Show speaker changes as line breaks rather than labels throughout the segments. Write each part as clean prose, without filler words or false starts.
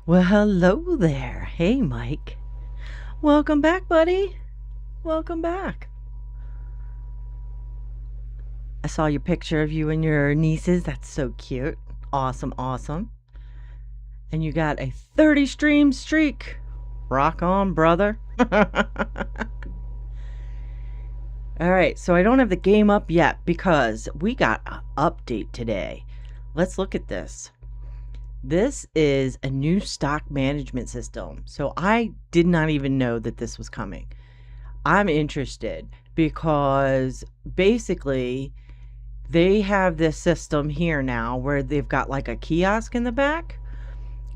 Well, hello there. Hey, Mike. Welcome back, buddy. Welcome back. I saw your picture of you and your nieces. That's so cute. Awesome, awesome. And you got a 30 stream streak. Rock on, brother. All right, so I don't have the game up yet because we got an update today. Let's look at this. This is a new stock management system. So I did not even know that this was coming. I'm interested because basically they have this system here now where they've got like a kiosk in the back,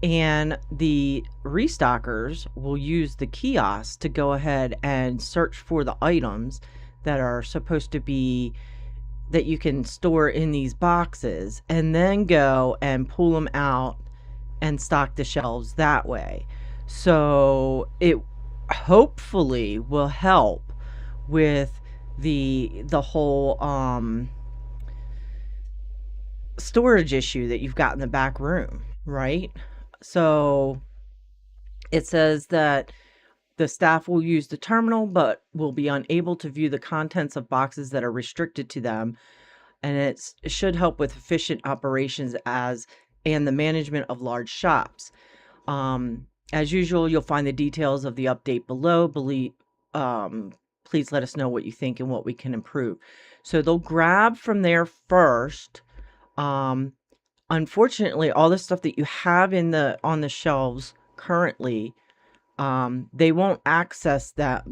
and the restockers will use the kiosk to go ahead and search for the items that are supposed to be that you can store in these boxes, and then go and pull them out and stock the shelves that way. So it hopefully will help with the whole storage issue that you've got in the back room, right? So it says that the staff will use the terminal but will be unable to view the contents of boxes that are restricted to them, and it should help with efficient operations and the management of large shops. As usual, you'll find the details of the update below. Please let us know what you think and what we can improve. So they'll grab from there first. Unfortunately, all the stuff that you have on the shelves currently, they won't access that.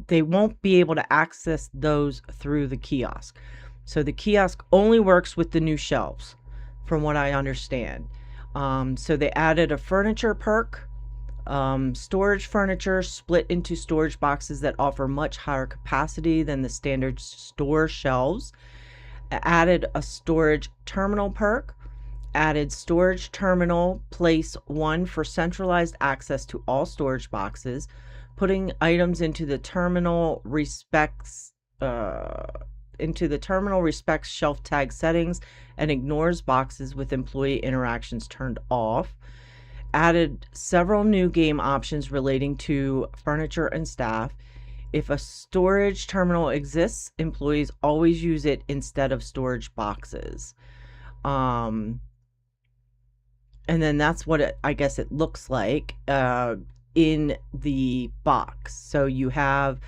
They won't be able to access those through the kiosk. So the kiosk only works with the new shelves, from what I understand. So they added a furniture perk. Storage furniture split into storage boxes that offer much higher capacity than the standard store shelves. Added a storage terminal perk. Added storage terminal place 1 for centralized access to all storage boxes. Putting items into the terminal respects shelf tag settings and ignores boxes with employee interactions turned off. Added several new game options relating to furniture and staff. If a storage terminal exists, employees always use it instead of storage boxes. And then that's what I guess it looks like in the box. So you can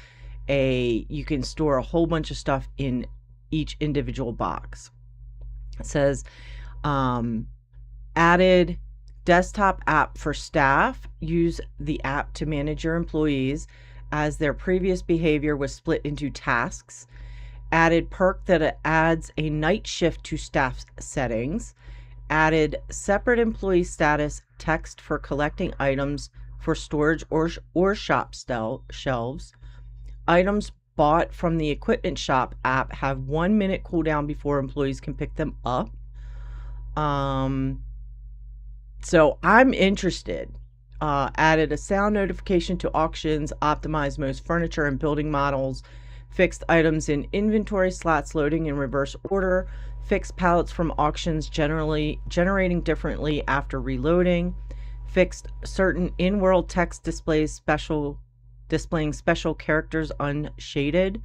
store a whole bunch of stuff in each individual box. It says added desktop app for staff. Use the app to manage your employees as their previous behavior was split into tasks. Added perk that adds a night shift to staff settings. Added separate employee status text for collecting items for storage or shop shelves. Items bought from the equipment shop app have 1 minute cooldown before employees can pick them up. So I'm interested. Added a sound notification to auctions, optimized most furniture and building models, fixed items in inventory slots loading in reverse order, fixed pallets from auctions generating differently after reloading, fixed certain in-world text displaying special characters unshaded,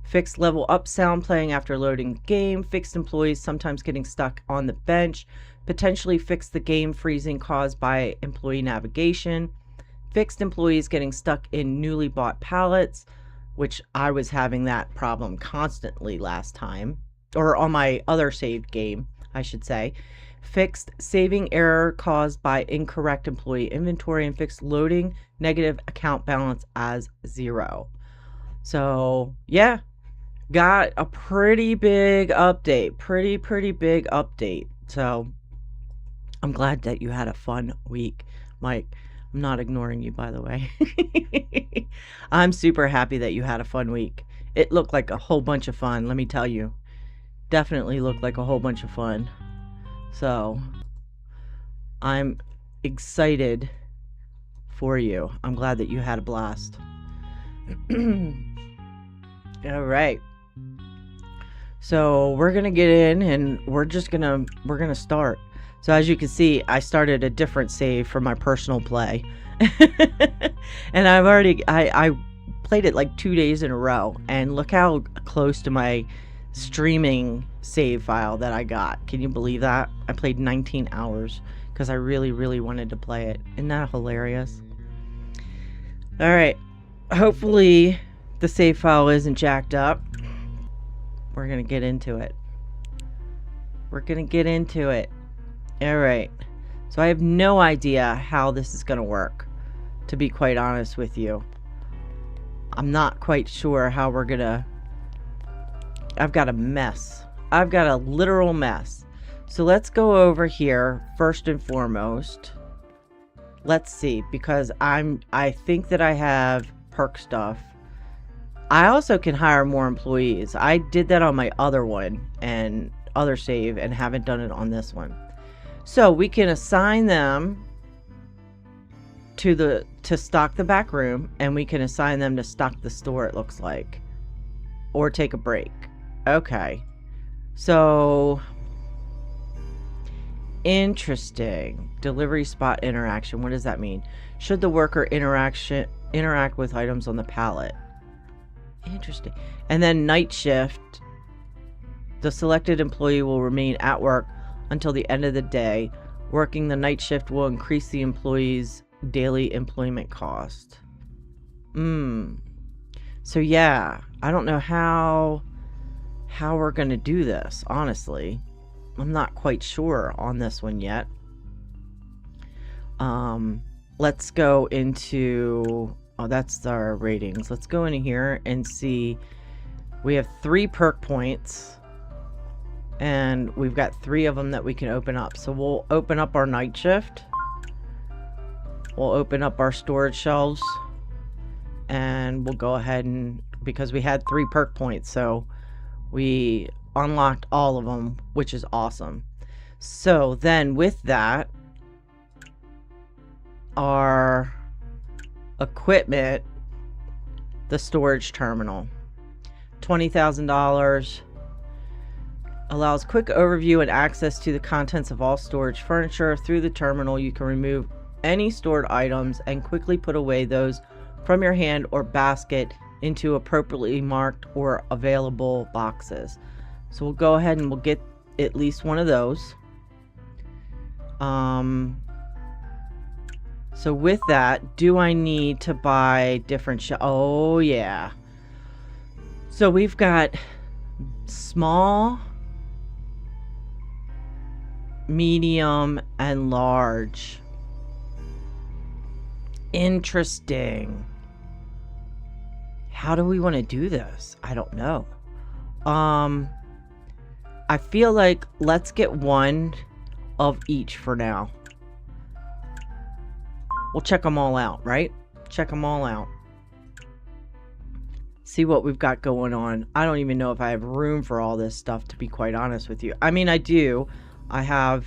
fixed level up sound playing after loading game, fixed employees sometimes getting stuck on the bench, potentially fixed the game freezing caused by employee navigation, fixed employees getting stuck in newly bought pallets, which I was having that problem constantly last time, or on my other saved game, I should say. Fixed saving error caused by incorrect employee inventory, and fixed loading negative account balance as 0. So yeah, got a pretty big update, pretty big update. So I'm glad that you had a fun week, Mike. I'm not ignoring you, by the way. I'm super happy that you had a fun week. It looked like a whole bunch of fun, let me tell you. Definitely looked like a whole bunch of fun. So I'm excited for you. I'm glad that you had a blast. All right. So we're going to get in and we're going to start. So as you can see, I started a different save for my personal play. And I played it like 2 days in a row, and look how close to my streaming save file that I got. Can you believe that? I played 19 hours because I really, really wanted to play it. Isn't that hilarious? All right. Hopefully the save file isn't jacked up. We're going to get into it. We're going to get into it. All right. So I have no idea how this is going to work, to be quite honest with you. I'm not quite sure how we're going to... I've got a mess. I've got a literal mess. So let's go over here first and foremost. Let's see, because I think that I have perk stuff. I also can hire more employees. I did that on my other one and other save and haven't done it on this one. So we can assign them to stock the back room, and we can assign them to stock the store, it looks like, or take a break. Okay, so interesting. Delivery spot interaction. What does that mean? Should the worker interact with items on the pallet? Interesting. And then night shift. The selected employee will remain at work until the end of the day. Working the night shift will increase the employee's daily employment cost. So yeah, I don't know how we're gonna do this, honestly. I'm not quite sure on this one yet. Let's go into... Oh, that's our ratings. Let's go in here and see. We have 3 perk points, and we've got 3 of them that we can open up. So we'll open up our night shift. We'll open up our storage shelves, and we'll go ahead and, because we had 3 perk points, so we unlocked all of them, which is awesome. So then with that, our equipment, the storage terminal, $20,000, allows quick overview and access to the contents of all storage furniture. Through the terminal, you can remove any stored items and quickly put away those from your hand or basket into appropriately marked or available boxes. So we'll go ahead and we'll get at least one of those. So with that, do I need to buy different oh yeah. So we've got small, medium, and large. Interesting. How do we want to do this? I don't know. I feel like let's get one of each for now. We'll check them all out, right? Check them all out. See what we've got going on. I don't even know if I have room for all this stuff, to be quite honest with you. I mean, I do. I have...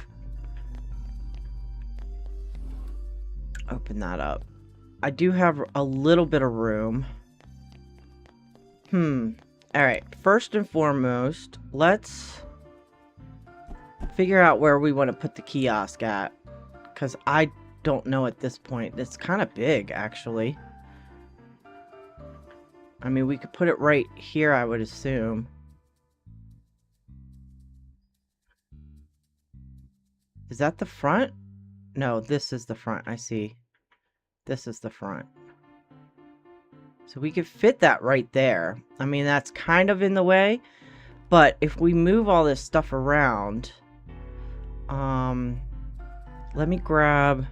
Open that up. I do have a little bit of room. Alright, first and foremost, let's figure out where we want to put the kiosk at. Because I don't know at this point. It's kind of big, actually. I mean, we could put it right here, I would assume. Is that the front? No, this is the front. I see. This is the front. So we could fit that right there. I mean, that's kind of in the way. But if we move all this stuff around... let me grab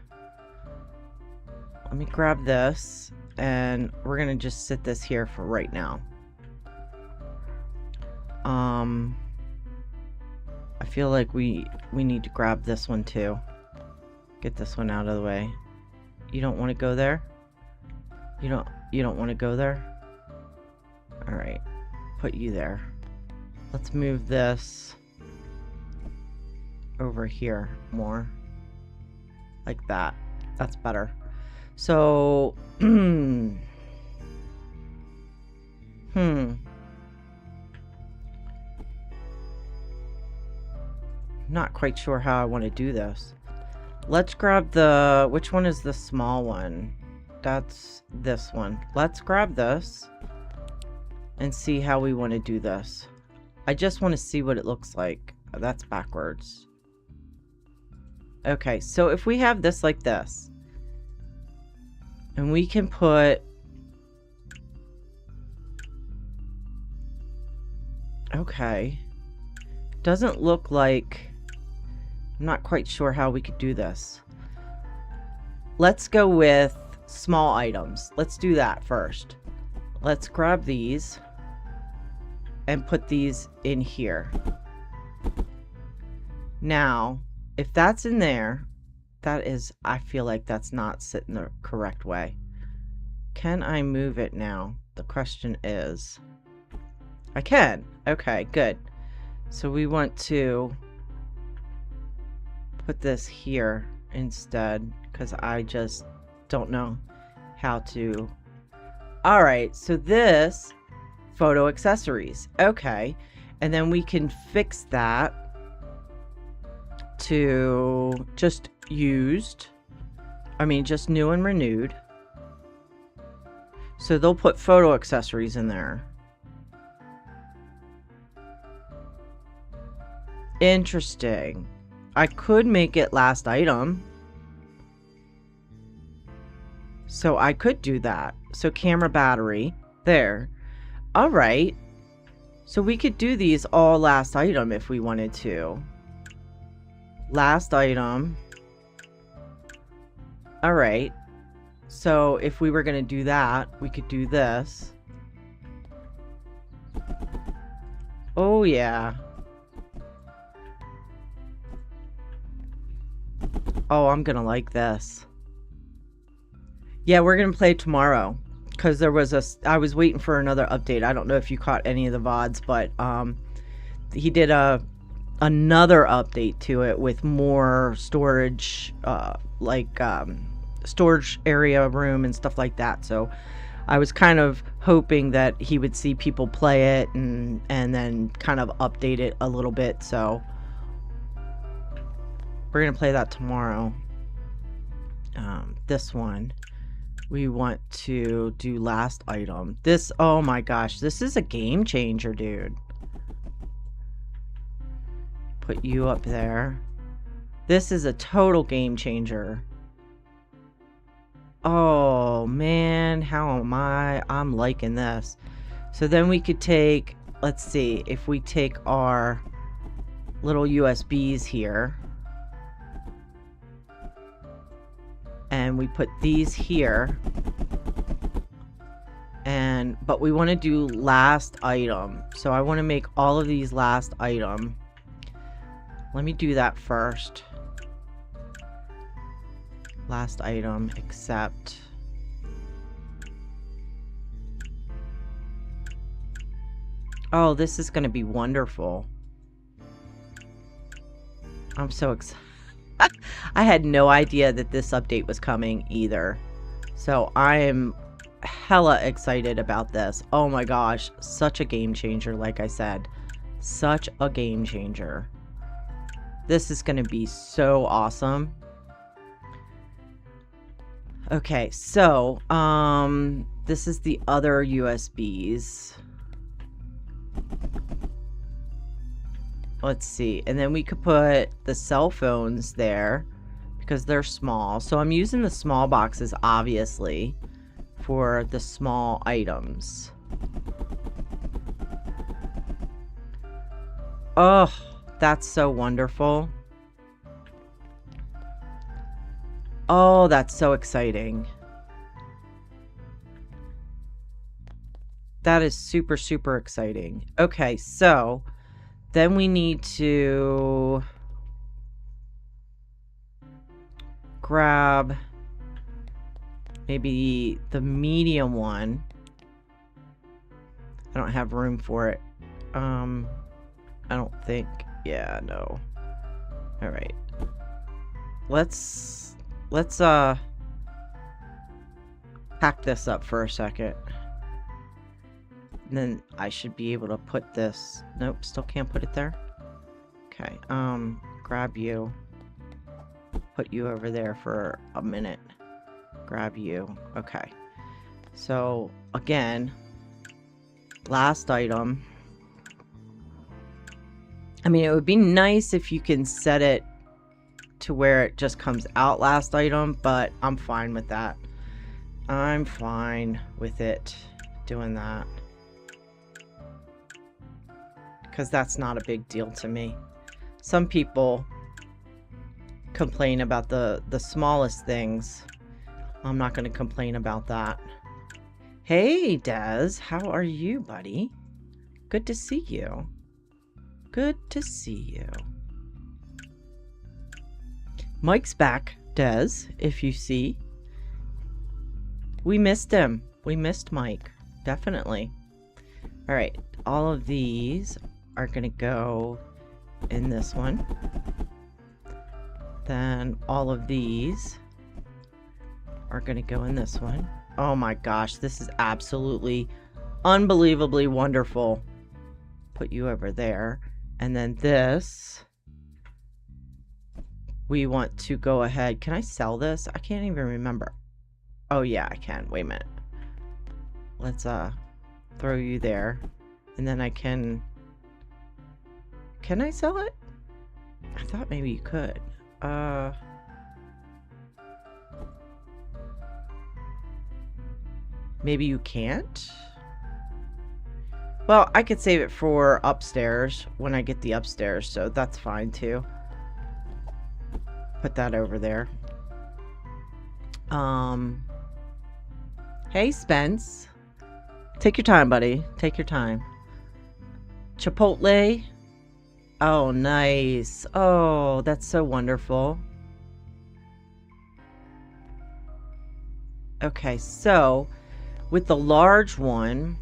this, and we're gonna just sit this here for right now. I feel like we need to grab this one too. Get this one out of the way. You don't want to go there? You don't want to go there? All right. Put you there. Let's move this over here more. Like that. That's better. So, not quite sure how I want to do this. Let's grab the, which one is the small one? That's this one. Let's grab this and see how we want to do this. I just want to see what it looks like. Oh, that's backwards. Okay, so if we have this like this, and we can put, okay, doesn't look like, I'm not quite sure how we could do this. Let's go with small items. Let's do that first. Let's grab these and put these in here. Now, if that's in there, that is, I feel like that's not sitting the correct way. Can I move it now? The question is, I can. Okay, good. So we want to put this here instead, because I just don't know how to. All right, so this photo accessories. Okay, and then we can fix that to just used. I mean, just new and renewed. So they'll put photo accessories in there. Interesting. I could make it last item. So I could do that. So camera battery. There. All right. So we could do these all last item if we wanted to. Last item. All right. So if we were going to do that, we could do this. Oh, yeah. Oh, I'm going to like this. Yeah, we're going to play tomorrow. Because there was I was waiting for another update. I don't know if you caught any of the VODs, but he did another update to it with more storage, storage area room and stuff like that. So I was kind of hoping that he would see people play it and then kind of update it a little bit. So we're gonna play that tomorrow. This one we want to do last item. This, oh my gosh, this is a game changer, dude. Put you up there. This is a total game changer. Oh man, how am I'm liking this. So then we could take, let's see, if we take our little USBs here and we put these here, but we want to do last item. So I want to make all of these last item. Let me do that first. Last item, except. Oh, this is going to be wonderful. I'm so excited. I had no idea that this update was coming either. So I am hella excited about this. Oh my gosh, such a game changer, like I said. Such a game changer. This is going to be so awesome. Okay, so this is the other USBs. Let's see, and then we could put the cell phones there because they're small. So I'm using the small boxes, obviously, for the small items. Oh, that's so wonderful. Oh, that's so exciting. That is super, super exciting. Okay, so then we need to grab maybe the medium one. I don't have room for it. I don't think. Yeah, no. All right. Let's pack this up for a second. And then I should be able to put this. Nope, still can't put it there. Okay. grab you. Put you over there for a minute. Grab you. Okay. So, again, last item. I mean, it would be nice if you can set it to where it just comes out last item, but I'm fine with that. I'm fine with it doing that. Because that's not a big deal to me. Some people complain about the smallest things. I'm not going to complain about that. Hey, Des. How are you, buddy? Good to see you. Good to see you. Mike's back, Des, if you see. We missed him. We missed Mike. Definitely. All right. All of these are going to go in this one. Then all of these are going to go in this one. Oh my gosh. This is absolutely unbelievably wonderful. Put you over there. And then this, we want to go ahead. Can I sell this? I can't even remember. Oh yeah, I can. Wait a minute. Let's throw you there. And then I can I sell it? I thought maybe you could. Maybe you can't? Well, I could save it for upstairs when I get the upstairs, so that's fine too. Put that over there. Hey, Spence. Take your time, buddy. Take your time. Chipotle. Oh, nice. Oh, that's so wonderful. Okay, so with the large one,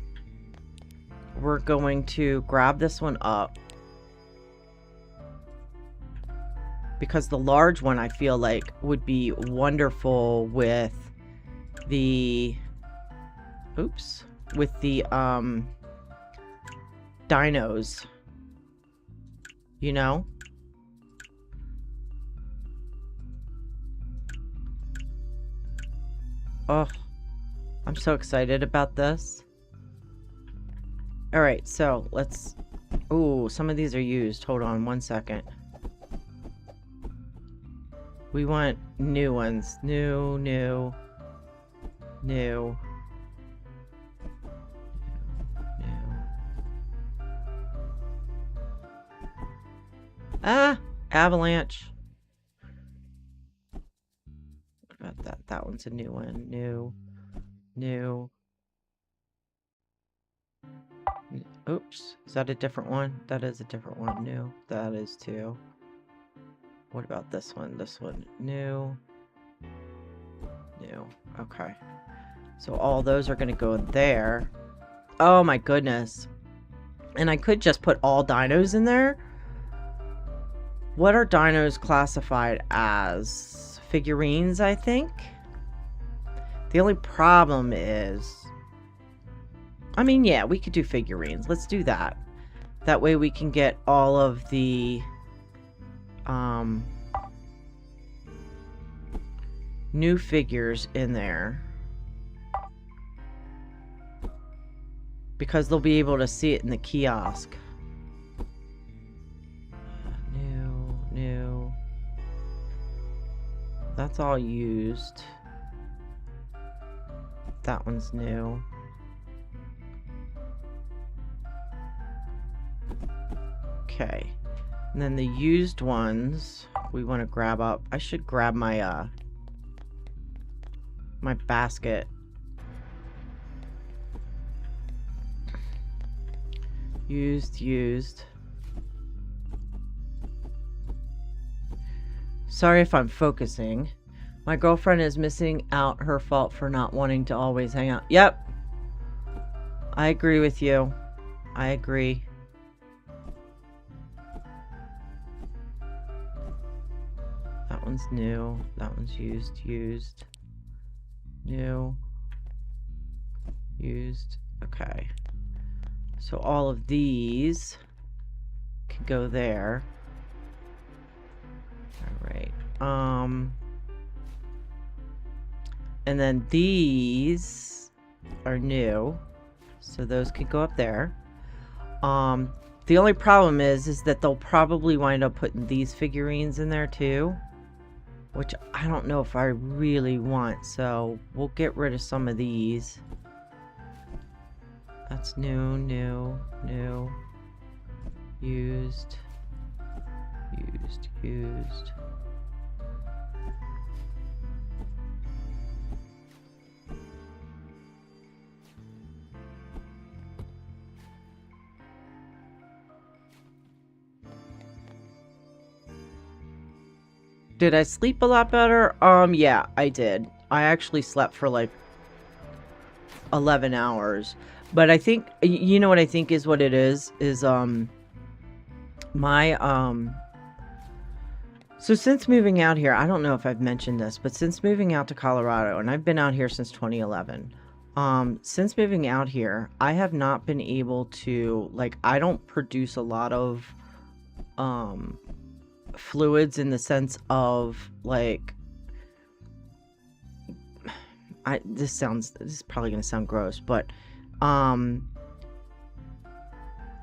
we're going to grab this one up. Because the large one, I feel like, would be wonderful with the... Oops. With the, dinos. You know? Oh, I'm so excited about this. Alright, so let's... Ooh, some of these are used. Hold on one second. We want new ones. New. Ah! Avalanche. What about that? That one's a new one. New. Oops. Is that a different one? That is a different one. New. That is too. What about this one? This one. New. Okay. So all those are going to go in there. Oh my goodness. And I could just put all dinos in there. What are dinos classified as? Figurines, I think? The only problem is... I mean, yeah, we could do figurines. Let's do that. That way we can get all of the... new figures in there. Because they'll be able to see it in the kiosk. New. That's all used. That one's new. Okay. And then the used ones we want to grab up. I should grab my my basket. Used. Sorry if I'm focusing. My girlfriend is missing out. Her fault for not wanting to always hang out. Yep. I agree with you. I agree. That one's new. That one's used. New. Used. Okay. So all of these can go there. Right. And then these are new, so those could go up there. The only problem is that they'll probably wind up putting these figurines in there too, which I don't know if I really want, so we'll get rid of some of these. That's new, new, new, used, used, used. Did I sleep a lot better? Yeah, I did. I actually slept for like 11 hours. But I think, you know what I think is what it is so since moving out here, I don't know if I've mentioned this, but since moving out to Colorado, and I've been out here since 2011, since moving out here, I have not been able to, like, I don't produce a lot of, fluids in the sense of, like, this is probably going to sound gross, but, I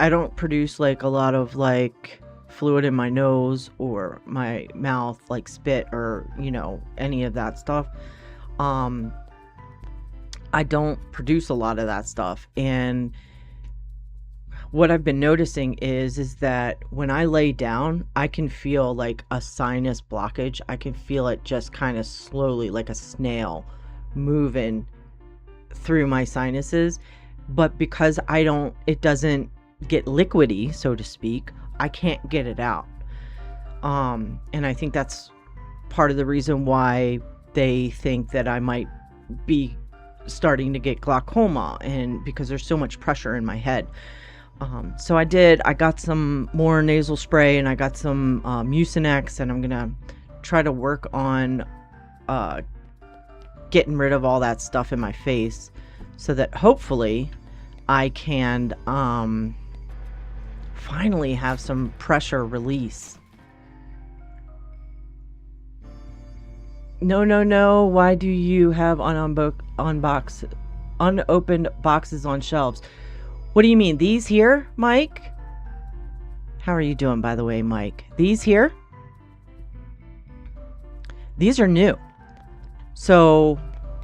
don't produce, like, a lot of, like, fluid in my nose or my mouth, like spit or, you know, any of that stuff. I don't produce a lot of that stuff, and what I've been noticing is that when I lay down, I can feel like a sinus blockage. I can feel it just kind of slowly, like a snail, moving through my sinuses. But because it doesn't get liquidy, so to speak, I can't get it out. And I think that's part of the reason why they think that I might be starting to get glaucoma, and because there's so much pressure in my head. So I got some more nasal spray, and I got some Mucinex, and I'm gonna try to work on getting rid of all that stuff in my face, so that hopefully I can finally have some pressure release. No, why do you have unopened boxes on shelves? What do you mean? These here, Mike? How are you doing, by the way, Mike? These here? These are new. So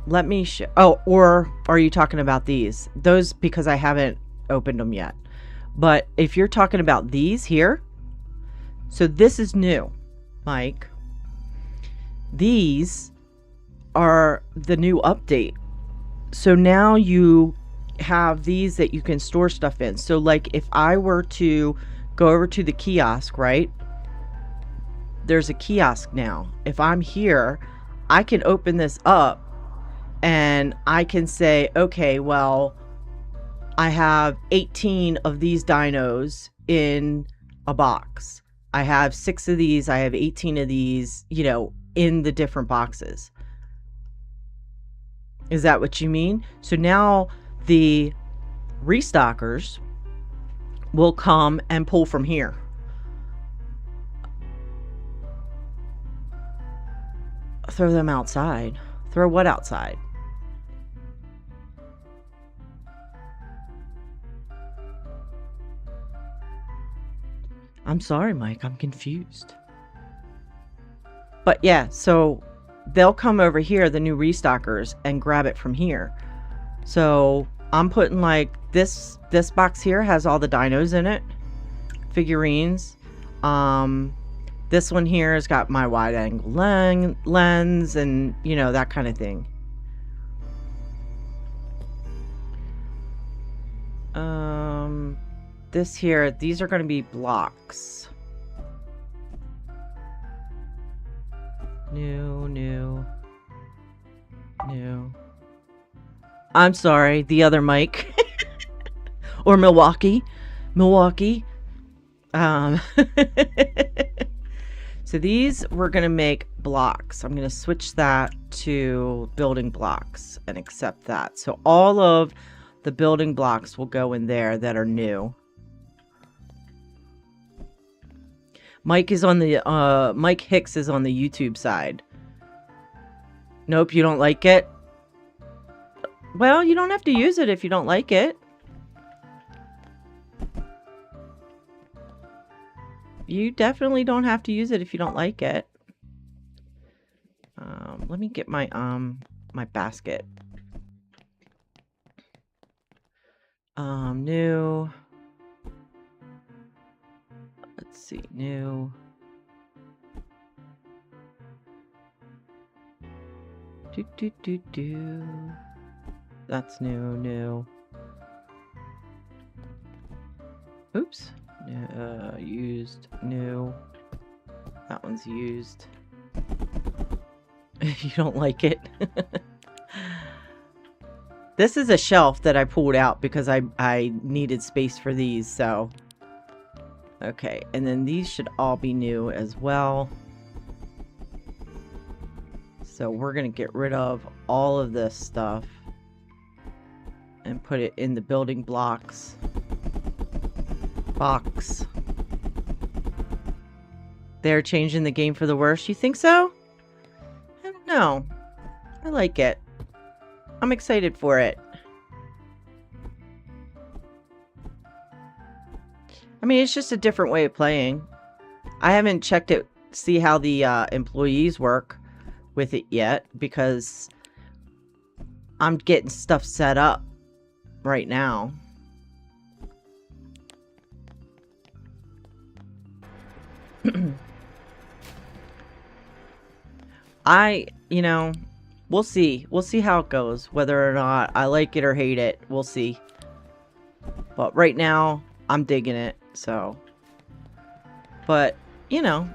let me show. Oh, or are you talking about these? Those, because I haven't opened them yet. But if you're talking about these here, so this is new, Mike. These are the new update. So now you have these that you can store stuff in. So like if I were to go over to the kiosk, right? There's a kiosk now. If I'm here, I can open this up and I can say, okay, well, I have 18 of these dinos in a box. I have 6 of these. I have 18 of these, you know, in the different boxes. Is that what you mean? So now the restockers will come and pull from here. Throw them outside. Throw what outside? I'm sorry, Mike. I'm confused. But yeah, so they'll come over here, the new restockers, and grab it from here. So I'm putting like this box here has all the dinos in it, figurines. This one here has got my wide angle lens and, you know, that kind of thing. This here, these are going to be blocks. New. I'm sorry, the other mic. Or Milwaukee. So these we're going to make blocks. I'm going to switch that to building blocks and accept that. So all of the building blocks will go in there that are new. Mike is on the Mike Hicks is on the YouTube side. Nope, you don't like it? Well, you don't have to use it if you don't like it. You definitely don't have to use it if you don't like it. Let me get my my basket. New. Let's see, new. Do. That's new. Oops. Used, new. That one's used. You don't like it? This is a shelf that I pulled out because I needed space for these, so. Okay, and then these should all be new as well. So we're going to get rid of all of this stuff and put it in the building blocks box. They're changing the game for the worse. You think so? I don't know. I like it. I'm excited for it. I mean, it's just a different way of playing. I haven't checked it, see how the employees work with it yet, because I'm getting stuff set up right now. You know, we'll see. We'll see how it goes. Whether or not I like it or hate it, we'll see. But right now, I'm digging it, so. But, you know,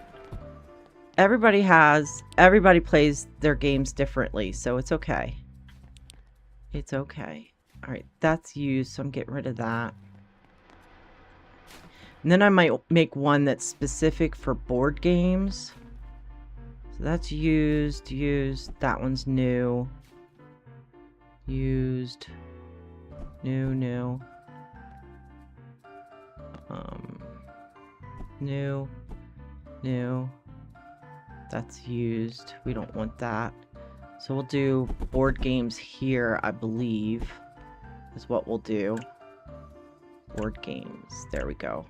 everybody plays their games differently, so it's okay. It's okay. Alright, that's used, so I'm getting rid of that. And then I might make one that's specific for board games. So that's used. That one's new. Used. New. New. That's used. We don't want that. So we'll do board games here, I believe, is what we'll do. Board games. There we go.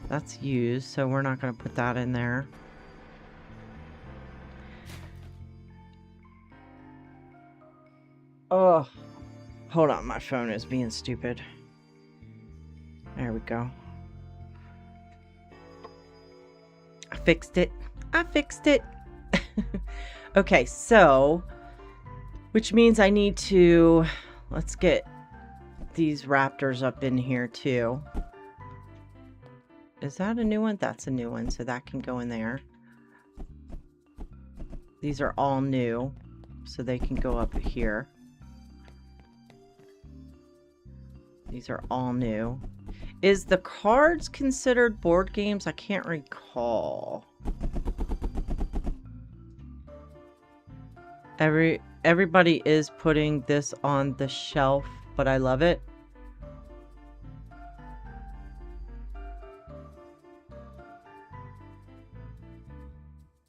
That's used, so we're not going to put that in there. Oh, hold on, my phone is being stupid. There we go. I fixed it. Okay, so, which means I need to, let's get these raptors up in here too. Is that a new one? That's a new one, so that can go in there. These are all new, so they can go up here. These are all new. Is the cards considered board games? I can't recall. Everybody is putting this on the shelf, but I love it.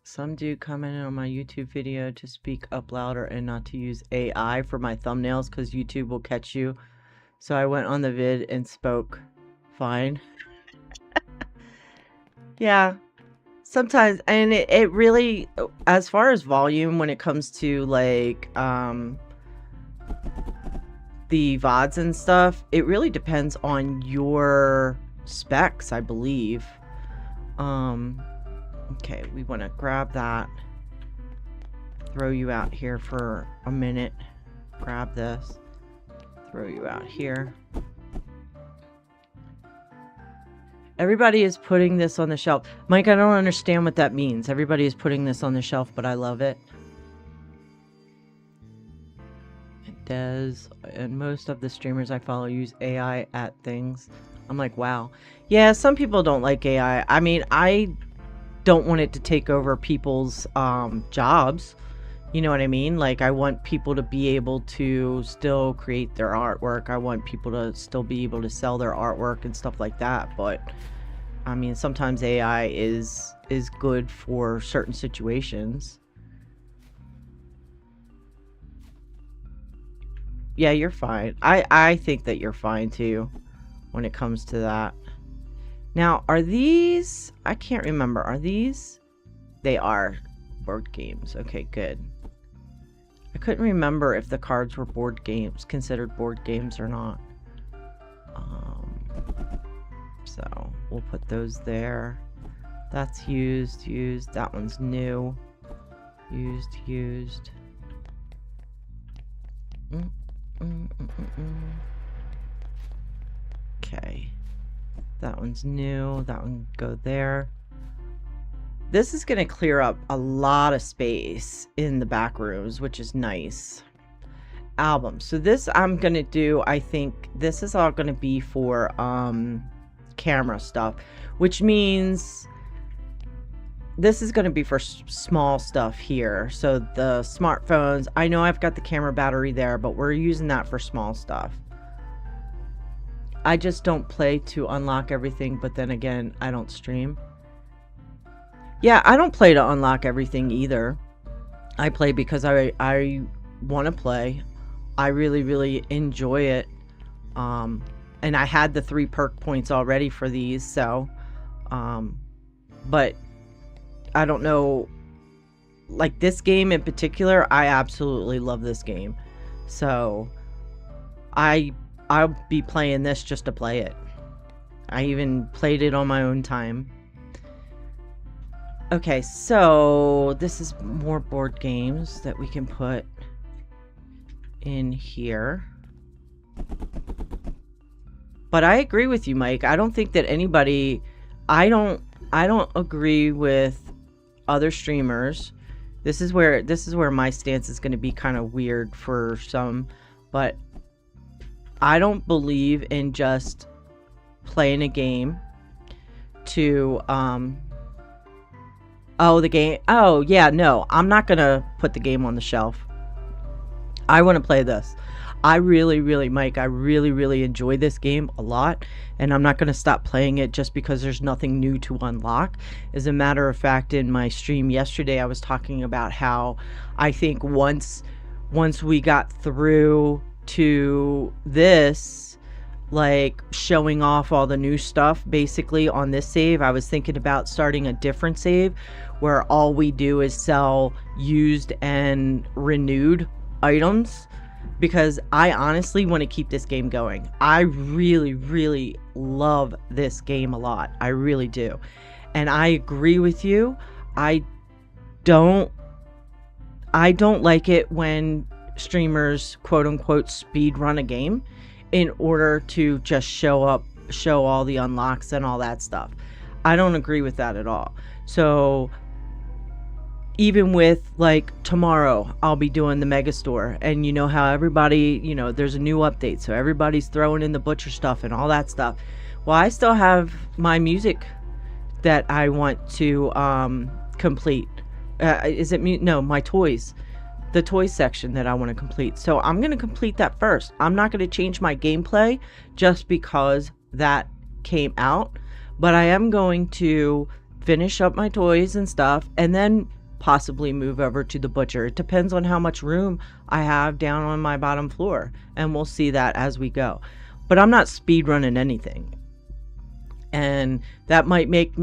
Some dude commented on my YouTube video to speak up louder and not to use AI for my thumbnails because YouTube will catch you. So I went on the vid and spoke fine. Yeah. Sometimes, and it really, as far as volume, when it comes to like the VODs and stuff, it really depends on your specs, I believe. Okay, we want to grab that, throw you out here for a minute, grab this, throw you out here. Everybody is putting this on the shelf. Mike, I don't understand what that means. Everybody is putting this on the shelf, but I love it. It does. And most of the streamers I follow use AI at things. I'm like, wow. Yeah, some people don't like AI. I mean, I don't want it to take over people's jobs. You know what I mean? Like, I want people to be able to still create their artwork. I want people to still be able to sell their artwork and stuff like that. But I mean, sometimes AI is good for certain situations. Yeah, you're fine. I think that you're fine too when it comes to that. Now, are these, I can't remember, are these? They are board games. Okay, good. I couldn't remember if the cards were board games, considered board games or not. So we'll put those there. That's used. That one's new. Used. Okay. That one's new. That one go there. This is going to clear up a lot of space in the back rooms, which is nice. Albums. So this I'm going to do, I think this is all going to be for camera stuff, which means this is going to be for small stuff here. So the smartphones, I know I've got the camera battery there, but we're using that for small stuff. I just don't play to unlock everything, but then again, I don't stream. Yeah, I don't play to unlock everything either. I play because I want to play. I really enjoy it. And I had the 3 perk points already for these, so but I don't know, like this game in particular, I absolutely love this game. So I'll be playing this just to play it. I even played it on my own time. Okay, so this is more board games that we can put in here. But I agree with you, Mike. I don't think that anybody, I don't agree with other streamers. This is where my stance is going to be kind of weird for some, but I don't believe in just playing a game to the game. Oh, yeah, no. I'm not going to put the game on the shelf. I want to play this. I really, Mike, I really enjoy this game a lot, and I'm not going to stop playing it just because there's nothing new to unlock. As a matter of fact, in my stream yesterday, I was talking about how I think once we got through to this, like showing off all the new stuff basically on this save, I was thinking about starting a different save where all we do is sell used and renewed items, because I honestly want to keep this game going. I really love this game a lot. I really do. And I agree with you. I don't like it when streamers quote unquote speed run a game in order to just show all the unlocks and all that stuff. I don't agree with that at all. So even with, like, tomorrow I'll be doing the mega store, and you know how everybody, you know, there's a new update, so everybody's throwing in the butcher stuff and all that stuff. Well, I still have my music that I want to complete. My toys, the toys section that I want to complete. So I'm going to complete that first. I'm not going to change my gameplay just because that came out, but I am going to finish up my toys and stuff, and then possibly move over to the butcher. It depends on how much room I have down on my bottom floor, and we'll see that as we go. But I'm not speed running anything, and that might make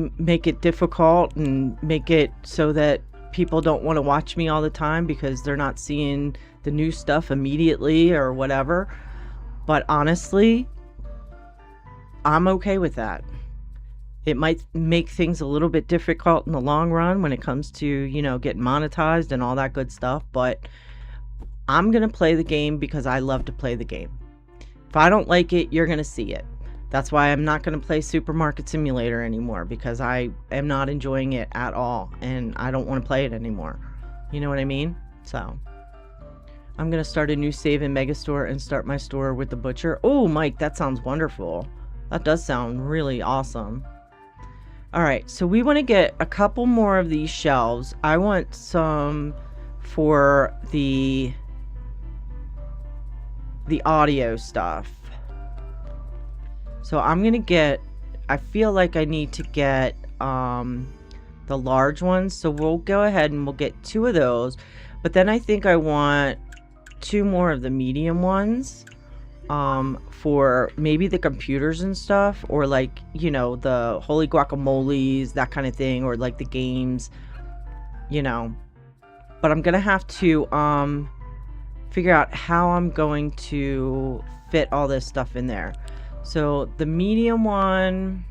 it difficult and make it so that people don't want to watch me all the time because they're not seeing the new stuff immediately or whatever. But honestly, I'm okay with that. It might make things a little bit difficult in the long run when it comes to, you know, getting monetized and all that good stuff, but I'm going to play the game because I love to play the game. If I don't like it, you're going to see it. That's why I'm not going to play Supermarket Simulator anymore, because I am not enjoying it at all, and I don't want to play it anymore. You know what I mean? So I'm going to start a new save in Megastore and start my store with the butcher. Oh, Mike, that sounds wonderful. That does sound really awesome. All right, so we want to get a couple more of these shelves. I want some for the audio stuff. So I'm gonna get, I feel like I need to get the large ones, so we'll go ahead and we'll get 2 of those, but then I think I want 2 more of the medium ones for maybe the computers and stuff, or like, you know, the holy guacamoles, that kind of thing, or like the games, you know. But I'm gonna have to figure out how I'm going to fit all this stuff in there. So the medium one,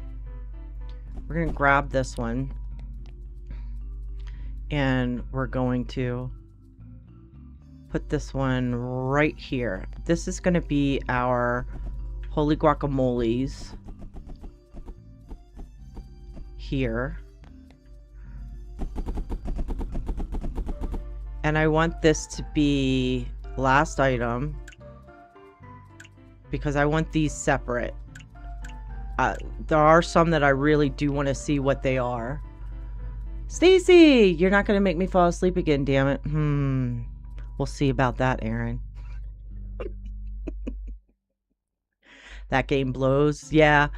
we're gonna grab this one and we're going to put this one right here. This is going to be our holy guacamoles here. And I want this to be last item because I want these separate. There are some that I really do want to see what they are. Stacy, you're not going to make me fall asleep again, damn it. We'll see about that, Aaron. That game blows. Yeah.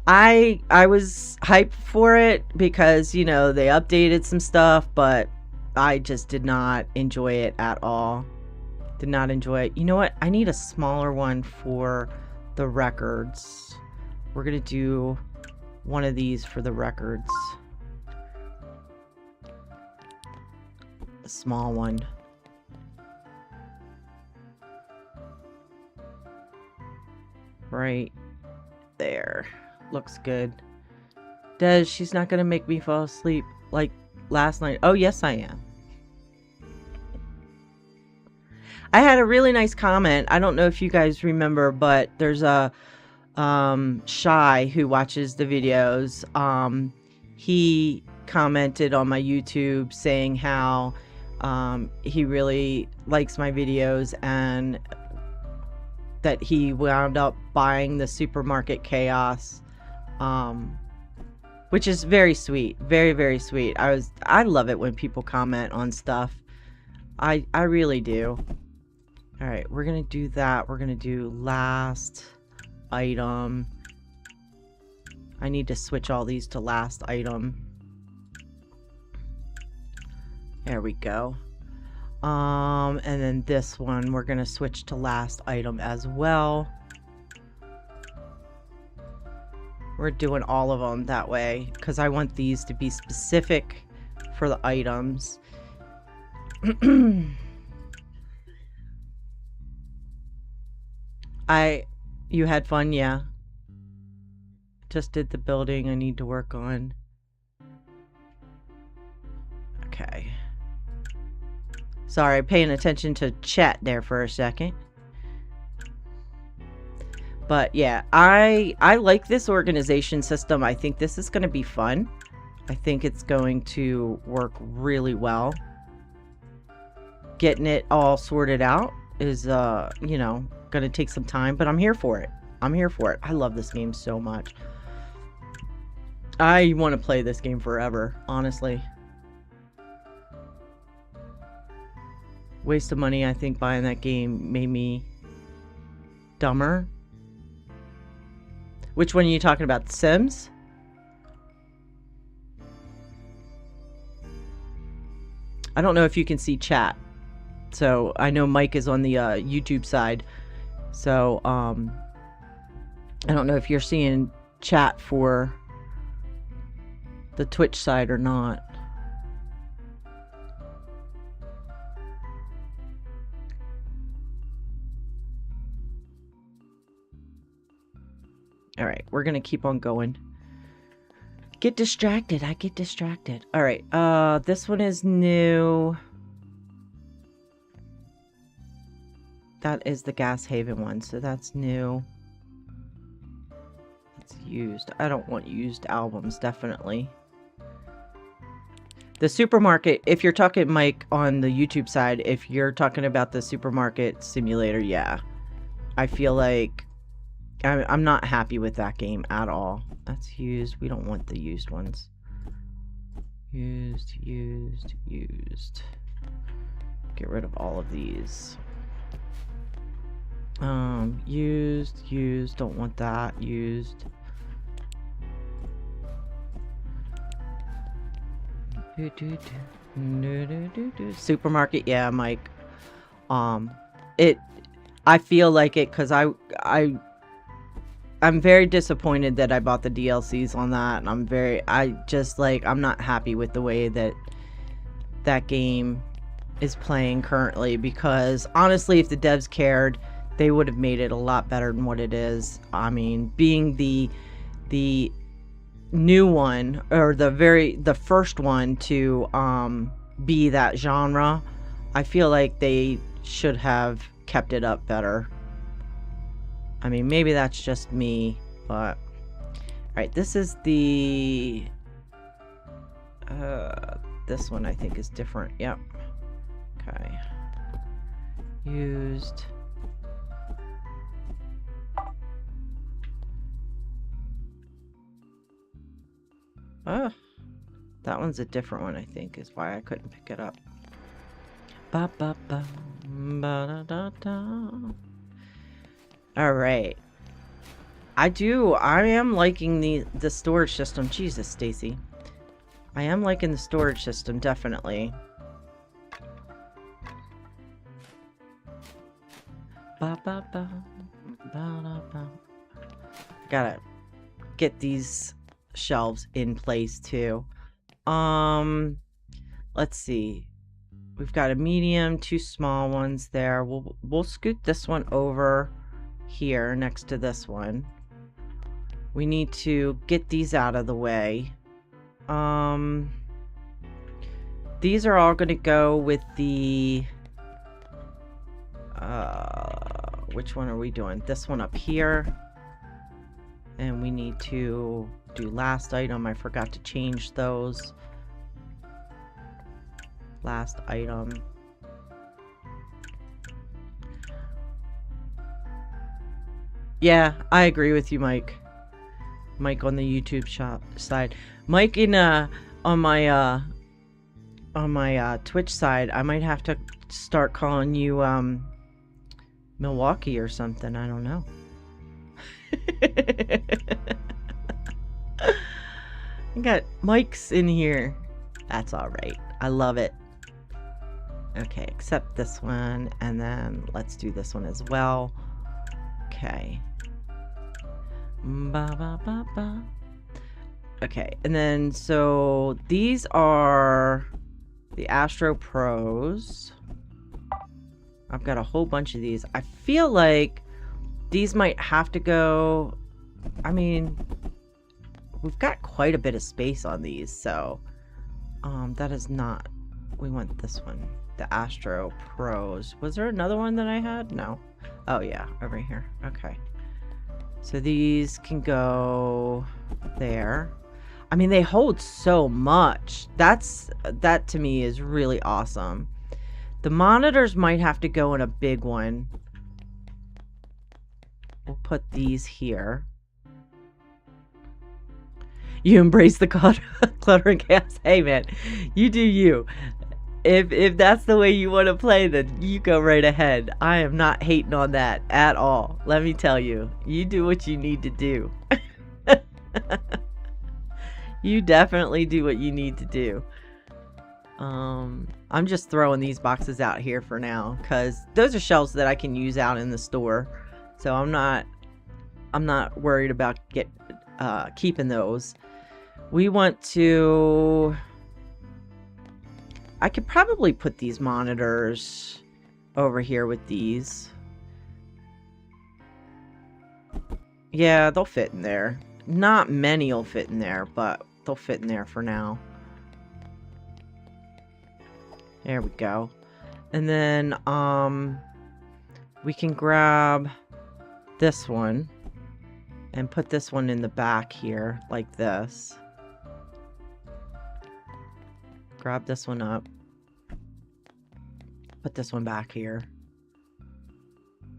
I was hyped for it because, you know, they updated some stuff, but I just did not enjoy it at all. Did not enjoy it. You know what? I need a smaller one for the records. We're going to do one of these for the records. A small one. Right there. Looks good. Des, she's not going to make me fall asleep like last night. Oh, yes, I am. I had a really nice comment. I don't know if you guys remember, but there's a Shy who watches the videos. He commented on my YouTube saying how he really likes my videos and that he wound up buying the Supermarket Chaos, which is very sweet. Very, very sweet. I love it when people comment on stuff. I really do. All right, we're gonna do that. We're gonna do last item. I need to switch all these to last item. There we go. And then this one we're gonna switch to last item as well. We're doing all of them that way because I want these to be specific for the items. You had fun, yeah. Just did the building I need to work on. Okay. Sorry, paying attention to chat there for a second. But yeah, I like this organization system. I think this is going to be fun. I think it's going to work really well. Getting it all sorted out is, you know, going to take some time, but I'm here for it. I'm here for it. I love this game so much. I want to play this game forever, honestly. Waste of money, I think, buying that game made me dumber. Which one are you talking about? Sims? I don't know if you can see chat. So, I know Mike is on the YouTube side. So, I don't know if you're seeing chat for the Twitch side or not. All right, we're gonna keep on going. Get distracted. I get distracted. All right, this one is new. That is the Gas Haven one, so that's new. It's used. I don't want used albums, definitely. The supermarket, if you're talking, Mike, on the YouTube side, if you're talking about the supermarket simulator, yeah. I feel like I'm not happy with that game at all. That's used. We don't want the used ones. Used. Get rid of all of these. Used, don't want that. Used. Supermarket, yeah, Mike. I feel like it because I'm very disappointed that I bought the DLCs on that, and I'm not happy with the way that game is playing currently, because honestly, if the devs cared, they would have made it a lot better than what it is. I mean, being the new one, or the first one to be that genre, I feel like they should have kept it up better. I mean, maybe that's just me, but alright, this is the this one I think is different. Yep. Okay. Used. Oh, that one's a different one, I think, is why I couldn't pick it up. Ba ba ba ba da da da. All right. I am liking the storage system. Jesus, Stacy. I am liking the storage system, definitely. Ba ba ba ba da ba. Gotta get these shelves in place too. Let's see. We've got a medium, 2 small ones there. We'll scoot this one over here next to this one. We need to get these out of the way. These are all going to go with the which one are we doing? This one up here. And we need to do last item. I forgot to change those. Last item. Yeah, I agree with you, Mike. Mike on the YouTube shop side. Mike on my Twitch side, I might have to start calling you Milwaukee or something. I don't know. I got Mike's in here. That's all right. I love it. Okay, accept this one, and then let's do this one as well. Okay. Ba ba ba ba. Okay, and then so these are the Astro Pros. I've got a whole bunch of these. I feel like these might have to go. I mean, we've got quite a bit of space on these, so that is not. We want this one, the Astro Pros. Was there another one that I had? No. Oh yeah, over here. Okay. So these can go there. I mean, they hold so much. That to me is really awesome. The monitors might have to go in a big one. We'll put these here. You embrace the clutter and chaos. Hey man, you do you. If that's the way you want to play, then you go right ahead. I am not hating on that at all. Let me tell you. You do what you need to do. You definitely do what you need to do. I'm just throwing these boxes out here for now, because those are shelves that I can use out in the store. So I'm not worried about keeping those. We want to. I could probably put these monitors over here with these. Yeah, they'll fit in there. Not many will fit in there, but they'll fit in there for now. There we go. And then we can grab this one and put this one in the back here like this. Grab this one up. Put this one back here.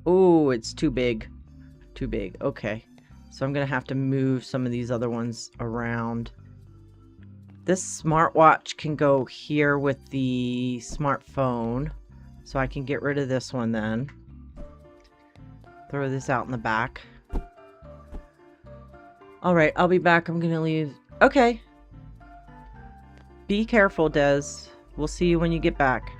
Oh, it's too big. Too big. Okay. So I'm going to have to move some of these other ones around. This smartwatch can go here with the smartphone. So I can get rid of this one then. Throw this out in the back. Alright, I'll be back. I'm gonna leave. Okay. Be careful, Des. We'll see you when you get back.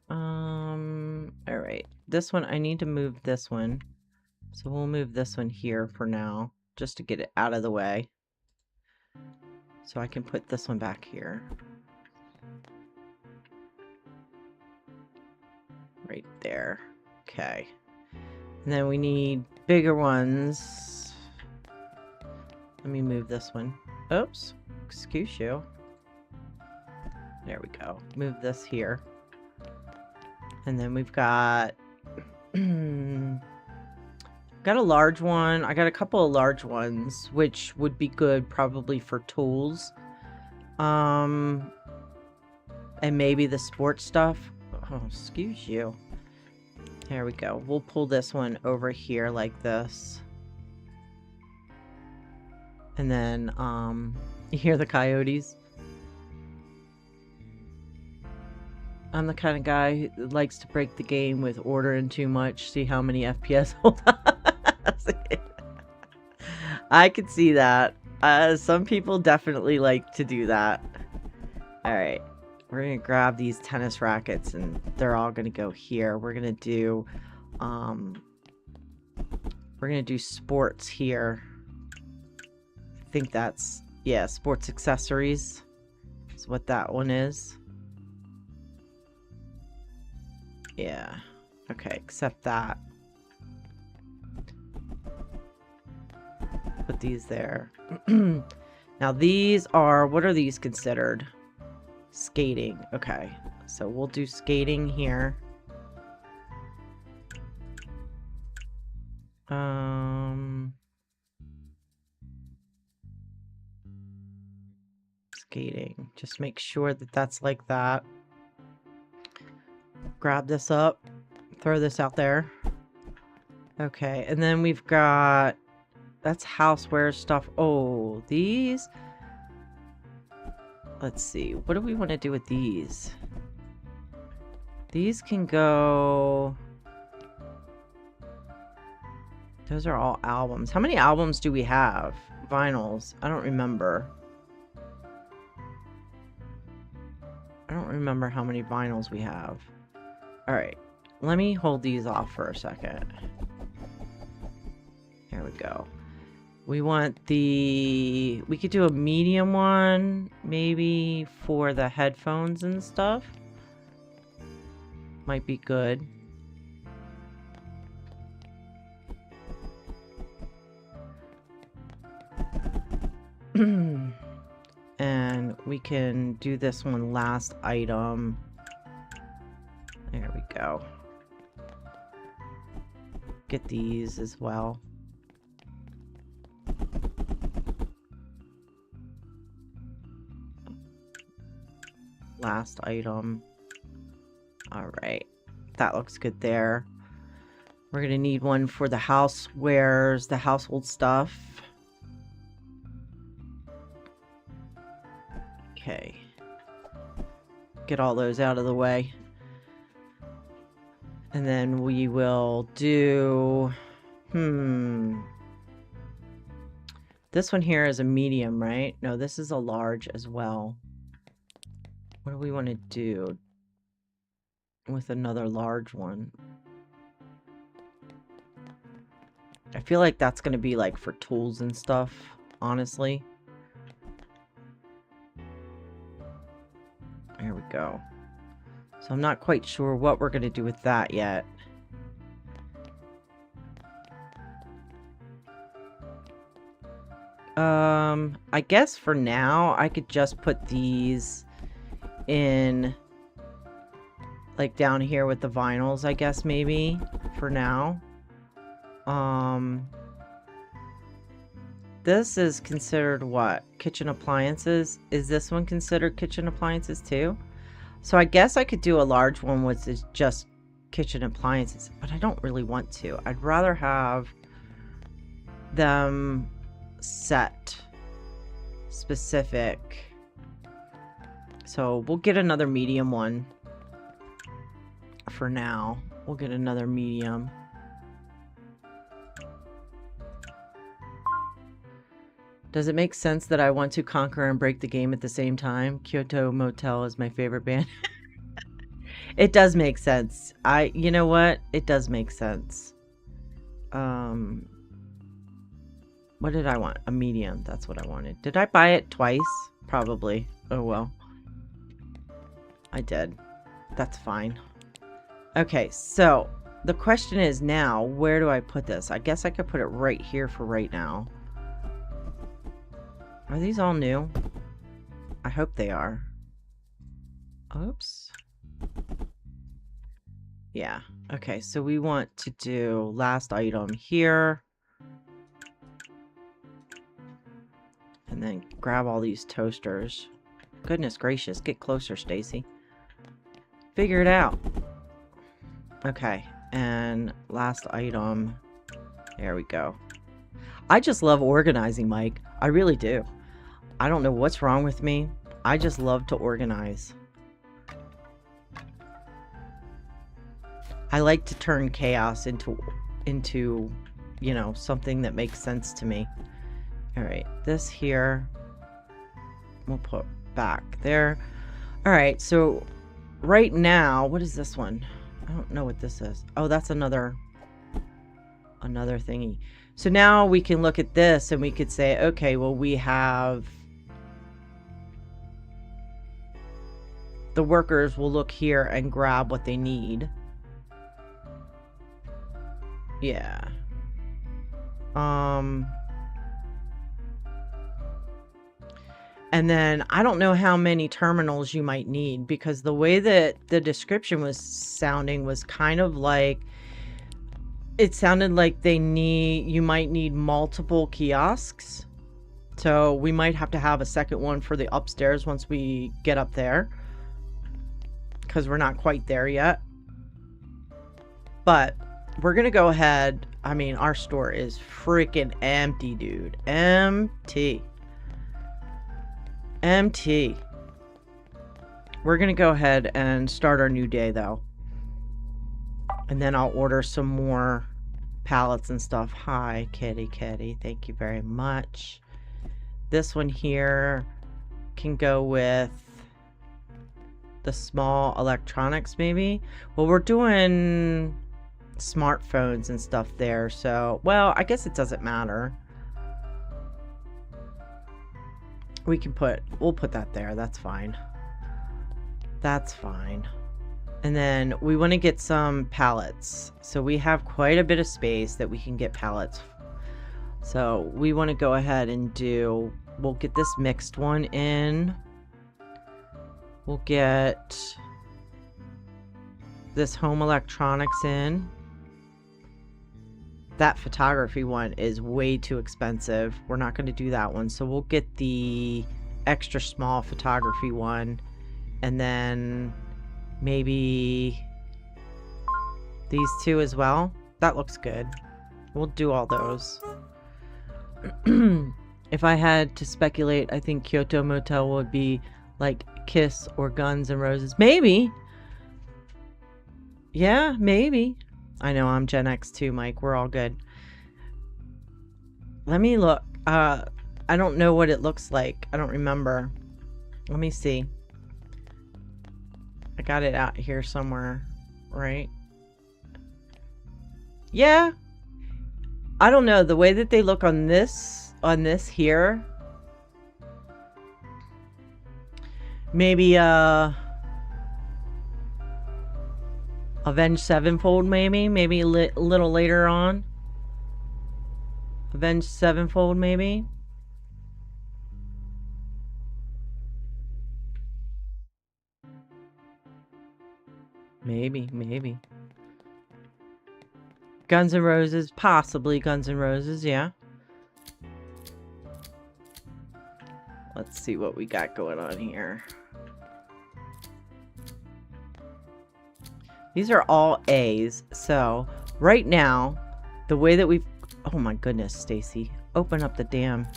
Alright. This one, I need to move this one. So we'll move this one here for now, just to get it out of the way. So I can put this one back here. Right there. Okay. And then we need bigger ones. Let me move this one. Oops. Excuse you. There we go. Move this here. And then we've got... got a large one. I got a couple of large ones, which would be good probably for tools. And maybe the sports stuff. Oh, excuse you. There we go. We'll pull this one over here like this. And then, you hear the coyotes? I'm the kind of guy who likes to break the game with ordering too much, see how many FPS. Hold on. I could see that. Some people definitely like to do that. Alright. We're going to grab these tennis rackets and they're all going to go here. We're going to do sports here. I think that's, yeah, sports accessories is what that one is. Yeah. Okay, accept that. Put these there. Now these are, what are these considered? Skating. Okay. So we'll do skating here. Skating. Just make sure that that's like that. Grab this up. Throw this out there. Okay. And then we've got... That's houseware stuff. Oh, these... Let's see. What do we want to do with these? These can go... Those are all albums. How many albums do we have? Vinyls. I don't remember. I don't remember how many vinyls we have. Alright. Let me hold these off for a second. There we go. We want the... We could do a medium one, maybe for the headphones and stuff. Might be good. And we can do this one last item. There we go. Get these as well. Last item. All right, that looks good there. We're gonna need one for the housewares, the household stuff. Okay. Get all those out of the way. And then we will do... This one here is a medium, right? No, this is a large as well. What do we want to do with another large one? I feel like that's going to be like for tools and stuff, honestly. There we go. So I'm not quite sure what we're going to do with that yet. I guess for now, I could just put these in, like, down here with the vinyls, I guess, maybe, for now. This is considered what? Kitchen appliances? Is this one considered kitchen appliances too? So I guess I could do a large one with just kitchen appliances, but I don't really want to. I'd rather have them set specific. So we'll get another medium one. for now. We'll get another medium. Does it make sense that I want to conquer and break the game at the same time? Kyoto Motel is my favorite band. It does make sense. You know what? It does make sense. What did I want? A medium. That's what I wanted. Did I buy it twice? Probably. Oh, well. I did. That's fine. Okay, so the question is now, where do I put this? I guess I could put it right here for right now. Are these all new? I hope they are. Oops. Yeah. Okay, so we want to do last item here. And then grab all these toasters. Goodness gracious, get closer, Stacy. Figure it out. Okay, and last item. There we go. I just love organizing, Mike. I really do. I don't know what's wrong with me. I just love to organize. I like to turn chaos into, you know, something that makes sense to me. All right, this here we'll put back there. All right, so right now, what is this one? I don't know what this is. Oh, that's another thingy. So now we can look at this and we could say, okay, well, we have the workers will look here and grab what they need. Yeah. And then I don't know how many terminals you might need, because the way that the description was sounding was kind of like, it sounded like you might need multiple kiosks. So we might have to have a second one for the upstairs once we get up there, because we're not quite there yet. But we're going to go ahead. I mean, our store is freaking empty, dude. Empty. Empty. We're going to go ahead and start our new day, though. And then I'll order some more pallets and stuff. Hi, kitty, kitty. Thank you very much. This one here can go with the small electronics, maybe. Well, we're doing smartphones and stuff there, so, well, I guess it doesn't matter. We'll put that there. That's fine. That's fine. And then we want to get some pallets. So we have quite a bit of space that we can get pallets. So we want to go ahead and we'll get this mixed one in. We'll get this home electronics in. That photography one is way too expensive. We're not going to do that one. So we'll get the extra small photography one. And then maybe these two as well. That looks good. We'll do all those. If I had to speculate, I think Kyoto Motel would be like Kiss or Guns N' Roses. Maybe. Yeah, maybe. I know I'm Gen X too, Mike. We're all good. Let me look. I don't know what it looks like. I don't remember. Let me see. I got it out here somewhere, right? Yeah. I don't know. The way that they look on this here. Maybe Avenged Sevenfold, maybe a little later on. Avenged Sevenfold, maybe. Maybe. Guns N' Roses, possibly Guns N' Roses, yeah. Let's see what we got going on here. These are all A's. So right now, the way that we've... Oh my goodness, Stacy. Open up the damn...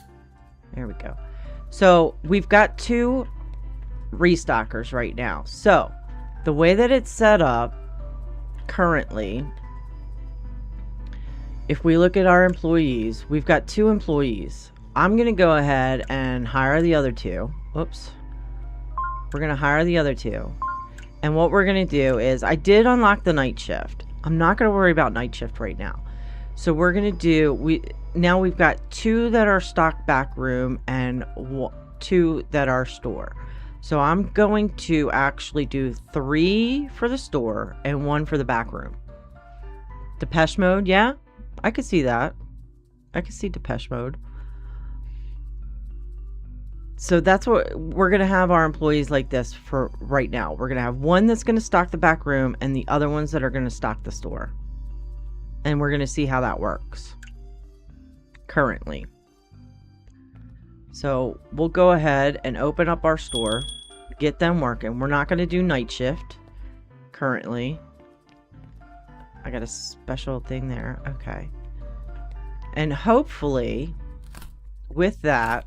There we go. So we've got 2 restockers right now. So the way that it's set up currently, if we look at our employees, we've got 2 employees. I'm going to go ahead and hire the other 2. Whoops. We're going to hire the other 2. And what we're going to do is, I did unlock the night shift. I'm not going to worry about night shift right now. So we're going to do, now we've got 2 that are stock back room and 2 that are store. So I'm going to actually do 3 for the store and 1 for the back room. Depeche Mode, yeah? I could see that. I could see Depeche Mode. So that's what we're going to have our employees like this for right now. We're going to have 1 that's going to stock the back room and the other ones that are going to stock the store. And we're going to see how that works currently. So we'll go ahead and open up our store, get them working. We're not going to do night shift currently. I got a special thing there. Okay. And hopefully with that,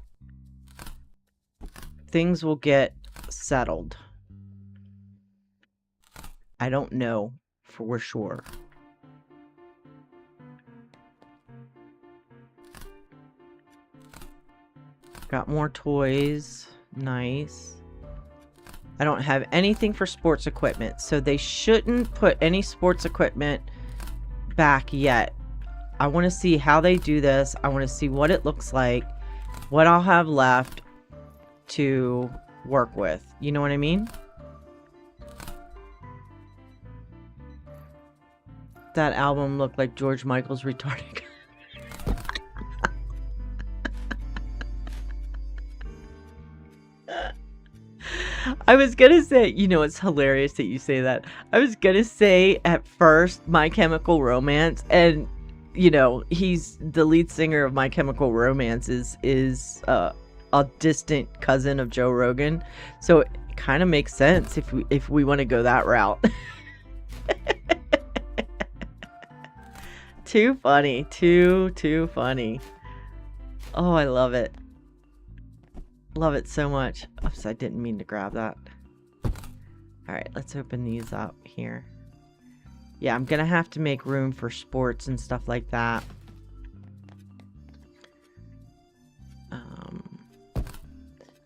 things will get settled. I don't know for sure. Got more toys. Nice. I don't have anything for sports equipment, so they shouldn't put any sports equipment back yet. I want to see how they do this. I want to see what it looks like, what I'll have left to work with. You know what I mean? That album looked like George Michael's retarded. I was gonna say, you know, it's hilarious that you say that. I was gonna say at first My Chemical Romance, and you know, he's the lead singer of My Chemical Romance is a distant cousin of Joe Rogan, so it kind of makes sense if we want to go that route. Too funny, too funny. Oh, I love it. Love it so much. Oops, I didn't mean to grab that. Alright, let's open these up here. Yeah, I'm gonna have to make room for sports and stuff like that.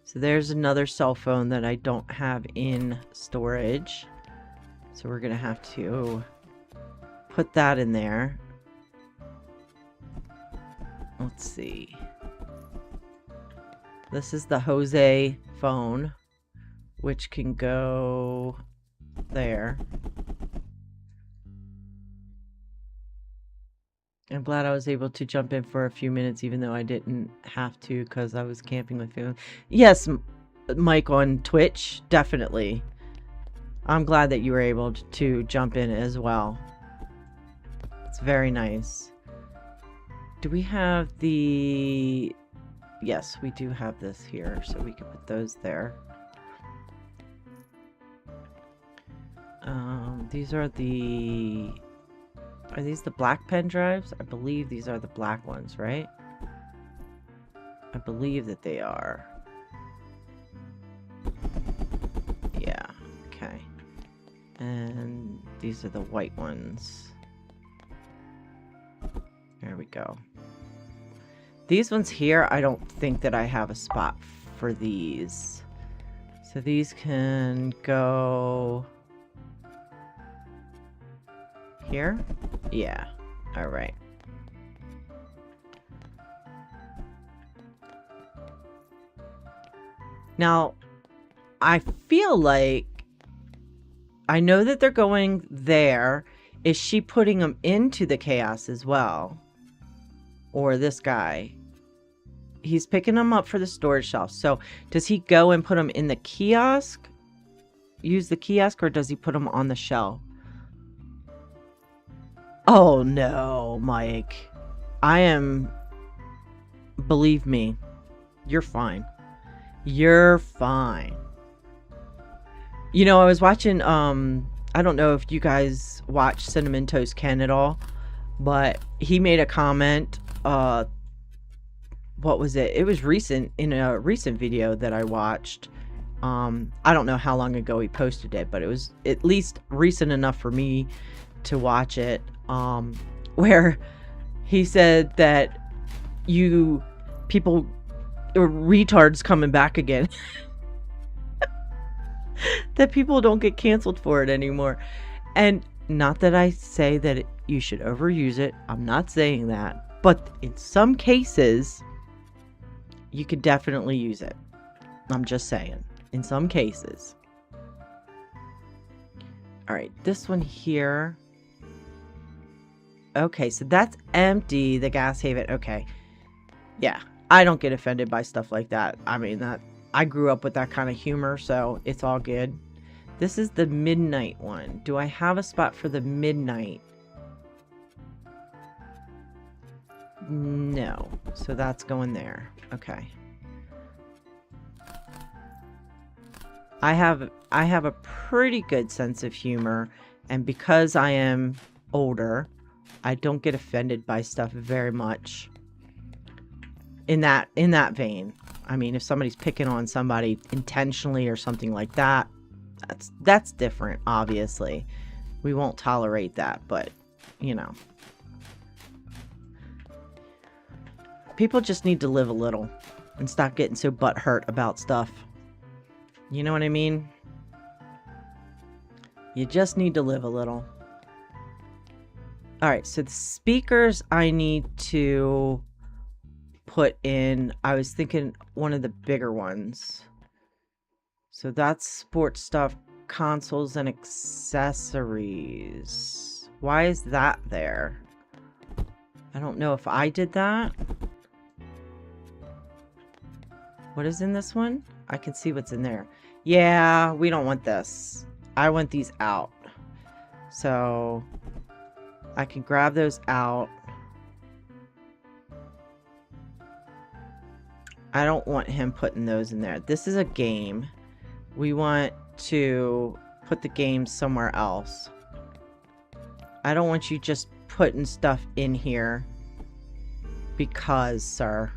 So there's another cell phone that I don't have in storage. So we're gonna have to put that in there. Let's see. This is the Jose phone, which can go there. I'm glad I was able to jump in for a few minutes, even though I didn't have to because I was camping with family. Yes, Mike on Twitch, definitely. I'm glad that you were able to jump in as well. It's very nice. Do we have the... Yes, we do have this here, so we can put those there. These are the... Are these the black pen drives? I believe these are the black ones, right? I believe that they are. Yeah, okay. And these are the white ones. There we go. These ones here, I don't think that I have a spot for these. So these can go... here? Yeah. Alright. Now, I feel like... I know that they're going there. Is she putting them into the chaos as well? Or this guy? He's picking them up for the storage shelf. So, does he go and put them in the kiosk? Use the kiosk, or does he put them on the shelf? Oh no, Mike. I am... Believe me, you're fine. You're fine. You know, I was watching, I don't know if you guys watch Cinnamon Toast Ken at all, but he made a comment, what was it? It was recent, in a recent video that I watched. I don't know how long ago he posted it, but it was at least recent enough for me to watch it, where he said that people or retards coming back again. That people don't get canceled for it anymore. And not that I say that you should overuse it. I'm not saying that. But in some cases, you could definitely use it. I'm just saying. In some cases. Alright, this one here. Okay, so that's empty. The gas haven. Okay. Yeah, I don't get offended by stuff like that. I mean, I grew up with that kind of humor, so it's all good. This is the midnight one. Do I have a spot for the midnight? No. So that's going there. Okay. I have a pretty good sense of humor, and because I am older, I don't get offended by stuff very much. In that vein. I mean, if somebody's picking on somebody intentionally or something like that, that's different, obviously. We won't tolerate that, but, you know. People just need to live a little and stop getting so butthurt about stuff. You know what I mean? You just need to live a little. Alright, so the speakers I need to put in, I was thinking one of the bigger ones. So that's sports stuff, consoles, and accessories. Why is that there? I don't know if I did that. What is in this one? I can see what's in there. Yeah, we don't want this. I want these out. So I can grab those out. I don't want him putting those in there. This is a game. We want to put the game somewhere else. I don't want you just putting stuff in here because, sir.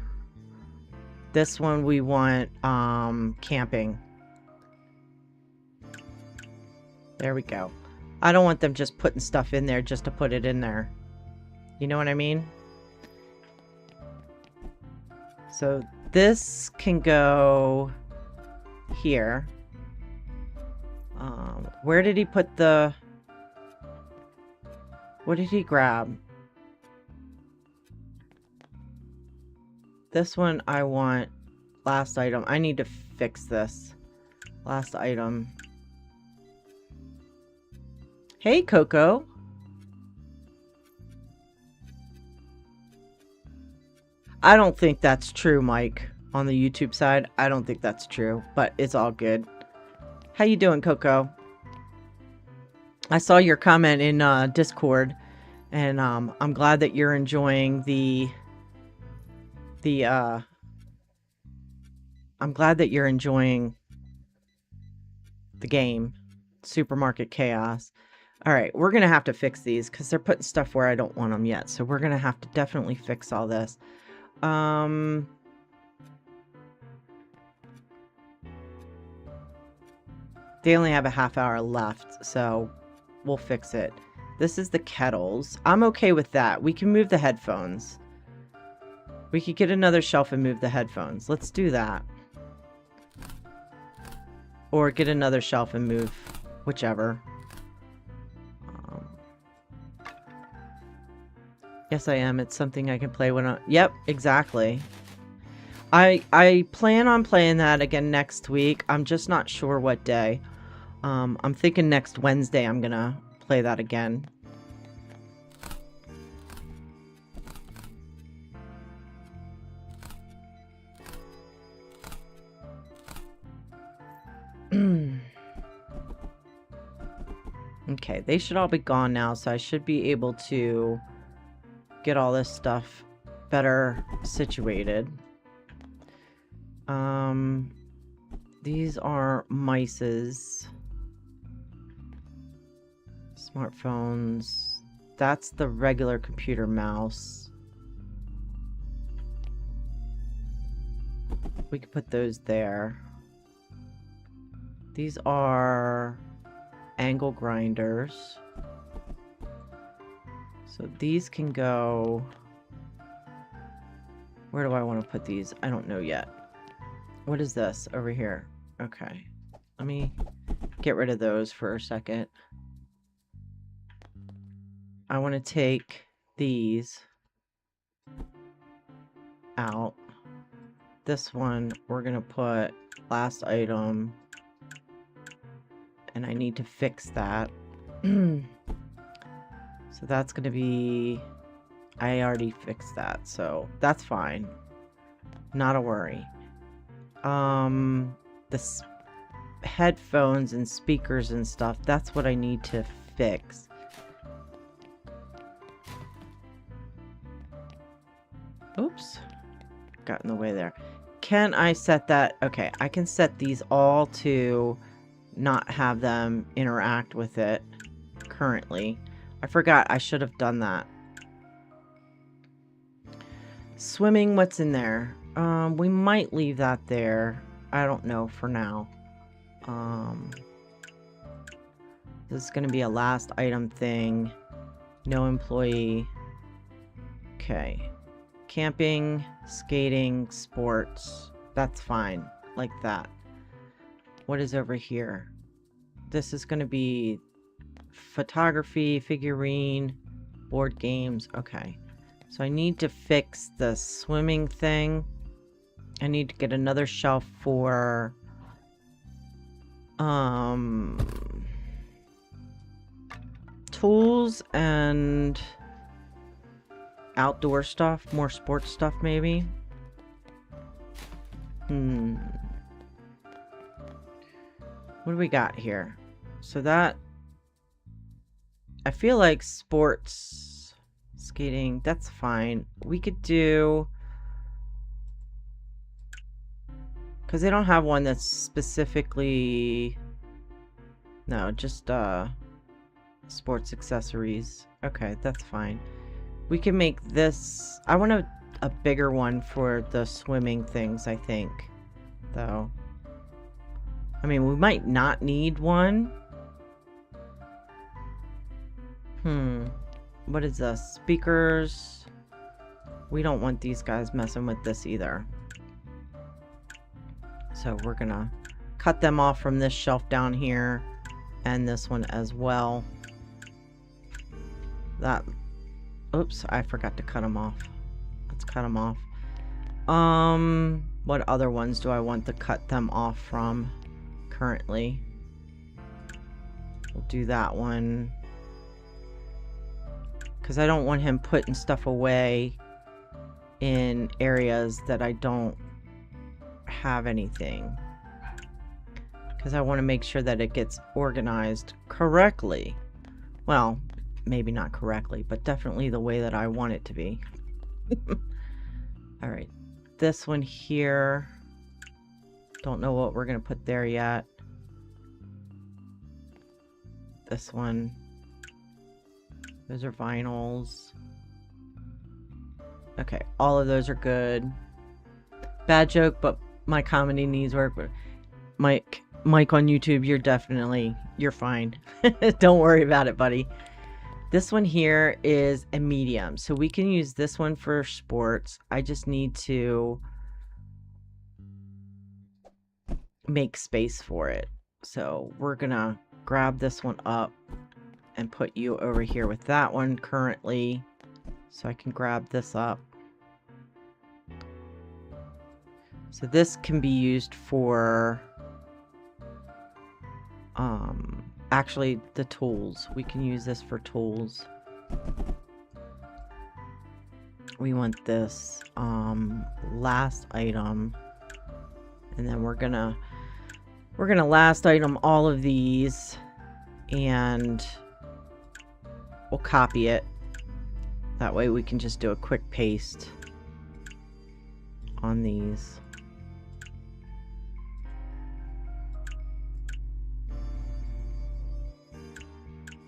This one we want camping. There we go. I don't want them just putting stuff in there just to put it in there. You know what I mean? So this can go here. Where did he put the... What did he grab? This one I want last item. I need to fix this. Last item. Hey, Coco. I don't think that's true, Mike. On the YouTube side, I don't think that's true, but it's all good. How you doing, Coco? I saw your comment in Discord, and I'm glad that you're enjoying I'm glad that you're enjoying the game, Supermarket Chaos. Alright, we're going to have to fix these because they're putting stuff where I don't want them yet. So we're going to have to definitely fix all this. They only have a half hour left, so we'll fix it. This is the kettles. I'm okay with that. We can move the headphones. We could get another shelf and move the headphones. Let's do that. Or get another shelf and move whichever. Yes, I am. It's something I can play when I... Yep, exactly. I plan on playing that again next week. I'm just not sure what day. I'm thinking next Wednesday I'm gonna play that again. Okay, they should all be gone now, so I should be able to get all this stuff better situated. These are mices. Smartphones. That's the regular computer mouse. We could put those there. These are angle grinders. So these can go... Where do I want to put these? I don't know yet. What is this over here? Okay. Let me get rid of those for a second. I want to take these out. This one, we're going to put last item. And I need to fix that. So that's going to be... I already fixed that, so that's fine. Not a worry. The headphones and speakers and stuff, that's what I need to fix. Oops. Got in the way there. Can I set that? Okay, I can set these all to not have them interact with it currently. I forgot I should have done that. Swimming, what's in there? We might leave that there. I don't know for now. This is going to be a last item thing. No employee. Okay. Camping, skating, sports. That's fine. Like that. What is over here? This is going to be photography, figurine, board games. Okay. So I need to fix the swimming thing. I need to get another shelf for tools and outdoor stuff, more sports stuff maybe. What do we got here? So that, I feel like sports, skating, that's fine. We could do, because they don't have one that's specifically, no, just sports accessories. Okay, that's fine. We can make this, I want a bigger one for the swimming things, I think, though. I mean, we might not need one. What is this? Speakers. We don't want these guys messing with this either. So we're gonna cut them off from this shelf down here and this one as well. That, oops, I forgot to cut them off. Let's cut them off. What other ones do I want to cut them off from currently? We'll do that one. Because I don't want him putting stuff away in areas that I don't have anything. Because I want to make sure that it gets organized correctly. Well, maybe not correctly, but definitely the way that I want it to be. Alright. This one here. Don't know what we're going to put there yet. This one. Those are vinyls. Okay, all of those are good. Bad joke, but my comedy needs work. Mike on YouTube, you're fine. Don't worry about it, buddy. This one here is a medium, so we can use this one for sports. I just need to make space for it. So we're gonna grab this one up and put you over here with that one currently. So I can grab this up. So this can be used for actually the tools. We can use this for tools. We want this last item, and then we're gonna last item all of these, and we'll copy it. That way we can just do a quick paste on these.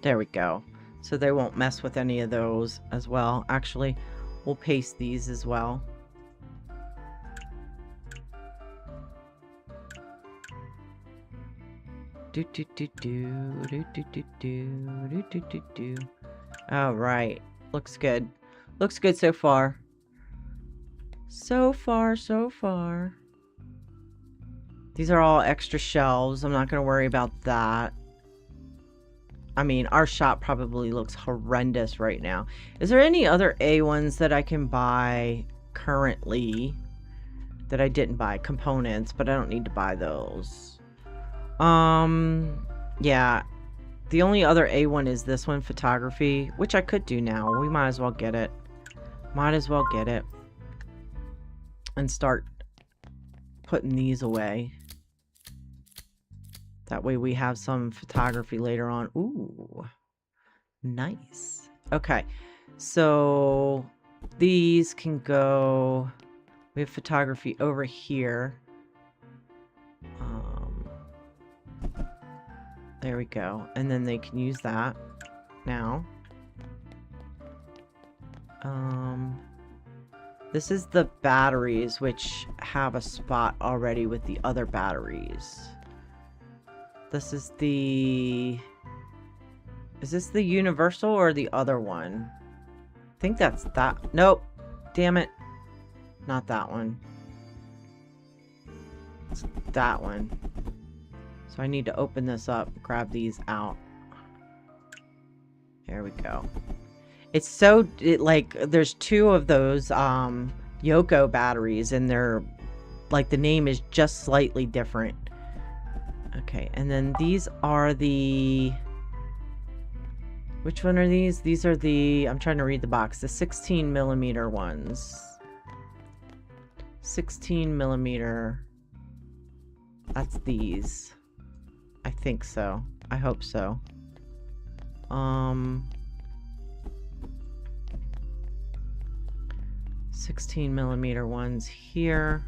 There we go. So they won't mess with any of those as well. Actually, we'll paste these as well. All right. Looks good. Looks good so far. So far, so far. These are all extra shelves. I'm not going to worry about that. I mean, our shop probably looks horrendous right now. Is there any other A ones that I can buy currently that I didn't buy? Components, but I don't need to buy those. Yeah. The only other A one is this one, photography, which I could do now. We might as well get it. Might as well get it. And start putting these away. That way we have some photography later on. Ooh, nice. Okay, so these can go. We have photography over here. There we go. And then they can use that now. This is the batteries, which have a spot already with the other batteries. This is the... Is this the universal or the other one? I think that's that. Nope. Damn it. Not that one. It's that one. So I need to open this up, grab these out. There we go. It's so, like, there's two of those Yoko batteries, and they're, like, the name is just slightly different. Okay, and then these are the... Which one are these? These are the... I'm trying to read the box. The 16 millimeter ones. 16 millimeter. That's these. I think so. I hope so. 16 millimeter ones here.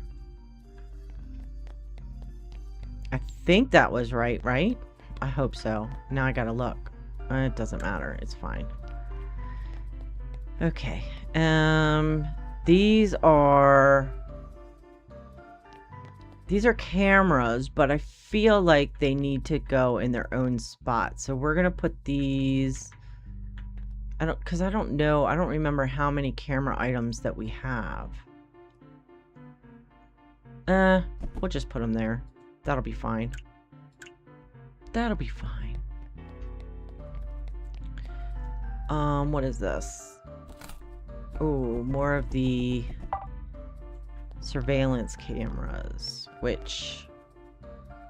I think that was right? I hope so. Now I gotta look. It doesn't matter. It's fine. Okay. These are cameras, but I feel like they need to go in their own spot. So we're gonna put these... because I don't know. I don't remember how many camera items that we have. We'll just put them there. That'll be fine. That'll be fine. What is this? Oh, more of the surveillance cameras, which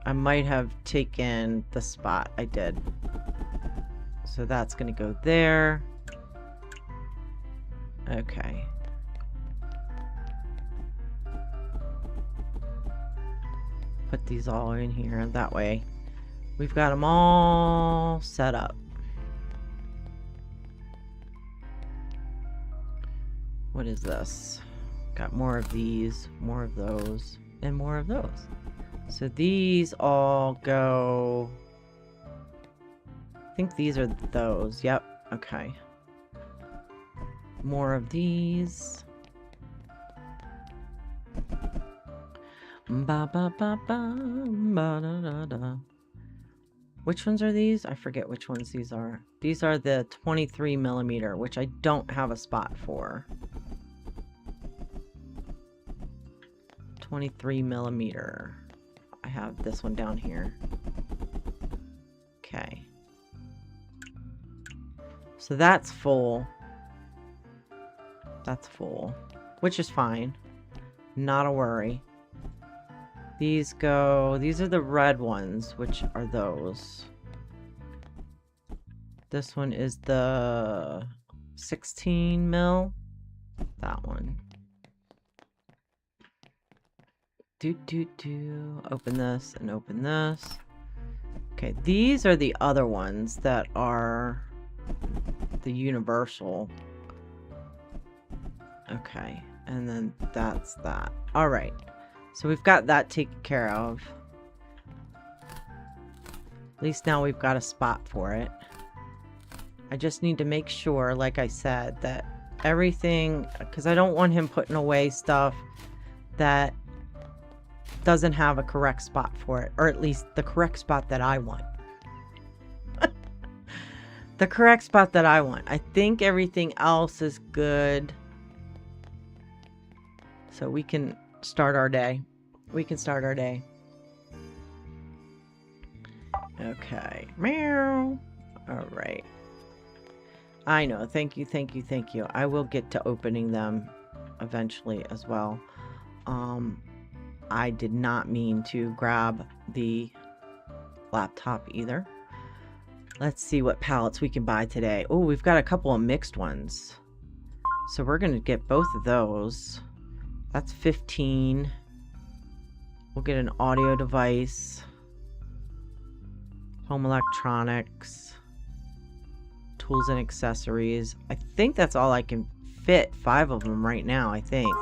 I might have taken the spot. I did. So that's gonna go there. Okay. Put these all in here. That way we've got them all set up. What is this? Got more of these, more of those, and more of those. So these all go... I think these are those. Yep. Okay. More of these. Ba ba ba ba ba da da da. Which ones are these? I forget which ones these are. These are the 23 millimeter, which I don't have a spot for. 23 millimeter. I have this one down here. Okay. So that's full. That's full. Which is fine. Not a worry. These go... These are the red ones, which are those. This one is the 16 mil. That one. Open this and open this. Okay, these are the other ones that are the universal. Okay, and then that's that. All right, so we've got that taken care of. At least now we've got a spot for it. I just need to make sure, like I said, that everything, because I don't want him putting away stuff that doesn't have a correct spot for it, or at least the correct spot that I want. The correct spot that I want. I think everything else is good. So we can start our day. We can start our day. Okay. Meow. All right. I know. Thank you, thank you, thank you. I will get to opening them eventually as well. I did not mean to grab the laptop either. Let's see what palettes we can buy today. Oh, we've got a couple of mixed ones. So we're going to get both of those. That's 15. We'll get an audio device. Home electronics. Tools and accessories. I think that's all I can fit. 5 of them right now, I think.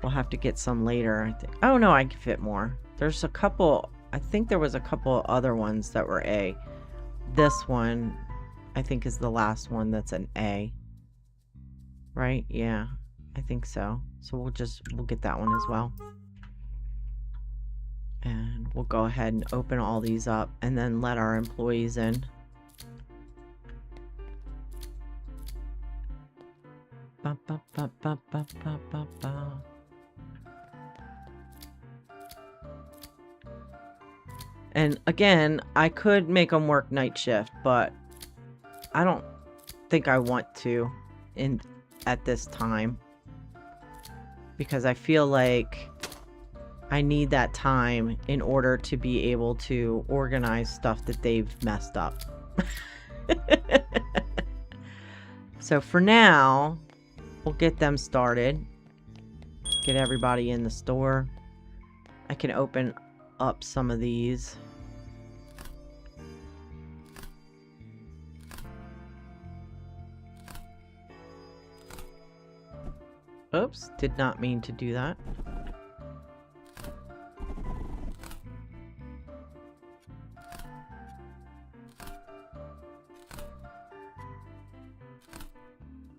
We'll have to get some later, I think. Oh, no, I can fit more. There's a couple... I think there was a couple other ones that were A. This one, I think, is the last one that's an A. Right? Yeah, I think so. So we'll get that one as well. And we'll go ahead and open all these up and then let our employees in. Ba, ba, ba, ba, ba, ba, ba, ba. And again, I could make them work night shift, but I don't think I want to at this time. Because I feel like I need that time in order to be able to organize stuff that they've messed up. So for now, we'll get them started. Get everybody in the store. I can open up some of these. Oops, did not mean to do that.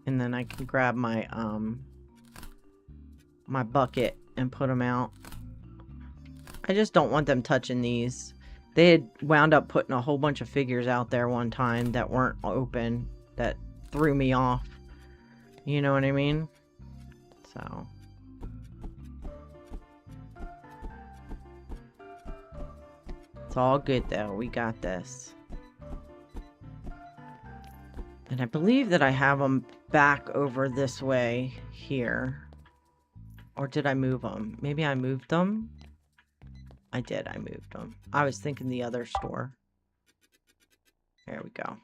And then I can grab my my bucket and put them out. I just don't want them touching these. They had wound up putting a whole bunch of figures out there one time that weren't open. That threw me off. You know what I mean? So. It's all good though. We got this. And I believe that I have them back over this way here. Or did I move them? Maybe I moved them? I did. I moved them. I was thinking the other store. There we go.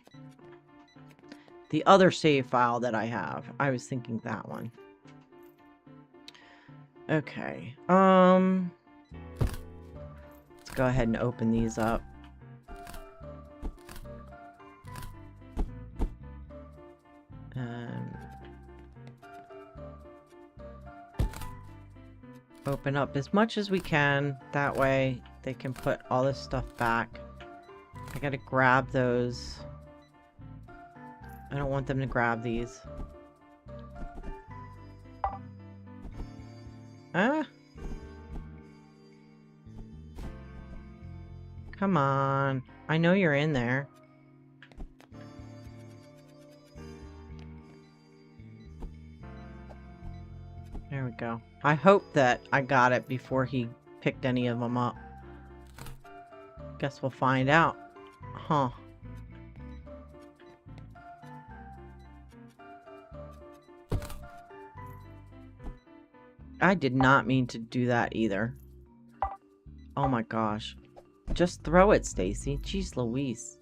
The other save file that I have. I was thinking that one. Okay. Let's go ahead and open these up. And open up as much as we can. That way they can put all this stuff back. I gotta grab those. I don't want them to grab these. Ah. Come on. I know you're in there. There we go. I hope that I got it before he picked any of them up. Guess we'll find out. Huh. I did not mean to do that either. Oh my gosh. Just throw it, Stacy. Jeez Louise.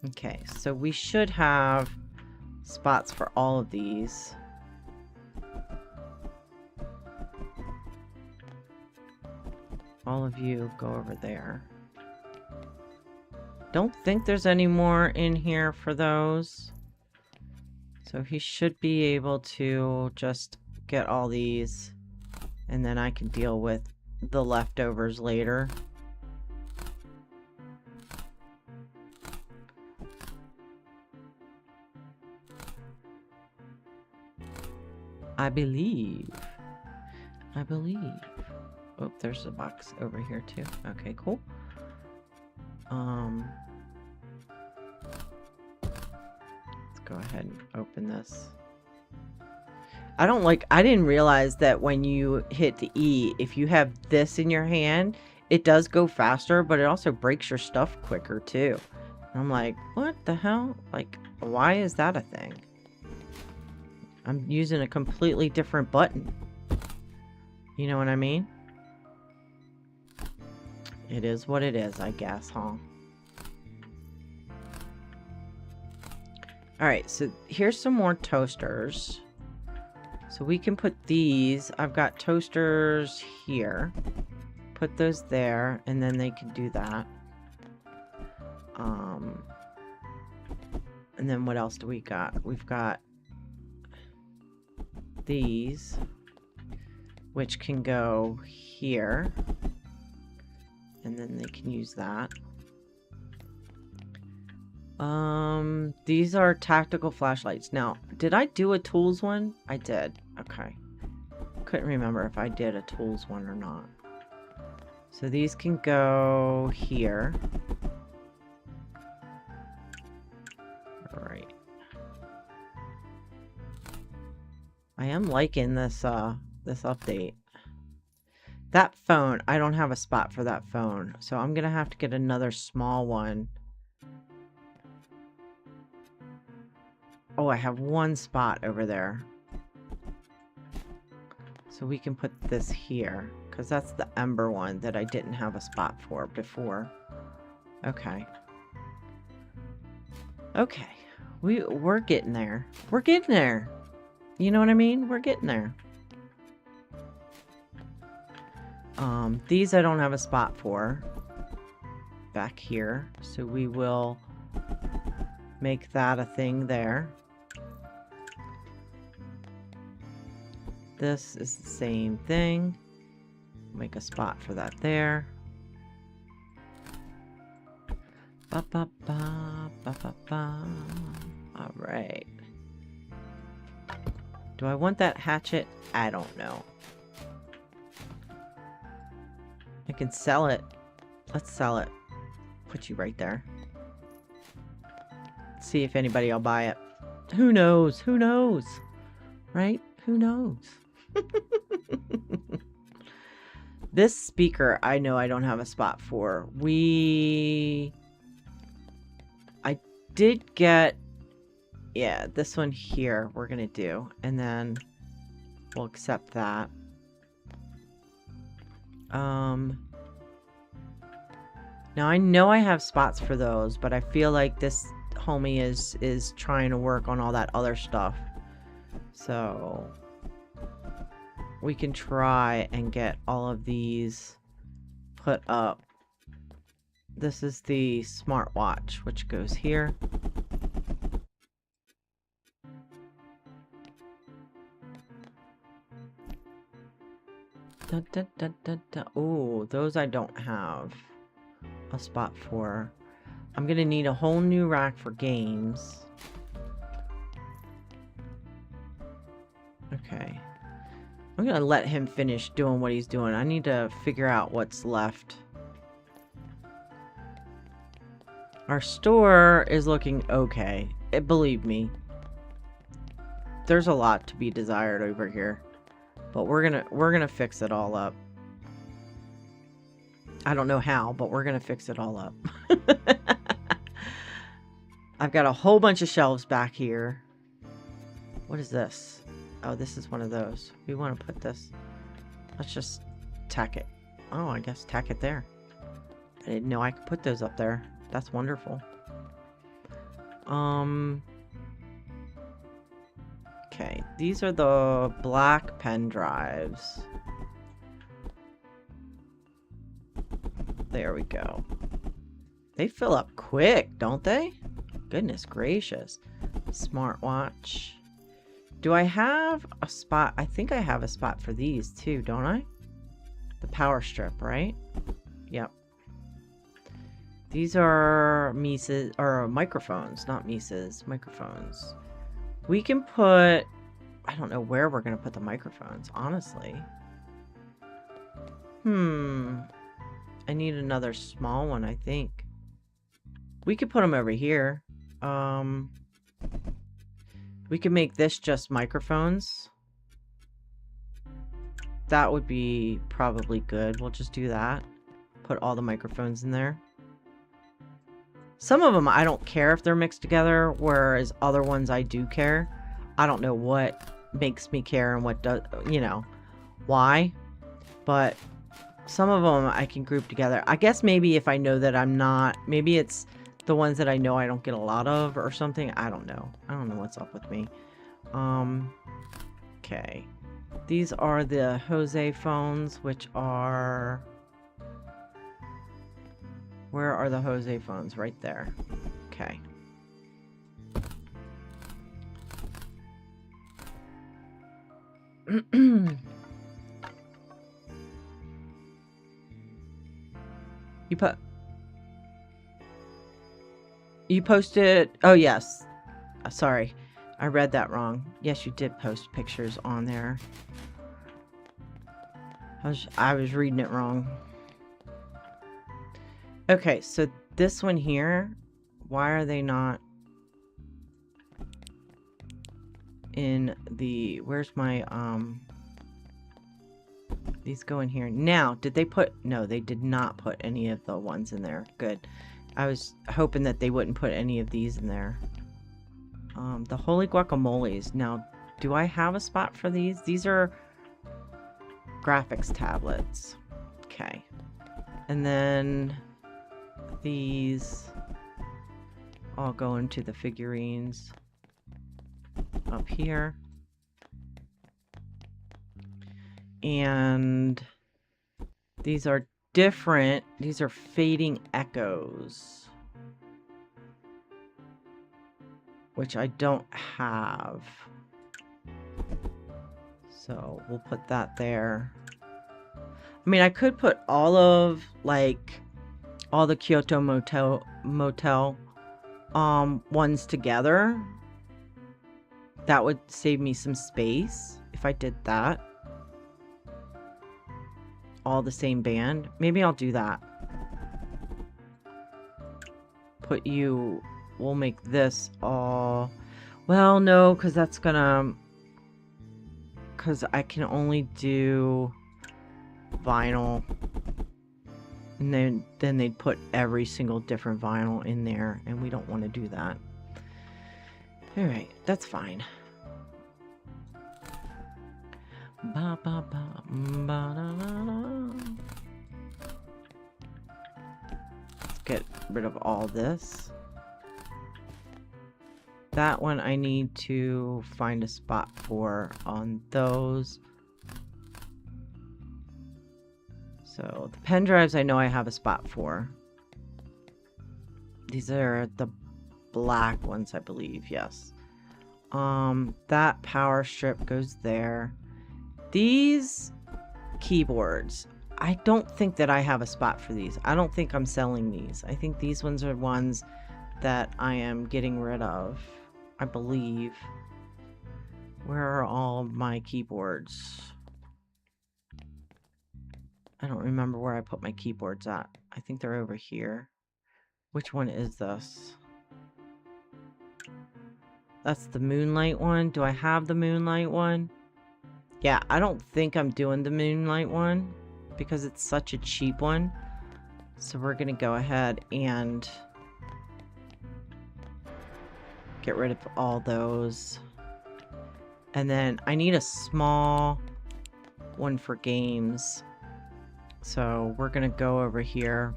Okay, so we should have spots for all of these. All of you go over there. Don't think there's any more in here for those. So he should be able to just get all these, and then I can deal with the leftovers later. I believe. Oh, there's a box over here too. Okay, cool. Let's go ahead and open this. I didn't realize that when you hit the E, if you have this in your hand, it does go faster, but it also breaks your stuff quicker too. And I'm like, what the hell? Like, why is that a thing? I'm using a completely different button. You know what I mean? It is what it is, I guess, huh? Alright, so here's some more toasters. So we can put these. I've got toasters here. Put those there, and then they can do that. And then what else do we got? We've got these, which can go here. And then they can use that. These are tactical flashlights. Now, did I do a tools one? I did. Okay. Couldn't remember if I did a tools one or not. So these can go here. Alright. I am liking this, this update. That phone, I don't have a spot for that phone. So I'm gonna have to get another small one. Oh, I have one spot over there. So we can put this here. Because that's the Ember one that I didn't have a spot for before. Okay. Okay. We're getting there. We're getting there. You know what I mean? We're getting there. These I don't have a spot for. Back here. So we will make that a thing there. This is the same thing. Make a spot for that there. Ba ba ba ba ba ba. All right. Do I want that hatchet? I don't know. I can sell it. Let's sell it. Put you right there. See if anybody will buy it. Who knows? Who knows? Right? Who knows? This speaker, I know I don't have a spot for. I did get, yeah, this one here we're going to do. And then we'll accept that. Now I know I have spots for those, but I feel like this homie is trying to work on all that other stuff. So we can try and get all of these put up. This is the smartwatch, which goes here. Da, da, da, da, da. Oh, those I don't have a spot for. I'm gonna need a whole new rack for games. Okay. I'm gonna let him finish doing what he's doing. I need to figure out what's left. Our store is looking okay. Believe me. There's a lot to be desired over here. But we're gonna fix it all up. I don't know how, but we're gonna fix it all up. I've got a whole bunch of shelves back here. What is this? Oh, this is one of those. We want to put this. Let's just tack it. Oh, I guess tack it there. I didn't know I could put those up there. That's wonderful. Okay, these are the black pen drives. There we go. They fill up quick, don't they? Goodness gracious. Smartwatch. Do I have a spot? I think I have a spot for these too, don't I? The power strip, right? Yep. These are Mises, or microphones, not Mises, microphones. We can put I don't know where we're going to put the microphones, honestly. I need another small one, I think. We could put them over here. We could make this just microphones. That would be probably good. We'll just do that. Put all the microphones in there. Some of them I don't care if they're mixed together, whereas other ones I do care. I don't know what makes me care and what does, you know, why. But some of them I can group together. I guess maybe if I know that I'm not, maybe it's the ones that I know I don't get a lot of or something. I don't know. I don't know what's up with me. Okay. These are the Jose phones, which are... Where are the Jose phones? Right there. Okay. You posted... Oh, yes. Sorry. I read that wrong. Yes, you did post pictures on there. I was reading it wrong. Okay, so this one here, why are they not in the... Where's my... These go in here. Now, did they put... No, they did not put any of the ones in there. Good. I was hoping that they wouldn't put any of these in there. The Holy Guacamoles. Now, do I have a spot for these? These are graphics tablets. Okay. And then these all go into the figurines up here. And these are different. These are fading echoes, which I don't have. So we'll put that there. I mean, I could put all of, like, all the Kyoto Motel ones together. That would save me some space if I did that. All the same band. Maybe I'll do that. Put you... We'll make this all... Well, no, because that's gonna... Because I can only do vinyl. And then they'd put every single different vinyl in there. And we don't want to do that. Alright, that's fine. Ba, ba, ba, ba, da, da, da. Let's get rid of all this. That one I need to find a spot for on those. So the pen drives I know I have a spot for. These are the black ones, I believe, yes. That power strip goes there. These keyboards, I don't think that I have a spot for these. I don't think I'm selling these. I think these ones are ones that I am getting rid of, I believe. Where are all my keyboards? I don't remember where I put my keyboards at. I think they're over here. Which one is this? That's the Moonlight one. Do I have the Moonlight one? Yeah, I don't think I'm doing the Moonlight one because it's such a cheap one. So we're going to go ahead and get rid of all those. And then I need a small one for games. So we're going to go over here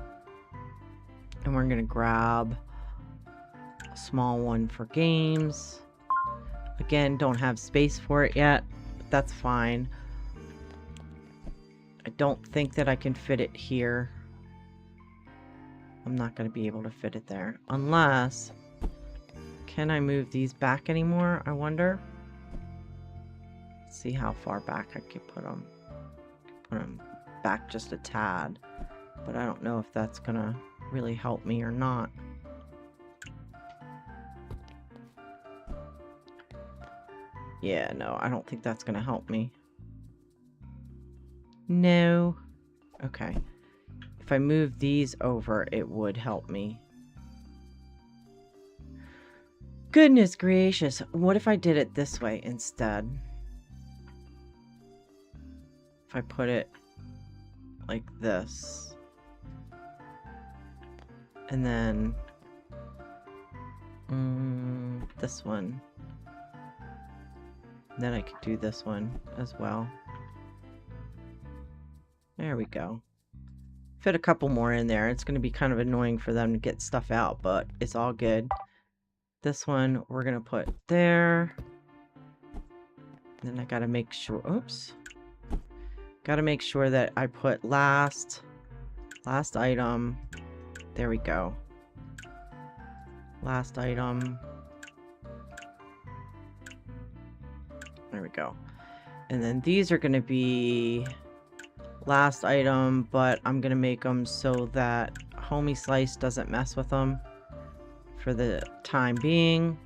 and we're going to grab a small one for games. Again, don't have space for it yet. That's fine. I don't think that I can fit it here. I'm not going to be able to fit it there. Unless... Can I move these back anymore? I wonder. Let's see how far back I can put them. Put them back just a tad. But I don't know if that's going to really help me or not. Yeah, no, I don't think that's gonna help me. No. Okay. If I move these over, it would help me. Goodness gracious. What if I did it this way instead? If I put it like this. And then this one. Then I could do this one as well. There we go. Fit a couple more in there. It's going to be kind of annoying for them to get stuff out, but it's all good. This one we're going to put there. Then I got to make sure, oops. Got to make sure that I put last item. There we go. Last item. There we go. And then these are going to be last item, but I'm going to make them so that Homie Slice doesn't mess with them for the time being.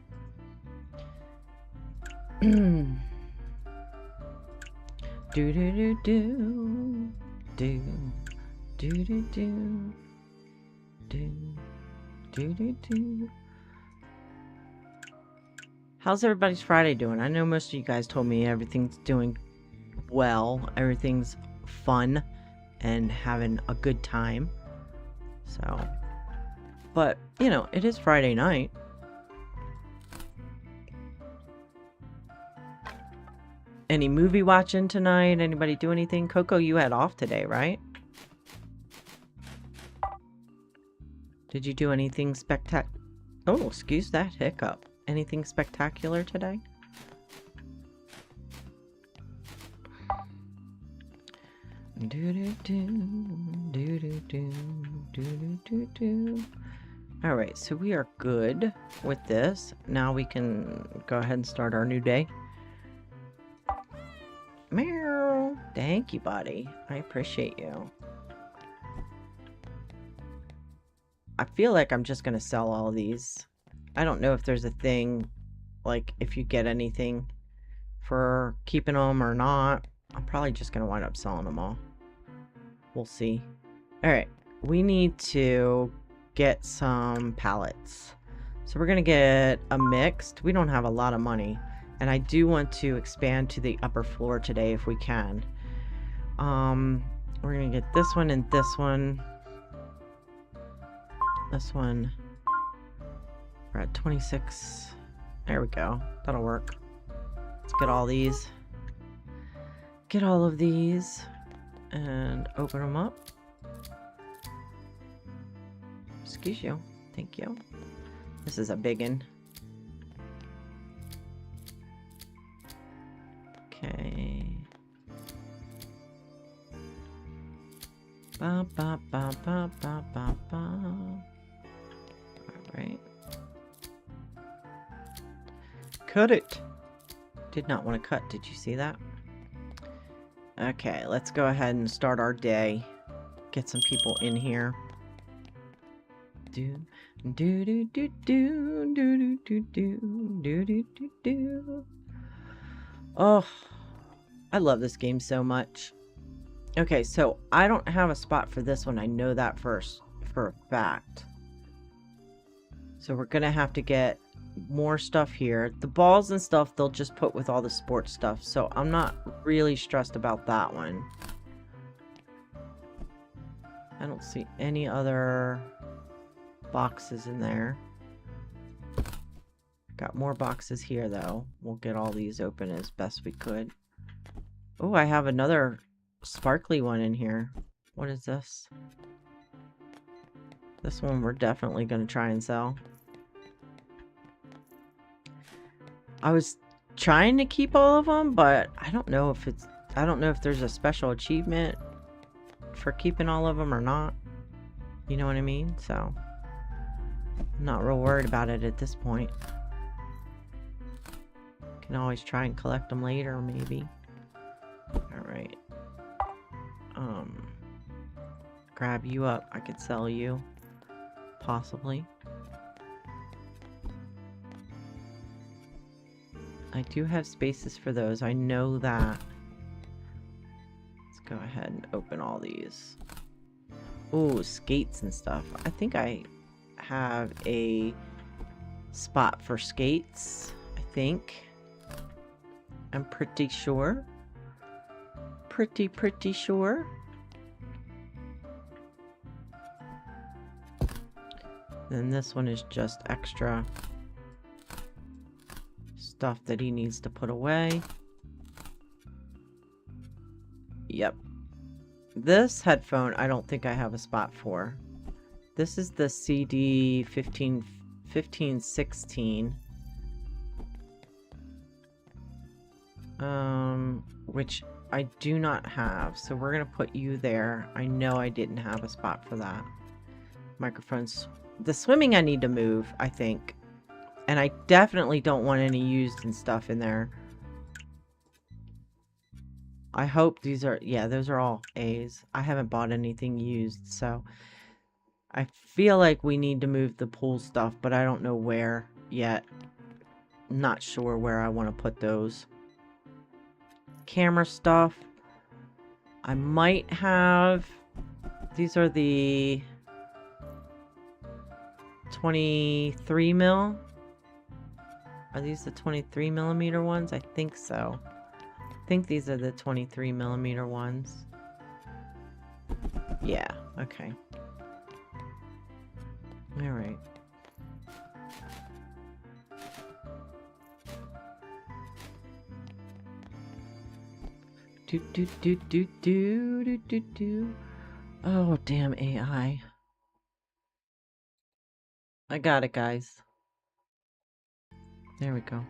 Do do do do do do do do do do do do. How's everybody's Friday doing? I know most of you guys told me everything's doing well, everything's fun and having a good time. So, but you know, it is Friday night. Any movie watching tonight? Anybody do anything? Coco, you had off today, right? Did you do anything spectacular? Oh, excuse that hiccup. Anything spectacular today? Alright, so we are good with this. Now we can go ahead and start our new day. Meow. Thank you, buddy. I appreciate you. I feel like I'm just going to sell all of these. I don't know if there's a thing, like, if you get anything for keeping them or not. I'm probably just going to wind up selling them all. We'll see. Alright, we need to get some pallets. So we're going to get a mixed. We don't have a lot of money. And I do want to expand to the upper floor today if we can. We're going to get this one and this one. This one. We're at 26. There we go. That'll work. Let's get all these. Get all of these. And open them up. Excuse you. Thank you. This is a big one. Okay. Ba ba ba ba ba ba ba. All right. Cut it. Did not want to cut. Did you see that? Okay, let's go ahead and start our day. Get some people in here. Do do do do do do do do do do do do. Oh, I love this game so much. Okay, so I don't have a spot for this one. I know that for a fact. So we're gonna have to get more stuff here. The balls and stuff they'll just put with all the sports stuff, so I'm not really stressed about that one. I don't see any other boxes in there. Got more boxes here though. We'll get all these open as best we could. Oh, I have another sparkly one in here. What is this? This one we're definitely going to try and sell. I was trying to keep all of them, but I don't know if there's a special achievement for keeping all of them or not. You know what I mean? So I'm not real worried about it at this point. Can always try and collect them later, maybe. Alright. Grab you up. I could sell you. Possibly. I I do have spaces for those. I know that. Let's go ahead and open all these. Oh, skates and stuff. I think I have a spot for skates. I think. I'm pretty sure. Pretty sure. Then this one is just extra stuff that he needs to put away. Yep. This headphone, I don't think I have a spot for. This is the CD 1516. Which I do not have. So we're going to put you there. I know I didn't have a spot for that. Microphones. The swimming I need to move, I think. And I definitely don't want any used and stuff in there. I hope these are, yeah, those are all A's. I haven't bought anything used, so I feel like we need to move the pool stuff, but I don't know where yet. Not sure where I want to put those. Camera stuff. I might have, these are the 23 mil. Are these the 23 millimeter ones? I think so. I think these are the 23 millimeter ones. Yeah, okay. All right. Do. Oh, damn AI. I got it, guys. There we go.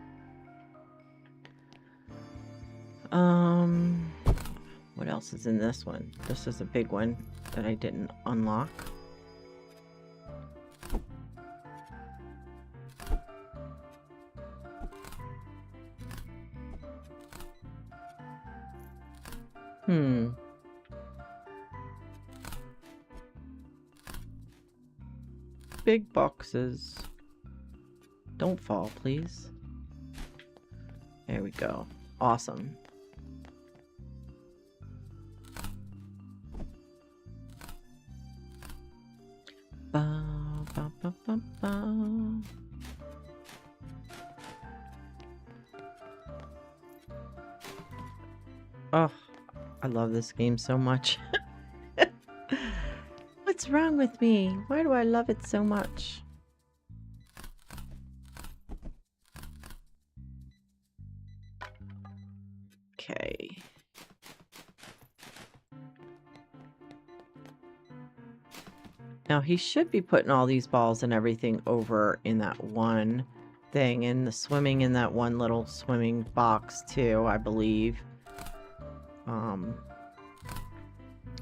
What else is in this one? This is a big one that I didn't unlock. Big boxes. Don't fall, please. There we go. Awesome. Ba, ba, ba, ba, ba. Oh, I love this game so much. What's wrong with me? Why do I love it so much? Okay. Now he should be putting all these balls and everything over in that one thing, and the swimming in that one little swimming box too, I believe.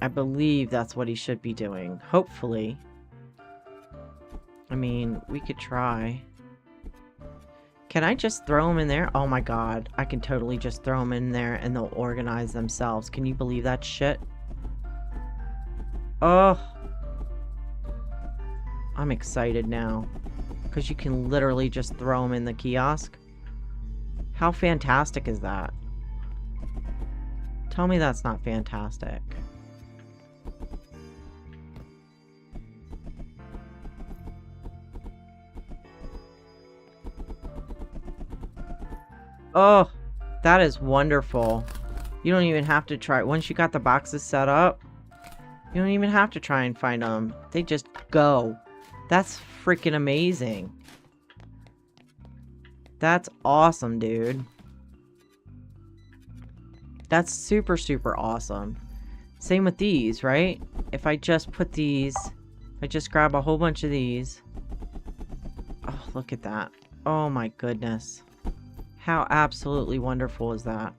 I believe that's what he should be doing. Hopefully. I mean, we could try. Can I just throw them in there? Oh my god. I can totally just throw them in there and they'll organize themselves. Can you believe that shit? Oh. I'm excited now. Because you can literally just throw them in the kiosk. How fantastic is that? Tell me that's not fantastic. Oh, that is wonderful. You don't even have to try. Once you got the boxes set up, you don't even have to try and find them. They just go. That's freaking amazing. That's awesome, dude. That's super, super awesome. Same with these, right? If I just put these, if I just grab a whole bunch of these. Oh, look at that. Oh my goodness. How absolutely wonderful is that?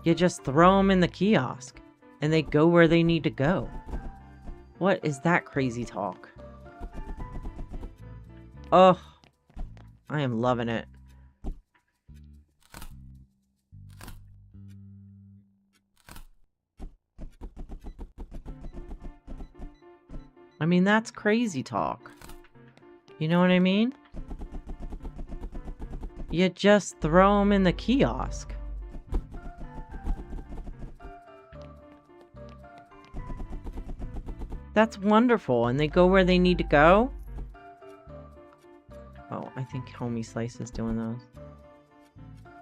You just throw them in the kiosk and they go where they need to go. What is that crazy talk? Oh, I am loving it. I mean, that's crazy talk. You know what I mean? You just throw them in the kiosk. That's wonderful. And they go where they need to go. Oh, I think Homie Slice is doing those.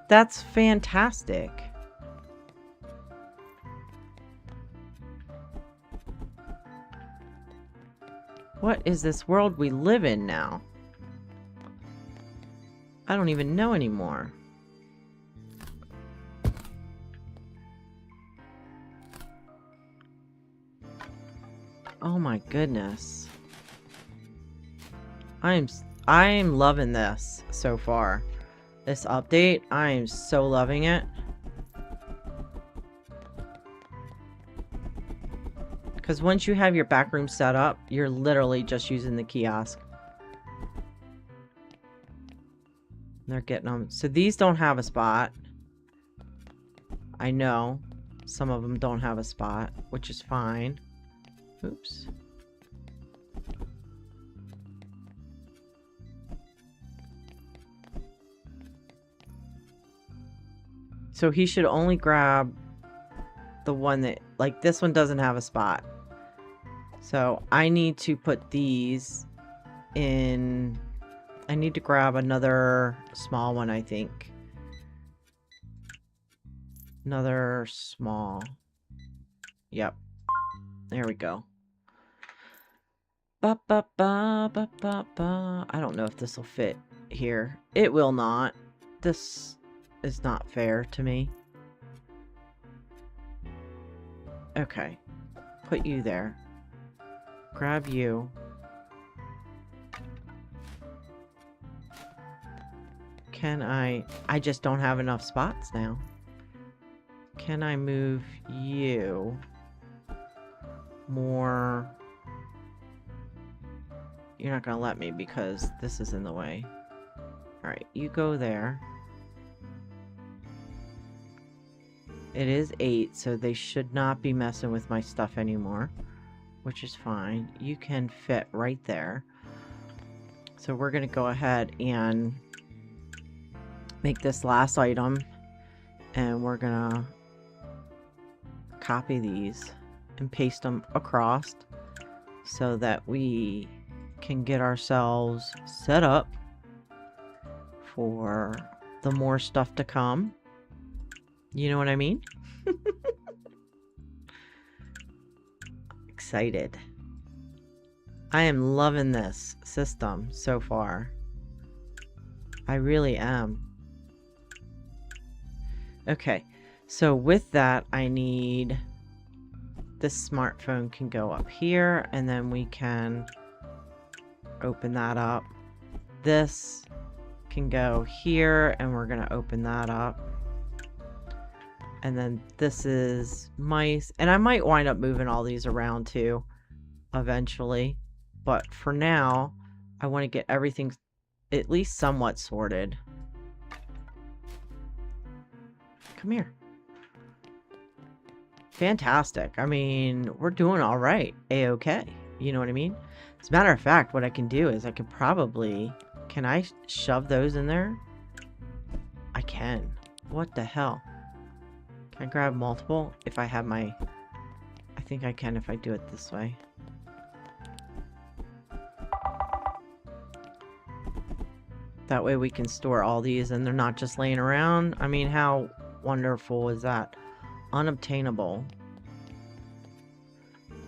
That's fantastic. What is this world we live in now? I don't even know anymore. Oh my goodness. I'm loving this so far. This update, I am so loving it. Because once you have your back room set up, you're literally just using the kiosk. They're getting them. So these don't have a spot. I know. Some of them don't have a spot, which is fine. Oops. So he should only grab the one that, like, this one doesn't have a spot. So I need to put these in. I need to grab another small one, I think. Another small. Yep. There we go. Ba, ba, ba, ba, ba, ba. I don't know if this will fit here. It will not. This is not fair to me. Okay. Put you there. Grab you. Can I just don't have enough spots now. Can I move you more? You're not gonna let me because this is in the way. Alright, you go there. It is 8, so they should not be messing with my stuff anymore, which is fine. You can fit right there. So we're gonna go ahead and make this last item, and we're gonna copy these and paste them across so that we can get ourselves set up for the more stuff to come. You know what I mean? Excited. I am loving this system so far. I really am. Okay, so with that, I need this smartphone can go up here, and then we can open that up. This can go here, and we're gonna open that up. And then this is mice, and I might wind up moving all these around too eventually, but for now I want to get everything at least somewhat sorted. Come here. Fantastic. I mean, we're doing all right. A-okay. You know what I mean? As a matter of fact, what I can do is I could probably... Can I shove those in there? I can. What the hell? Can I grab multiple if I have my... I think I can if I do it this way. That way we can store all these and they're not just laying around. I mean, how wonderful is that? Unobtainable.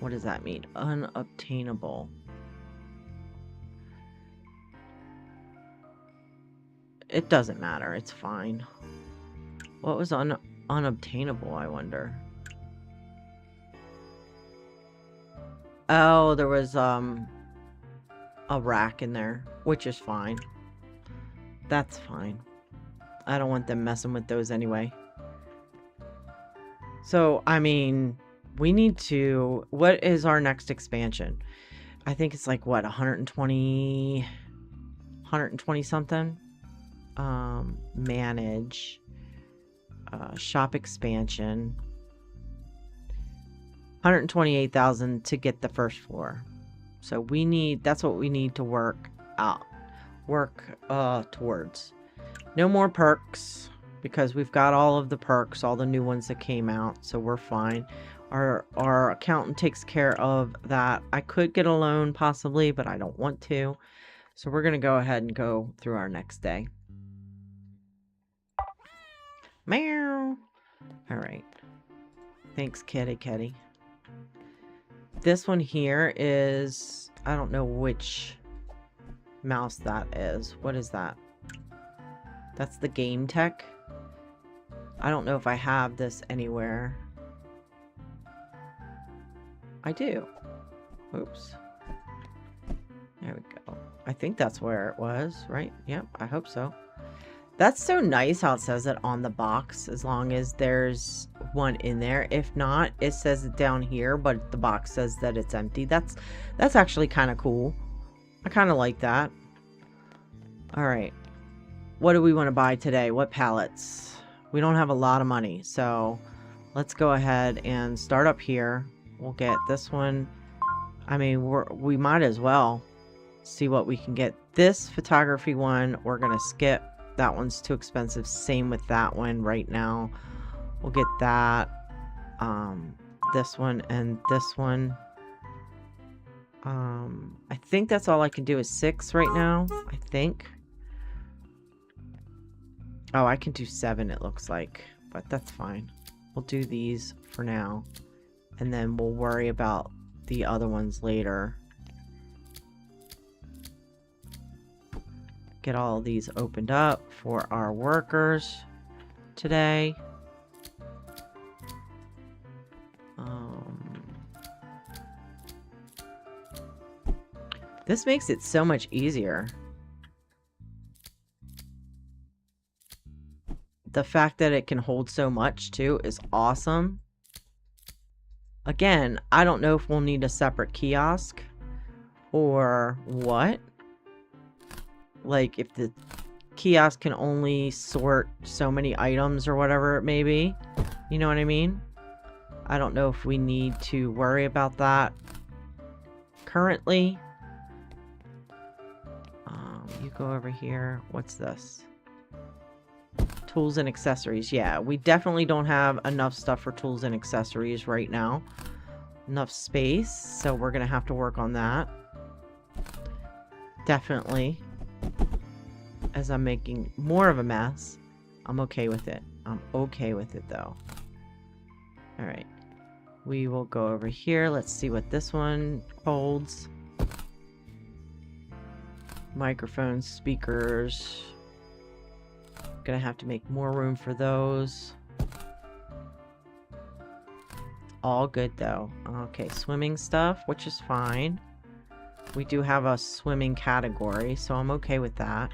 What does that mean? Unobtainable. It doesn't matter. It's fine. What was unobtainable, I wonder? Oh, there was a rack in there, which is fine. That's fine. I don't want them messing with those anyway. So, I mean, we need to... What is our next expansion? I think it's like, what, 120 something? Manage. Shop expansion. 128,000 to get the first floor. So we need... That's what we need to work out. Work towards. No more perks, because we've got all of the perks, all the new ones that came out, so we're fine. Our accountant takes care of that. I could get a loan possibly, but I don't want to. So we're going to go ahead and go through our next day. Meow. All right. Thanks, kitty. This one here is, I don't know which mouse that is. What is that? That's the game tech. I don't know if I have this anywhere. I do. Oops. There we go. I think that's where it was, right? Yep, I hope so. That's so nice how it says it on the box, as long as there's one in there. If not, it says it down here, but the box says that it's empty. That's actually kind of cool. I kind of like that. All right. What do we want to buy today? What pallets? We don't have a lot of money, so let's go ahead and start up here. We'll get this one. I mean, we might as well see what we can get. This photography one, we're going to skip. That one's too expensive. Same with that one right now. We'll get that. This one and this one. I think that's all I can do is 6 right now. I think. Oh, I can do 7, it looks like. But that's fine. We'll do these for now. And then we'll worry about the other ones later. Get all of these opened up for our workers today. This makes it so much easier. The fact that it can hold so much too is awesome. Again, I don't know if we'll need a separate kiosk or what. Like if the kiosk can only sort so many items or whatever it may be. You know what I mean? I don't know if we need to worry about that currently. You go over here. What's this? Tools and accessories. Yeah, we definitely don't have enough stuff for tools and accessories right now. Enough space, so we're gonna have to work on that. Definitely. As I'm making more of a mess, I'm okay with it. I'm okay with it though. Alright. We will go over here. Let's see what this one holds. Microphones, speakers. Gonna have to make more room for those. All good though. Okay, swimming stuff, which is fine. We do have a swimming category, so I'm okay with that.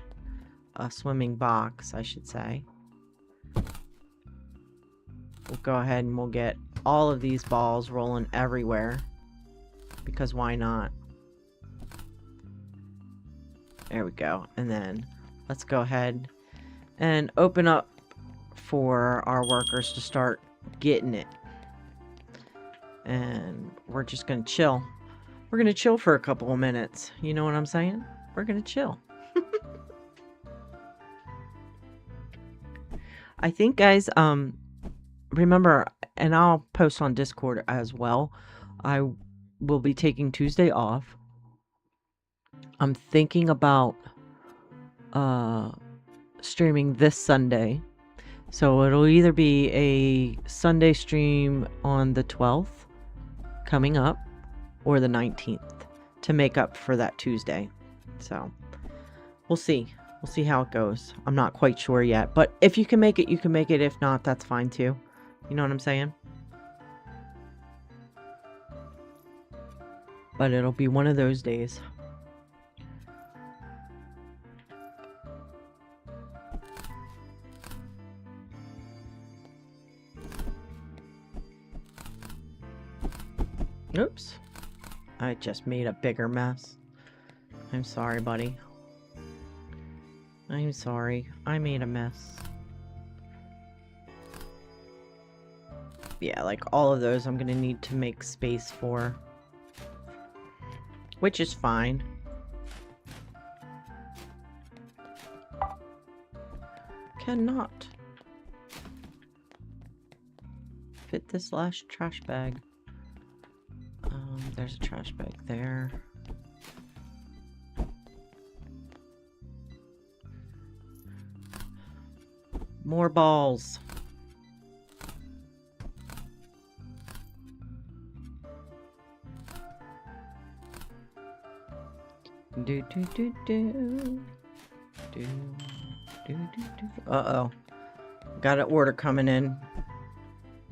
A swimming box, I should say. We'll go ahead and we'll get all of these balls rolling everywhere. Because why not? There we go. And then let's go ahead and open up for our workers to start getting it. And we're just gonna chill. We're gonna chill for a couple of minutes. You know what I'm saying? We're gonna chill. I think, guys, remember, and I'll post on Discord as well, I will be taking Tuesday off. I'm thinking about streaming this Sunday. So it'll either be a Sunday stream on the 12th coming up or the 19th to make up for that Tuesday. So we'll see. We'll see how it goes. I'm not quite sure yet. But if you can make it, you can make it. If not, that's fine too. You know what I'm saying? But it'll be one of those days. Oops. I just made a bigger mess. I'm sorry, buddy. I'm sorry. I made a mess. Yeah, like all of those I'm gonna need to make space for. Which is fine. cannot fit this last trash bag. There's a trash bag there. More balls. Do do do do. Do do do do. Uh-oh. Got an order coming in.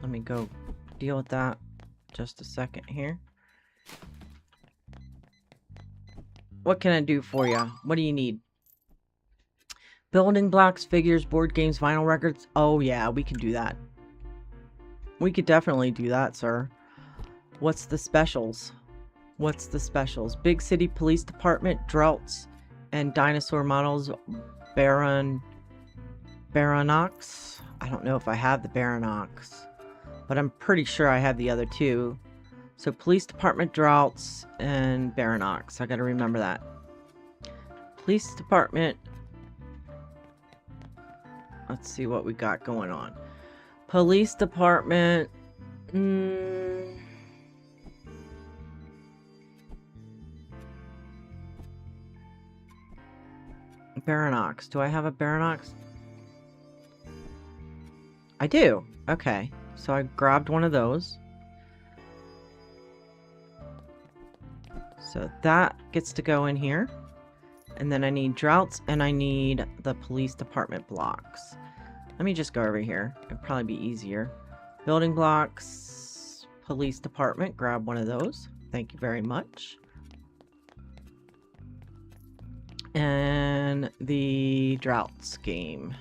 Let me go deal with that. Just a second here. What can I do for you? What do you need? Building blocks, figures, board games, vinyl records. Oh yeah, we can do that. We could definitely do that, sir. What's the specials? What's the specials? Big City Police Department, Droughts, and dinosaur models, Baronox. I don't know if I have the Baronox, but I'm pretty sure I have the other two. So Police Department, Droughts, and Baronox. I gotta remember that. Police Department. Let's see what we got going on. Police Department. Baronox. Do I have a Baronox? I do. Okay. So I grabbed one of those. So that gets to go in here. And then I need Droughts and I need the Police Department blocks. Let me just go over here. It'd probably be easier. Building blocks, Police Department. Grab one of those. Thank you very much. And the Droughts game.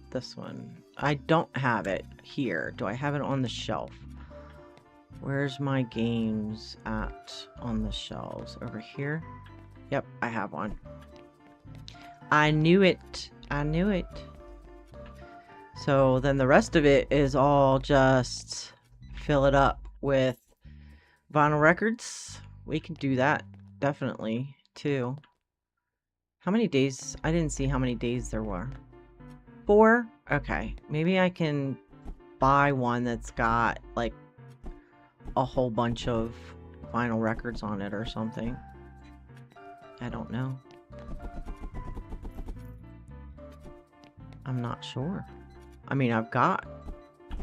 This one. I don't have it here. Do I have it on the shelf? Where's my games at on the shelves? Over here? Yep, I have one. I knew it. I knew it. So then the rest of it is all just fill it up with vinyl records. We can do that definitely too. How many days? I didn't see how many days there were. 4? Okay. Maybe I can buy one that's got like a whole bunch of vinyl records on it or something. I don't know. I'm not sure. I mean, I've got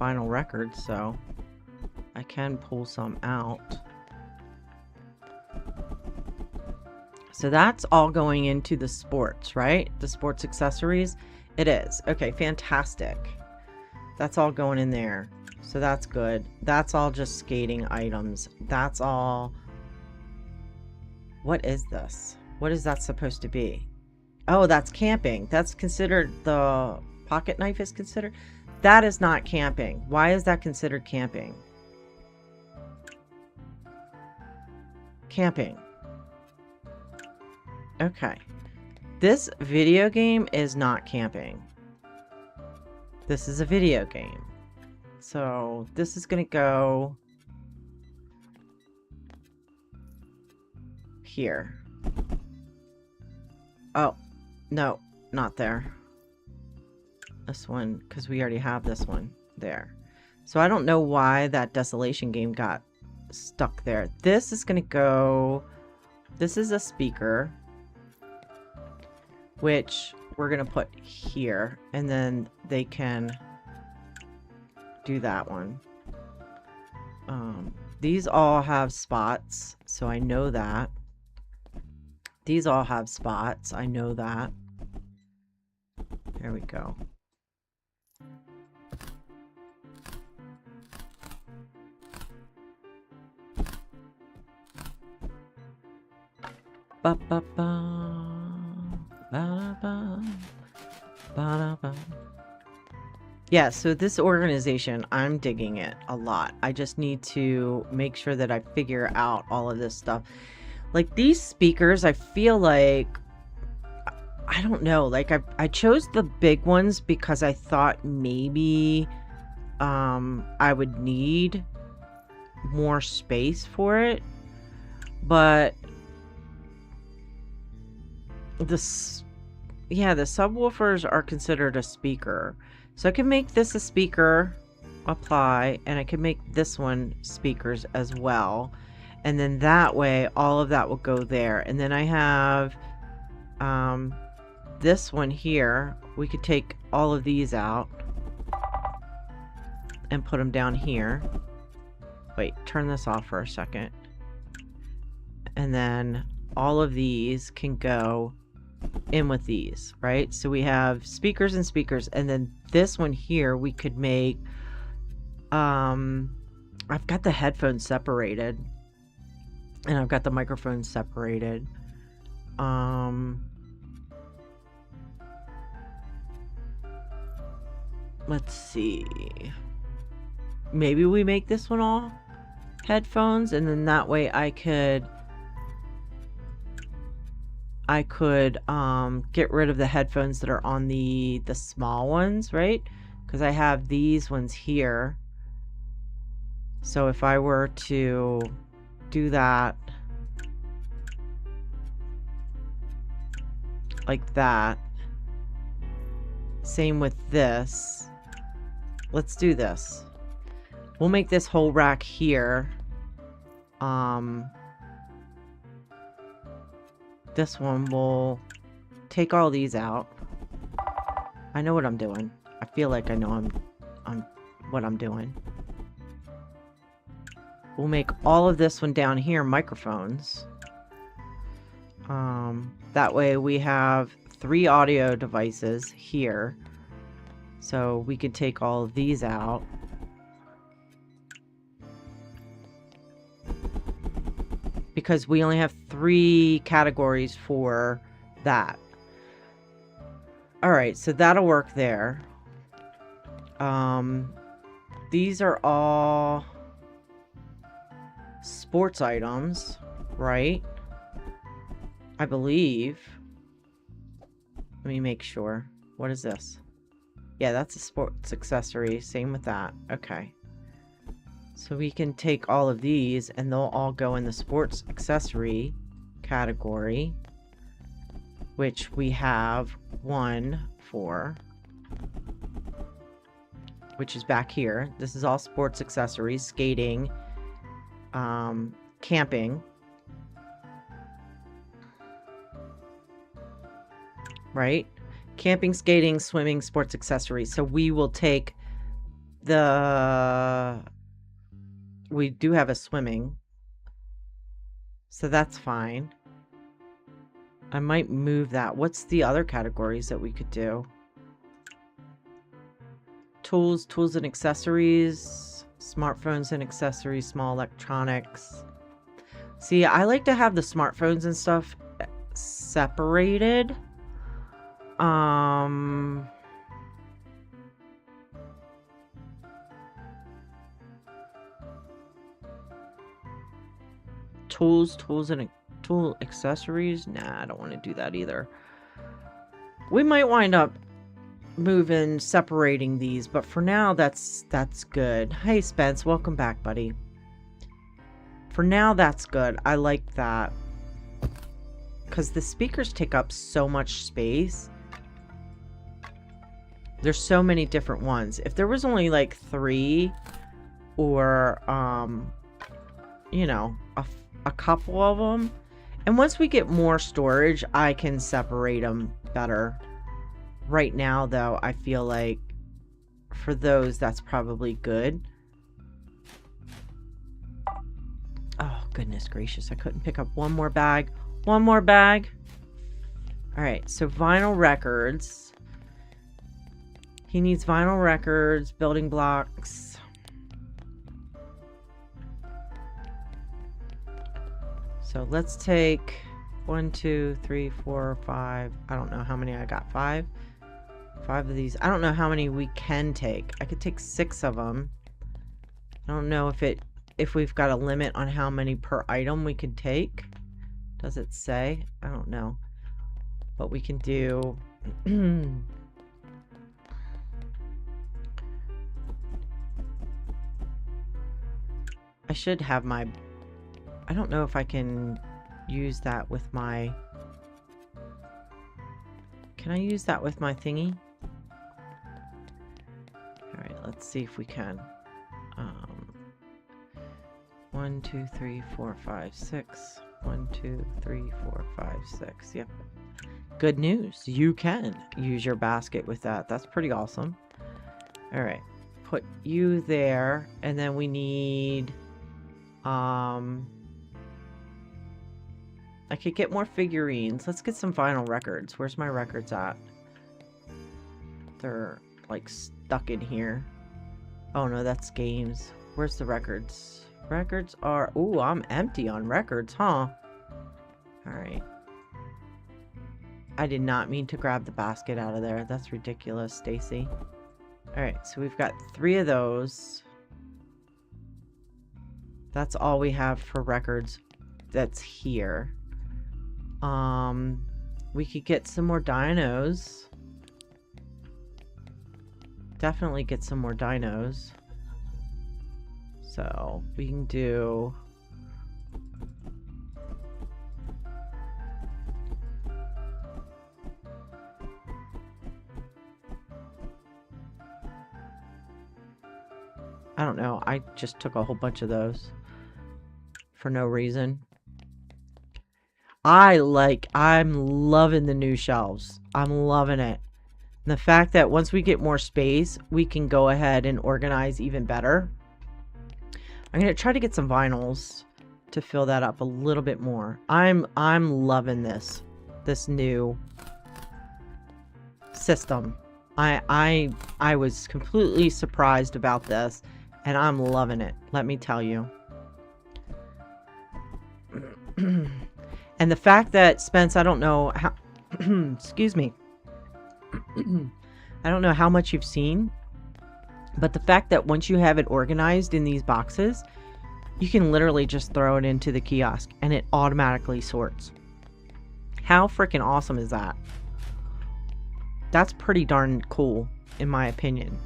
vinyl records, so I can pull some out. So that's all going into the sports, right? The sports accessories. It is. Okay, fantastic. That's all going in there. So that's good. That's all just skating items. That's all. What is this? What is that supposed to be? Oh, that's camping. That's considered, the pocket knife is considered? That is not camping. Why is that considered camping? Camping. Okay. This video game is not camping. This is a video game. So this is going to go here. Oh, no, not there. This one, because we already have this one there. So I don't know why that Desolation game got stuck there. This is going to go, this is a speaker, which we're going to put here, and then they can do that one. These all have spots, so I know that. These all have spots, I know that. There we go. Ba ba ba. Ba ba ba ba. Yeah, so this organization, I'm digging it a lot. I just need to make sure that I figure out all of this stuff. Like these speakers, I feel like, I don't know, like I chose the big ones because I thought maybe I would need more space for it. But This, yeah, the subwoofers are considered a speaker. So I can make this a speaker, apply, and I can make this one speakers as well. And then that way, all of that will go there. And then I have this one here. We could take all of these out and put them down here. Wait, turn this off for a second. And then all of these can go in with these, right? So we have speakers and speakers, and then this one here we could make I've got the headphones separated and I've got the microphones separated. Let's see, maybe we make this one all headphones, and then that way I could get rid of the headphones that are on the small ones, right? Because I have these ones here. So if I were to do that like that, same with this. Let's do this. We'll make this whole rack here. This one will take all these out. I know what I'm doing. I feel like I know what I'm doing. We'll make all of this one down here microphones. That way we have 3 audio devices here. So we could take all of these out. Because we only have 3 categories for that. Alright, so that'll work there. These are all sports items, right? I believe. Let me make sure. What is this? Yeah, that's a sports accessory. Same with that. Okay. So we can take all of these and they'll all go in the sports accessory category, which we have 1 for, which is back here. This is all sports accessories, skating, camping, right? Camping, skating, swimming, sports accessories. So we will take we do have a swimming, so that's fine. I might move that. What's the other categories that we could do? Tools and accessories, smartphones and accessories, small electronics. See, I like to have the smartphones and stuff separated. Tools and tool accessories. Nah, I don't want to do that either. We might wind up separating these, but for now that's good. Hey Spence, welcome back, buddy. For now that's good. I like that because the speakers take up so much space. There's so many different ones. If there was only like 3 or you know, a couple of them, and once we get more storage I can separate them better. Right now though, I feel like for those that's probably good. Oh goodness gracious, I couldn't pick up one more bag. All right, so vinyl records. He needs vinyl records, building blocks. So let's take 1, 2, 3, 4, 5. I don't know how many I got. 5 of these. I don't know how many we can take. I could take 6 of them. I don't know if we've got a limit on how many per item we can take. Does it say? I don't know. But we can do I should have my, I don't know if I can use that with my Can I use that with my thingy? Alright, let's see if we can. 1, 2, 3, 4, 5, 6. 1, 2, 3, 4, 5, 6. Yep. Good news. You can use your basket with that. That's pretty awesome. Alright. Put you there. And then we need... I could get more figurines. Let's get some vinyl records. Where's my records at? They're like stuck in here. Oh no, that's games. Where's the records? Records are... Ooh, I'm empty on records, huh? Alright. I did not mean to grab the basket out of there. That's ridiculous, Stacy. Alright, so we've got 3 of those. That's all we have for records that's here. We could get some more dinos. Definitely get some more dinos. So we can do... I don't know. I just took a whole bunch of those for no reason. I'm loving the new shelves. I'm loving it. And the fact that once we get more space, we can go ahead and organize even better. I'm going to try to get some vinyls to fill that up a little bit more. I'm loving this new system. I was completely surprised about this, and I'm loving it. Let me tell you. And the fact that, Spence, I don't know how... excuse me. I don't know how much you've seen, but the fact that once you have it organized in these boxes, you can literally just throw it into the kiosk and it automatically sorts. How freaking awesome is that? That's pretty darn cool, in my opinion.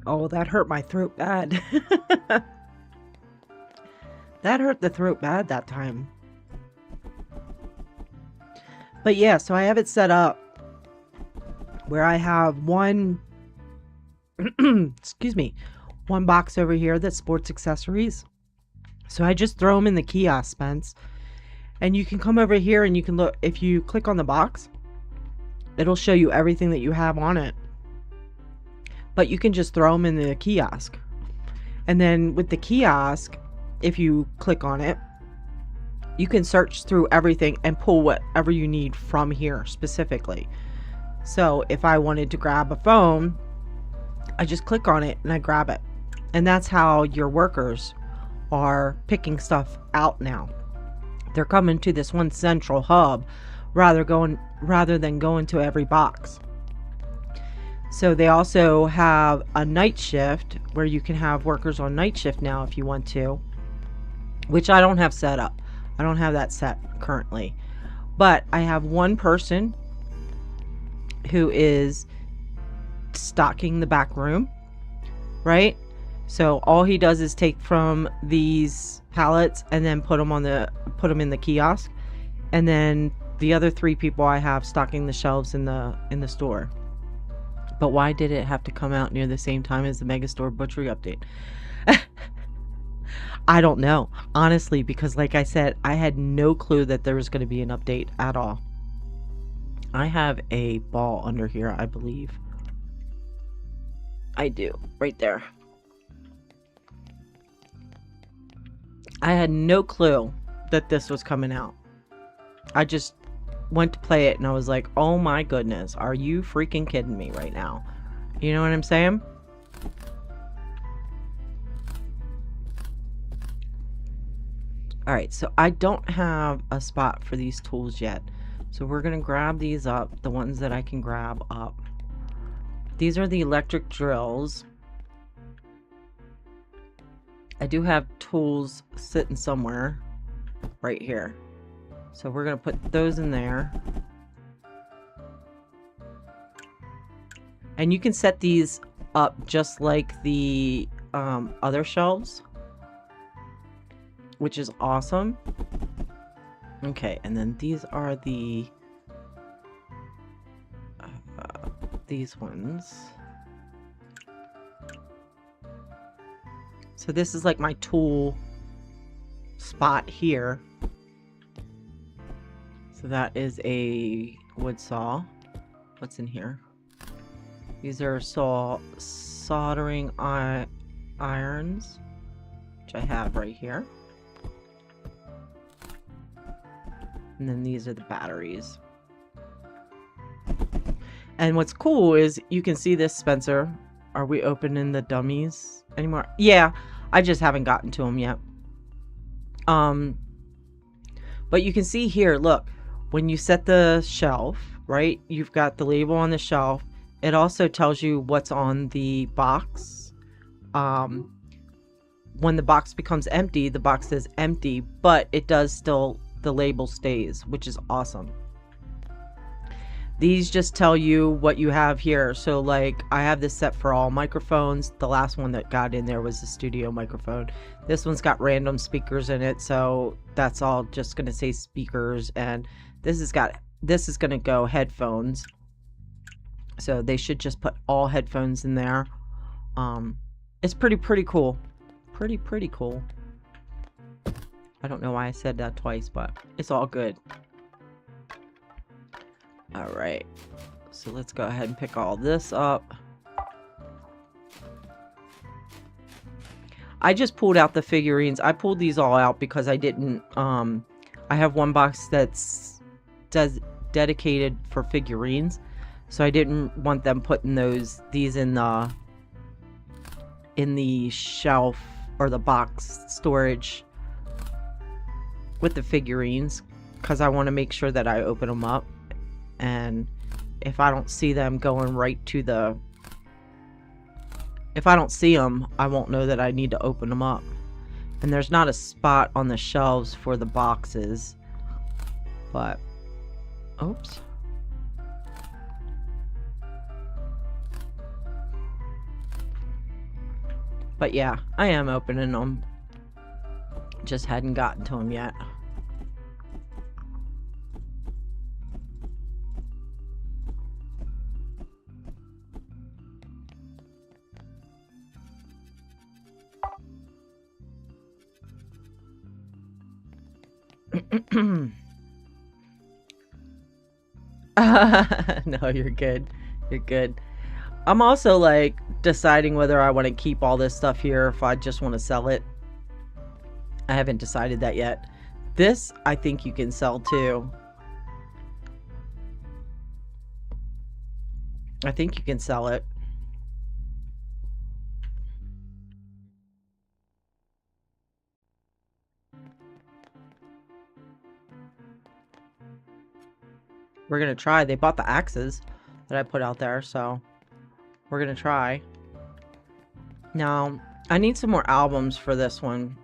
Oh, that hurt my throat bad. That hurt the throat bad that time. But yeah, so I have it set up where I have one, excuse me, one box over here that's sports accessories. So I just throw them in the kiosk, Spence. And you can come over here and you can look, if you click on the box, it'll show you everything that you have on it. But you can just throw them in the kiosk. And then with the kiosk, if you click on it, you can search through everything and pull whatever you need from here specifically. So if I wanted to grab a phone, I just click on it and I grab it. And that's how your workers are picking stuff out now. They're coming to this one central hub rather than going to every box. So they also have a night shift where you can have workers on night shift now if you want to, which I don't have set up. I don't have that set currently, but I have one person who is stocking the back room, right? So all he does is take from these pallets and then put them in the kiosk, and then the other 3 people I have stocking the shelves in the store. But why did it have to come out near the same time as the Megastore Butchery update? I don't know, honestly, because like I said, I had no clue that there was going to be an update at all. I have a ball under here, I believe. I do, right there. I had no clue that this was coming out. I just went to play it and I was like, oh my goodness, are you freaking kidding me right now? You know what I'm saying? All right, so I don't have a spot for these tools yet. So we're going to grab these up, the ones that I can grab up. These are the electric drills. I do have tools sitting somewhere right here. So we're going to put those in there. And you can set these up just like the other shelves, which is awesome. Okay, and then these are the these ones. So this is like my tool spot here. So that is a wood saw. What's in here? These are soldering irons, which I have right here. And then these are the batteries. And what's cool is you can see this, Spencer. Are we opening the dummies anymore? Yeah, I just haven't gotten to them yet. But you can see here, look, when you set the shelf, right? You've got the label on the shelf. It also tells you what's on the box. When the box becomes empty, the box says empty, but it does still, the label stays, which is awesome. These just tell you what you have here. So like I have this set for all microphones. The last one that got in there was the studio microphone. This one's got random speakers in it, so that's all just going to say speakers. And this is going to go headphones. So they should just put all headphones in there. It's pretty cool. Pretty cool. I don't know why I said that twice, but it's all good. All right, so let's go ahead and pick all this up. I just pulled out the figurines. I pulled these all out because I didn't, I have one box that's dedicated for figurines. So I didn't want them putting these in the shelf or the box storage with the figurines, because I want to make sure that I open them up. And if I don't see them going right to the, if I don't see them, I won't know that I need to open them up. And there's not a spot on the shelves for the boxes, but, oops. But yeah, I am opening them. Just hadn't gotten to them yet. No, you're good. You're good. I'm also like deciding whether I want to keep all this stuff here, if I just want to sell it. I haven't decided that yet. This, I think you can sell too. I think you can sell it. We're gonna try. They bought the axes that I put out there, so we're gonna try. Now, I need some more albums for this one.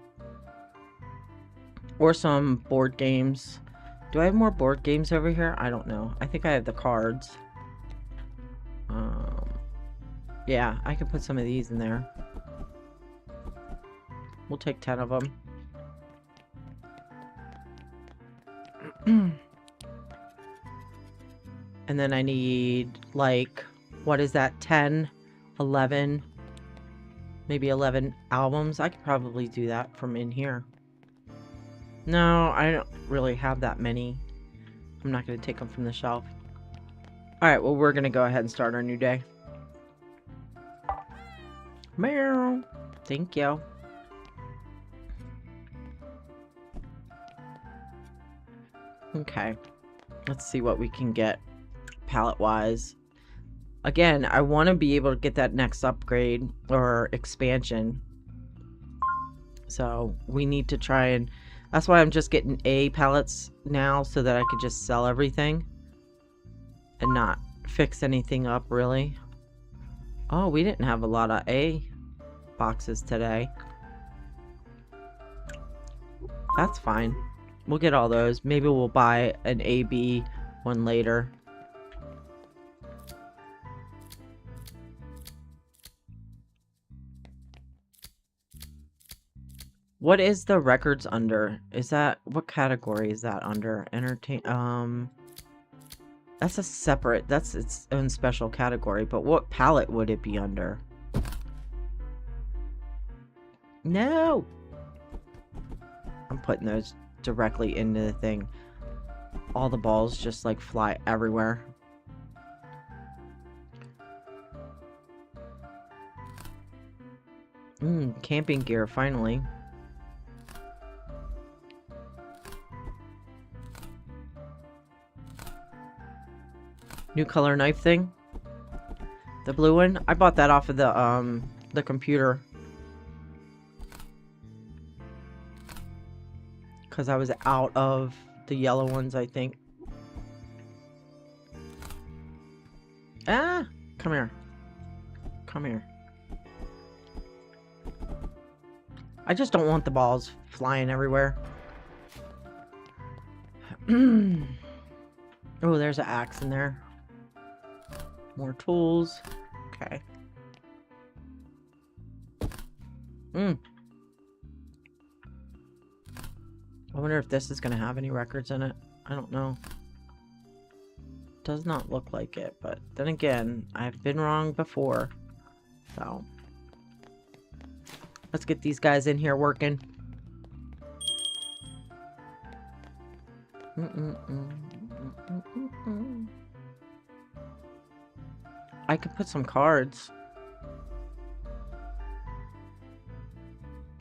Or some board games. Do I have more board games over here? I don't know. I think I have the cards. Yeah, I can put some of these in there. We'll take 10 of them. And then I need, like, what is that? 10, 11, maybe 11 albums. I could probably do that from in here. No, I don't really have that many. I'm not going to take them from the shelf. Alright, well, we're going to go ahead and start our new day. Meow. Thank you. Okay. Let's see what we can get palette-wise. Again, I want to be able to get that next upgrade or expansion. So we need to try and That's why I'm just getting A pallets now so that I could just sell everything and not fix anything up, really. Oh, we didn't have a lot of A boxes today. That's fine. We'll get all those. Maybe we'll buy an AB one later. What is the records under? Is that, what category is that under? That's a separate, that's its own special category, but what palette would it be under? No! I'm putting those directly into the thing. All the balls just like fly everywhere. Camping gear, finally. New color knife thing. The blue one. I bought that off of the computer. Because I was out of the yellow ones, I think. Ah! Come here. Come here. I just don't want the balls flying everywhere. Oh, there's an axe in there. More tools. Okay. I wonder if this is going to have any records in it. I don't know. Does not look like it, but then again, I've been wrong before. So, let's get these guys in here working. I could put some cards.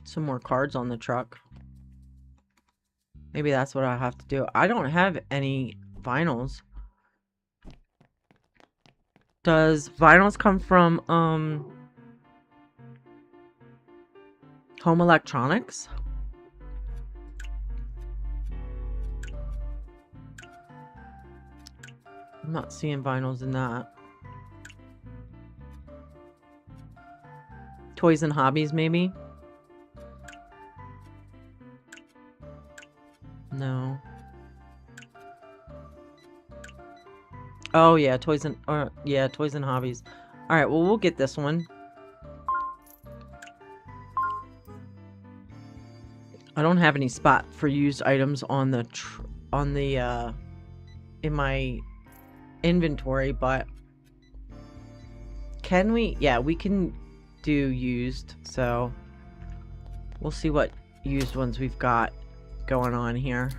Some more cards on the truck. Maybe that's what I have to do. I don't have any vinyls. Does vinyls come from home electronics? I'm not seeing vinyls in that. Toys and hobbies, maybe? No. Oh yeah, toys and hobbies. All right, well we'll get this one. I don't have any spot for used items on the in my inventory, but can we? Yeah, we can do used. So we'll see what used ones we've got going on here.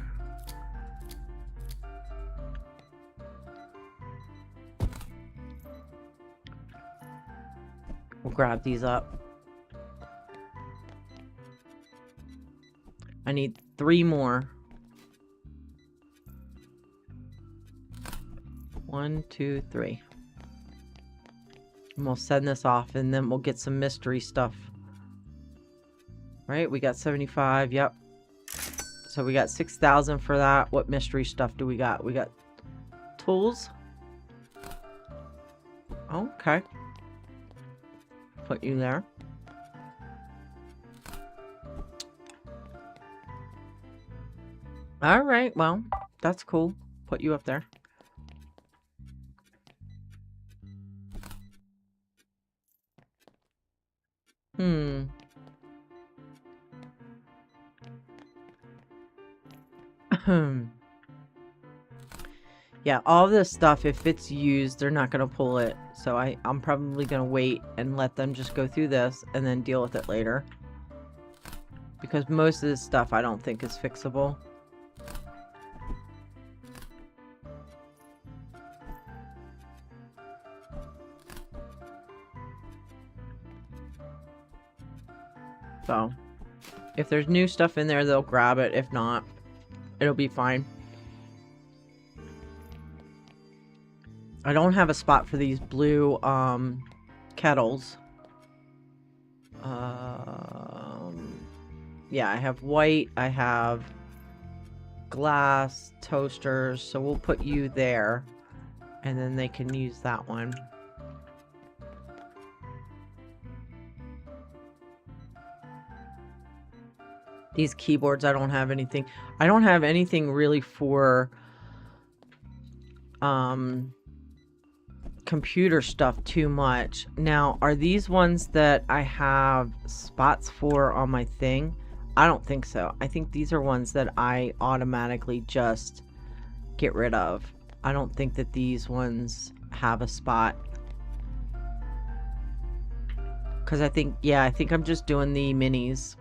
We'll grab these up. I need 3 more. 1, 2, 3. And we'll send this off and then we'll get some mystery stuff. Right? We got 75. Yep. So we got 6,000 for that. What mystery stuff do we got? We got tools. Okay. Put you there. All right. Well, that's cool. Put you up there. Yeah, all this stuff, if it's used, they're not going to pull it. So I'm probably going to wait and let them just go through this and then deal with it later. Because most of this stuff I don't think is fixable. So, if there's new stuff in there, they'll grab it. If not, it'll be fine. I don't have a spot for these blue kettles. Yeah, I have white, I have glass toasters, so we'll put you there. And then they can use that one. These keyboards, I don't have anything. I don't have anything really for computer stuff too much. Now, are these ones that I have spots for on my thing? I don't think so. I think these are ones that I automatically just get rid of. I don't think that these ones have a spot. Because I think, yeah, I think I'm just doing the minis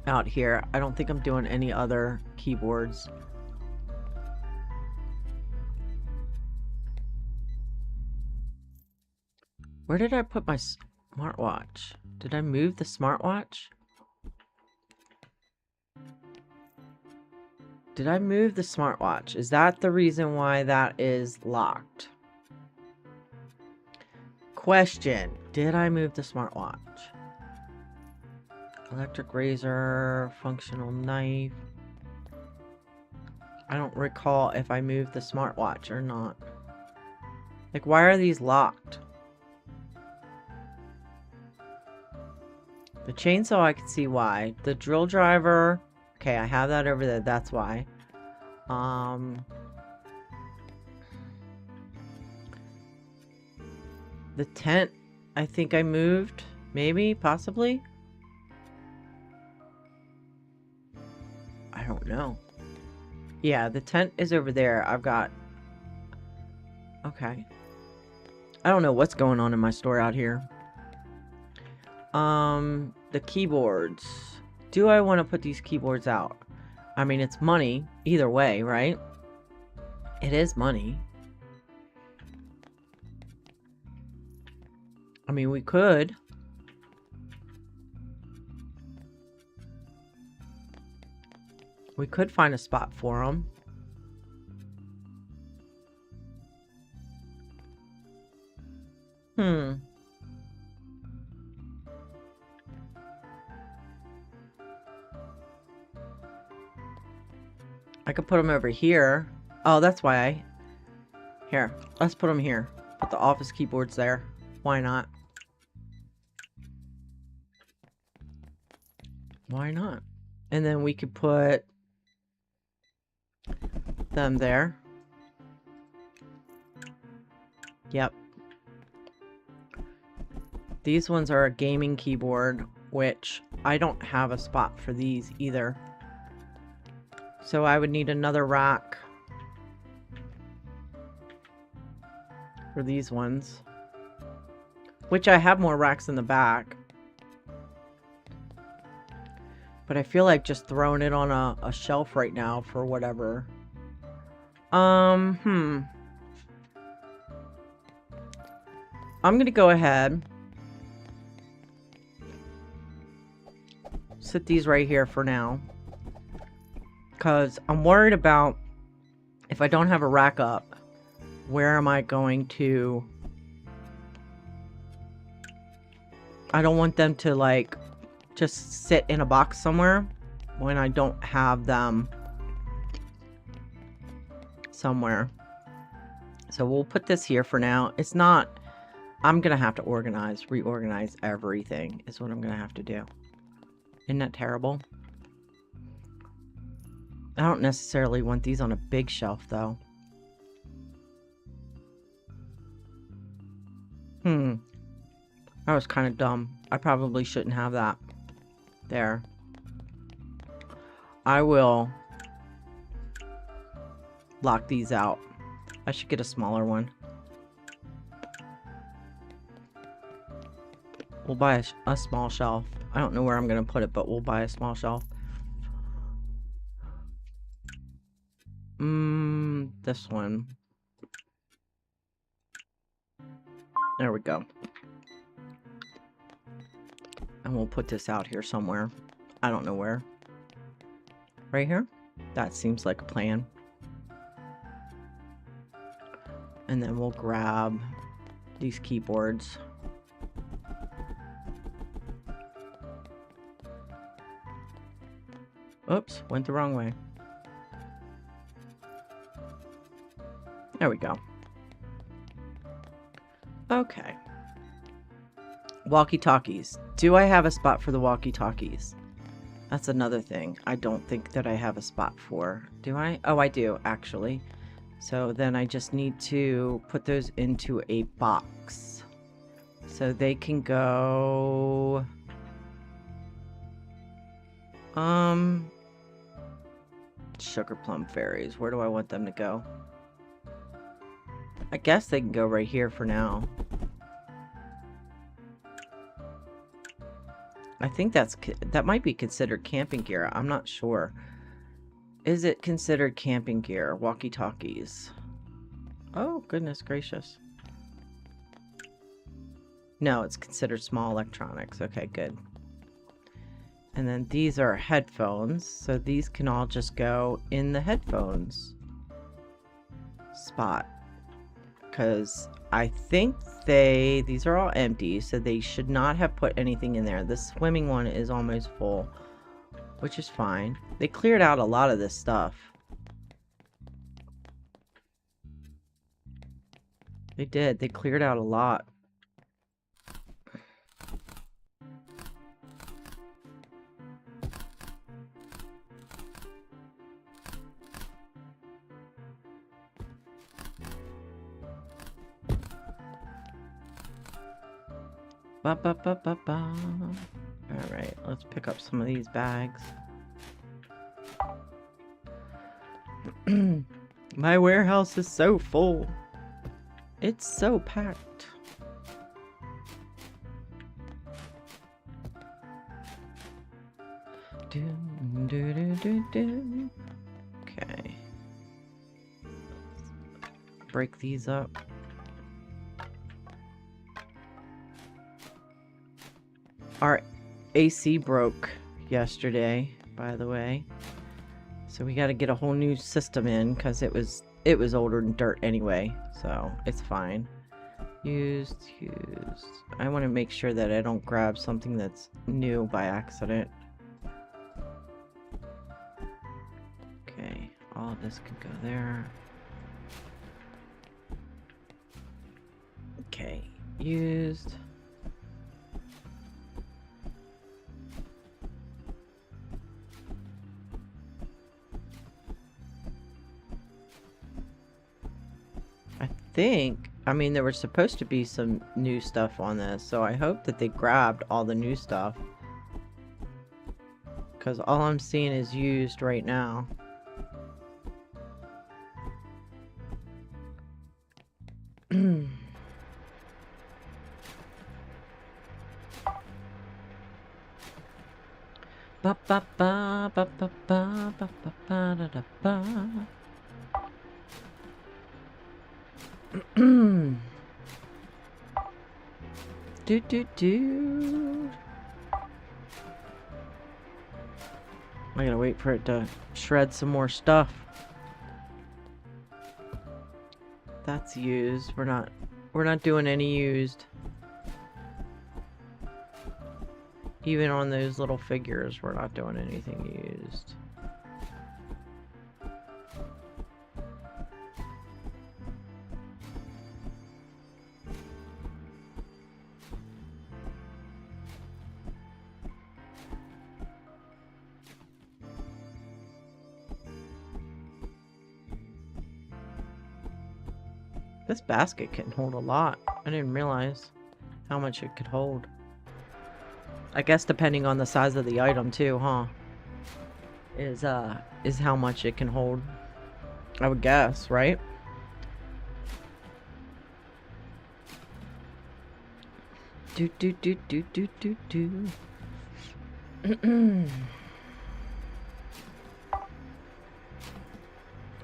out here. I don't think I'm doing any other keyboards. Where did I put my smartwatch? Did I move the smartwatch? Did I move the smartwatch? Is that the reason why that is locked? Question. Did I move the smartwatch? Electric razor, functional knife. I don't recall if I moved the smartwatch or not. Like, why are these locked? The chainsaw, I can see why. The drill driver... Okay, I have that over there. That's why. The tent, I think I moved. Maybe, possibly. I don't know. Yeah, the tent is over there. I've got... Okay. I don't know what's going on in my store out here. The keyboards. Do I want to put these keyboards out? I mean, it's money either way, right? It is money. I mean, we could. We could find a spot for them. I could put them over here. Oh, that's why I... Here, let's put them here. Put the office keyboards there. Why not? Why not? And then we could put them there. Yep. These ones are a gaming keyboard, which I don't have a spot for these either. So I would need another rack for these ones. Which I have more racks in the back. But I feel like just throwing it on a shelf right now for whatever. I'm gonna go ahead. Sit these right here for now. Because I'm worried about if I don't have a rack up, where am I going to... I don't want them to, like, just sit in a box somewhere when I don't have them somewhere. So we'll put this here for now. It's not... I'm going to have to reorganize everything is what I'm going to have to do. Isn't that terrible? I don't necessarily want these on a big shelf, though. That was kind of dumb. I probably shouldn't have that. There. I will lock these out. I should get a smaller one. We'll buy a small shelf. I don't know where I'm going to put it, but we'll buy a small shelf. This one. There we go. And we'll put this out here somewhere. I don't know where. Right here? That seems like a plan. And then we'll grab these keyboards. Oops, went the wrong way. There we go. Okay. Walkie-talkies. Do I have a spot for the walkie-talkies? That's another thing I don't think that I have a spot for. Do I? Oh, I do, actually. So then I just need to put those into a box. So they can go... Sugar Plum Fairies. Where do I want them to go? I guess they can go right here for now. I think that might be considered camping gear. I'm not sure. Is it considered camping gear? Walkie-talkies. Oh, goodness gracious. No, it's considered small electronics. Okay, good. And then these are headphones. So these can all just go in the headphones spot. Because I think these are all empty, so they should not have put anything in there. The swimming one is almost full, which is fine. They cleared out a lot of this stuff. They did. They cleared out a lot. Alright, let's pick up some of these bags. My warehouse is so full. It's so packed. Okay. Break these up. Our AC broke yesterday, by the way. So we got to get a whole new system in because it was older than dirt anyway. So it's fine. Used. I want to make sure that I don't grab something that's new by accident. Okay, all of this could go there. Okay, used. I mean, there was supposed to be some new stuff on this, so I hope that they grabbed all the new stuff. Because all I'm seeing is used right now. Ba ba ba ba ba ba ba ba ba da da ba. do. I gotta wait for it to shred some more stuff. That's used. We're not doing any used. Even on those little figures, we're not doing anything used. This basket can hold a lot. I didn't realize how much it could hold. I guess depending on the size of the item too, huh? Is how much it can hold. I would guess, right? Do.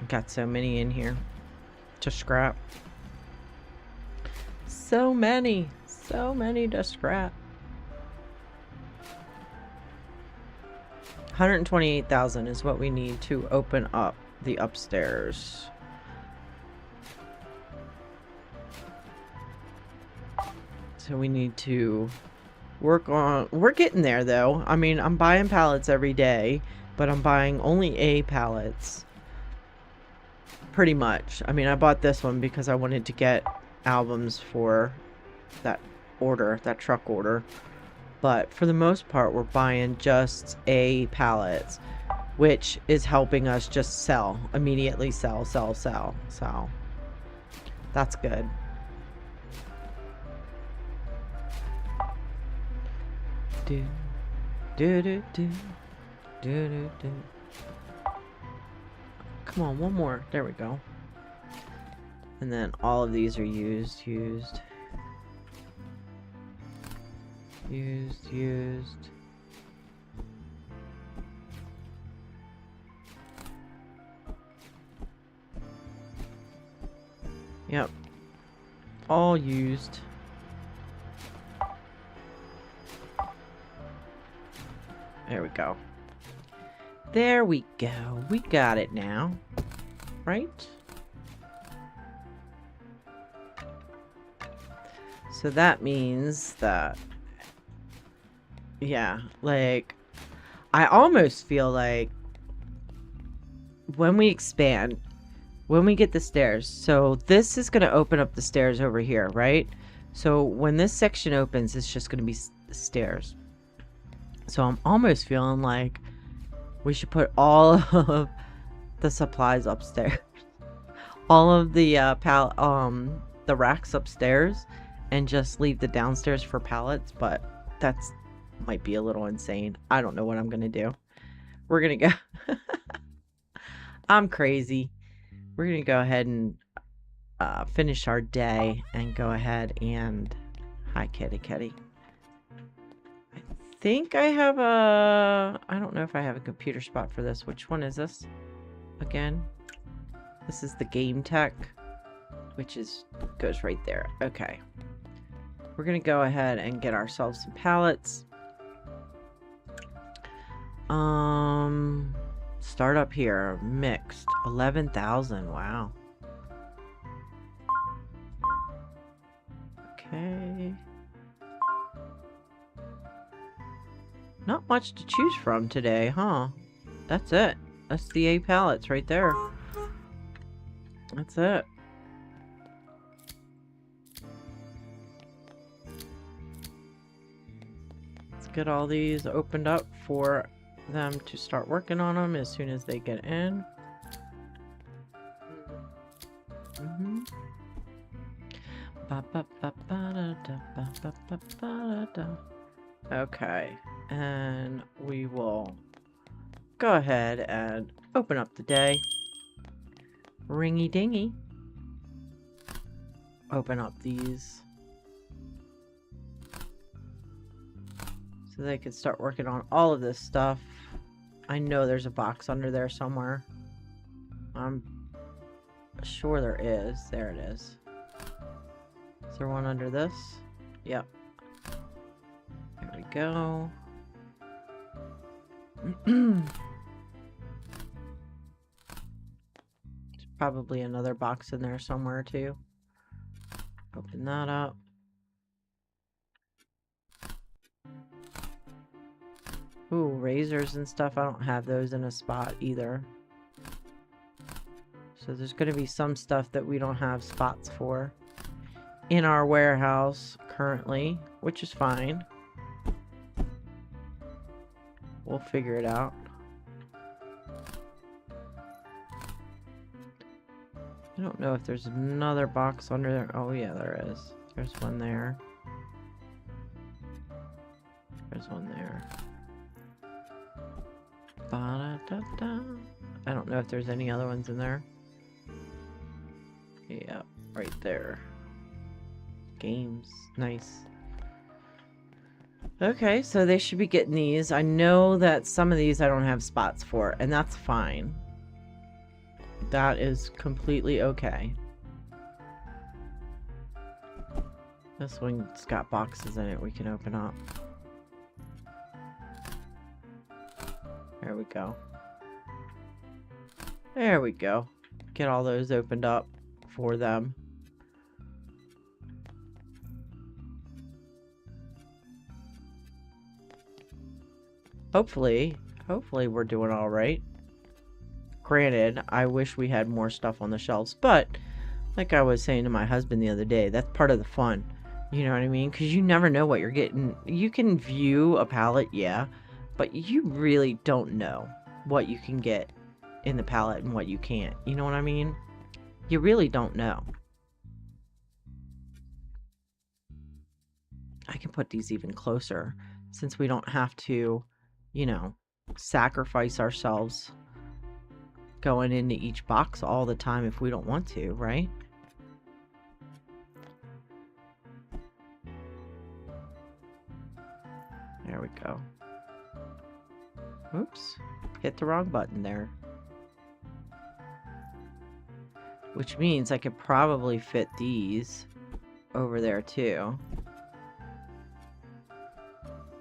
Got so many in here to scrap. So many to scrap. 128,000 is what we need to open up the upstairs. So we need to work on... We're getting there, though. I mean, I'm buying pallets every day, but I'm buying only A pallets. pretty much. I mean, I bought this one because I wanted to get albums for that order, that truck order. But for the most part, we're buying just A pallets, which is helping us just sell, immediately sell. So that's good. Do, do, do, do, do, do, do. Come on, one more. There we go. And then all of these are used. Yep. All used. There we go. There we go. We got it now. Right? So that means that, yeah, like, I almost feel like when we expand, when we get the stairs, so this is going to open up the stairs over here, right? So when this section opens, it's just going to be stairs. So I'm almost feeling like we should put all of the supplies upstairs. All of the the racks upstairs, and just leave the downstairs for pallets, but that's might be a little insane. I don't know what I'm gonna do. We're gonna go I'm crazy. We're gonna go ahead and finish our day and go ahead and hi kitty. I think I have I don't know if I have a computer spot for this. Which one is this again? This is the game tech, which goes right there. Okay. We're going to go ahead and get ourselves some pallets. Start up here. Mixed. 11,000. Wow. Okay. Not much to choose from today, huh? That's it. That's the 8 pallets right there. That's it. Let's get all these opened up for them to start working on them as soon as they get in. Okay, and we will go ahead and open up the day. Ringy dingy. Open up these so they can start working on all of this stuff. I know there's a box under there somewhere. I'm sure there is. There it is. Is there one under this? Yep. There we go. Probably another box in there somewhere too. Open that up. Ooh, razors and stuff. I don't have those in a spot either. So there's going to be some stuff that we don't have spots for in our warehouse currently, which is fine. We'll figure it out. I don't know if there's another box under there. Oh yeah, there is. There's one there. There's one there. Ba-da-da-da. I don't know if there's any other ones in there. Yeah, right there. Games. Nice. Okay, so they should be getting these. I know that some of these I don't have spots for, and that's fine. That is completely okay. This one's got boxes in it we can open up. There we go. There we go. Get all those opened up for them. Hopefully we're doing all right. Granted, I wish we had more stuff on the shelves, but like I was saying to my husband the other day, that's part of the fun. You know what I mean? Because you never know what you're getting. You can view a palette, yeah, but you really don't know what you can get in the palette and what you can't. You know what I mean? You really don't know. I can put these even closer since we don't have to, you know, sacrifice ourselves going into each box all the time if we don't want to, right? There we go. Oops, hit the wrong button there. Which means I could probably fit these over there too.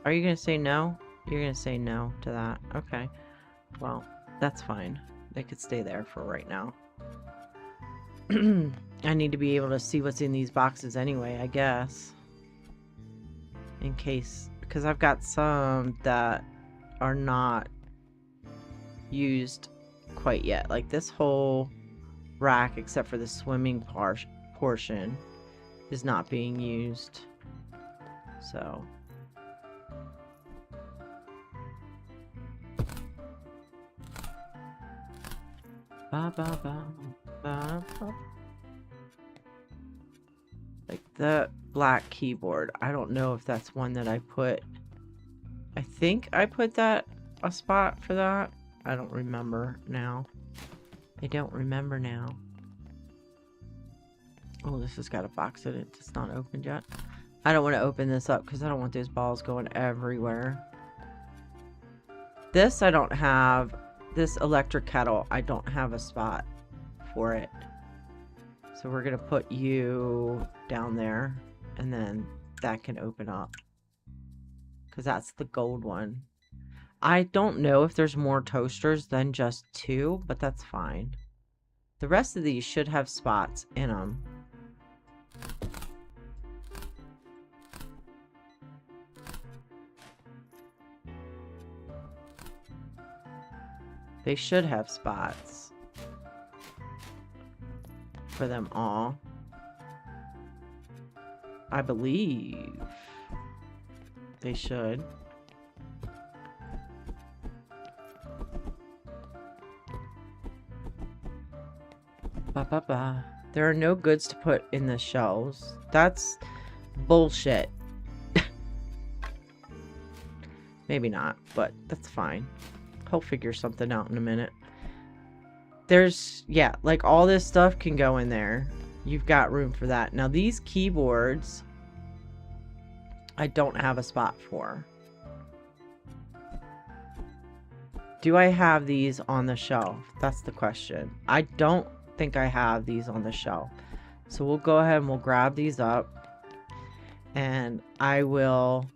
Are you going to say no? You're going to say no to that. Okay. Well, that's fine. They could stay there for right now. I need to be able to see what's in these boxes anyway, I guess. In case, because I've got some that are not used quite yet. Like this whole rack, except for the swimming portion, is not being used. So... Like the black keyboard. I don't know if that's one that I put. I think I put that a spot for that. I don't remember now. I don't remember now. Oh, this has got a box in it. It's not opened yet. I don't want to open this up because I don't want those balls going everywhere. This I don't have. This electric kettle, I don't have a spot for it. So we're going to put you down there. And then that can open up. Because that's the gold one. I don't know if there's more toasters than just 2. But that's fine. The rest of these should have spots in them. They should have spots for them all. I believe they should. There are no goods to put in the shelves. That's bullshit. Maybe not, but that's fine. He'll figure something out in a minute. There's, yeah, like all this stuff can go in there. You've got room for that. Now these keyboards, I don't have a spot for. Do I have these on the shelf? That's the question. I don't think I have these on the shelf. So we'll go ahead and we'll grab these up. And I will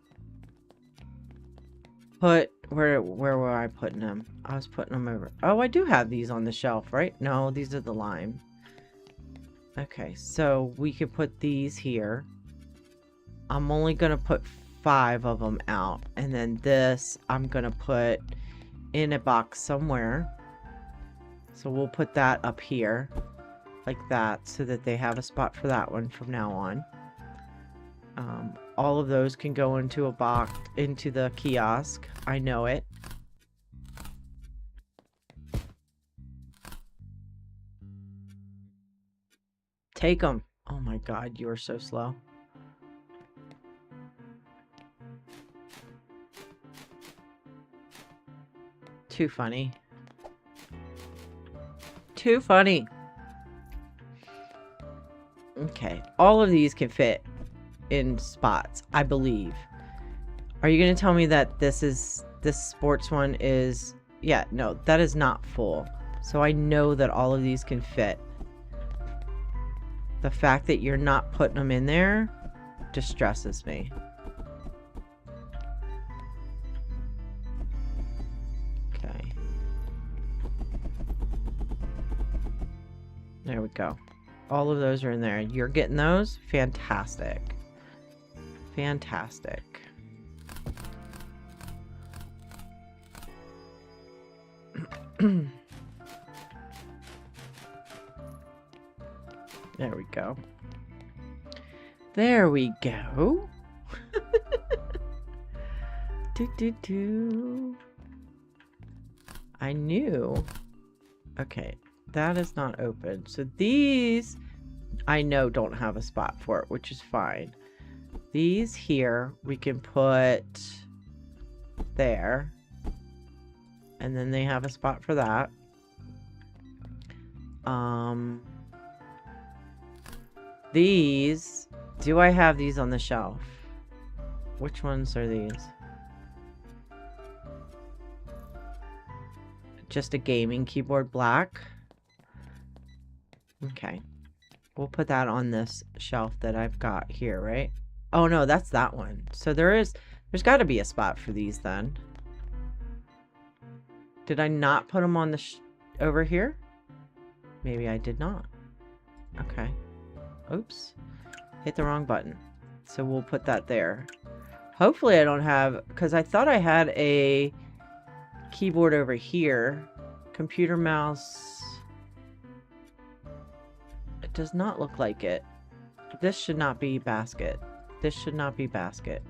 put... Where were I putting them? I was putting them over. Oh, I do have these on the shelf, right? No, these are the lime. Okay, so we could put these here. I'm only going to put 5 of them out. And then this, I'm going to put in a box somewhere. So we'll put that up here. Like that, so that they have a spot for that one from now on. All of those can go into a box, into the kiosk. I know it. Take them. Oh my god, you are so slow. Too funny. Too funny. Okay, all of these can fit in spots, I believe. Are you going to tell me that this sports one is... Yeah, no, that is not full. So I know that all of these can fit. The fact that you're not putting them in there distresses me. Okay. There we go. All of those are in there. You're getting those? Fantastic. Fantastic. There we go. There we go. I knew. Okay, that is not open. So these, I know, don't have a spot for it, which is fine. These here, we can put there. And then they have a spot for that. These, do I have these on the shelf? Which ones are these? Just a gaming keyboard, black. Okay. We'll put that on this shelf that I've got here, right? Oh no, that's that one. So there's got to be a spot for these then. Did I not put them on the over here? Maybe I did not. Okay. Oops. Hit the wrong button. So we'll put that there. Hopefully I don't have, because I thought I had a keyboard over here. Computer mouse. It does not look like it. This should not be basket. This should not be basket.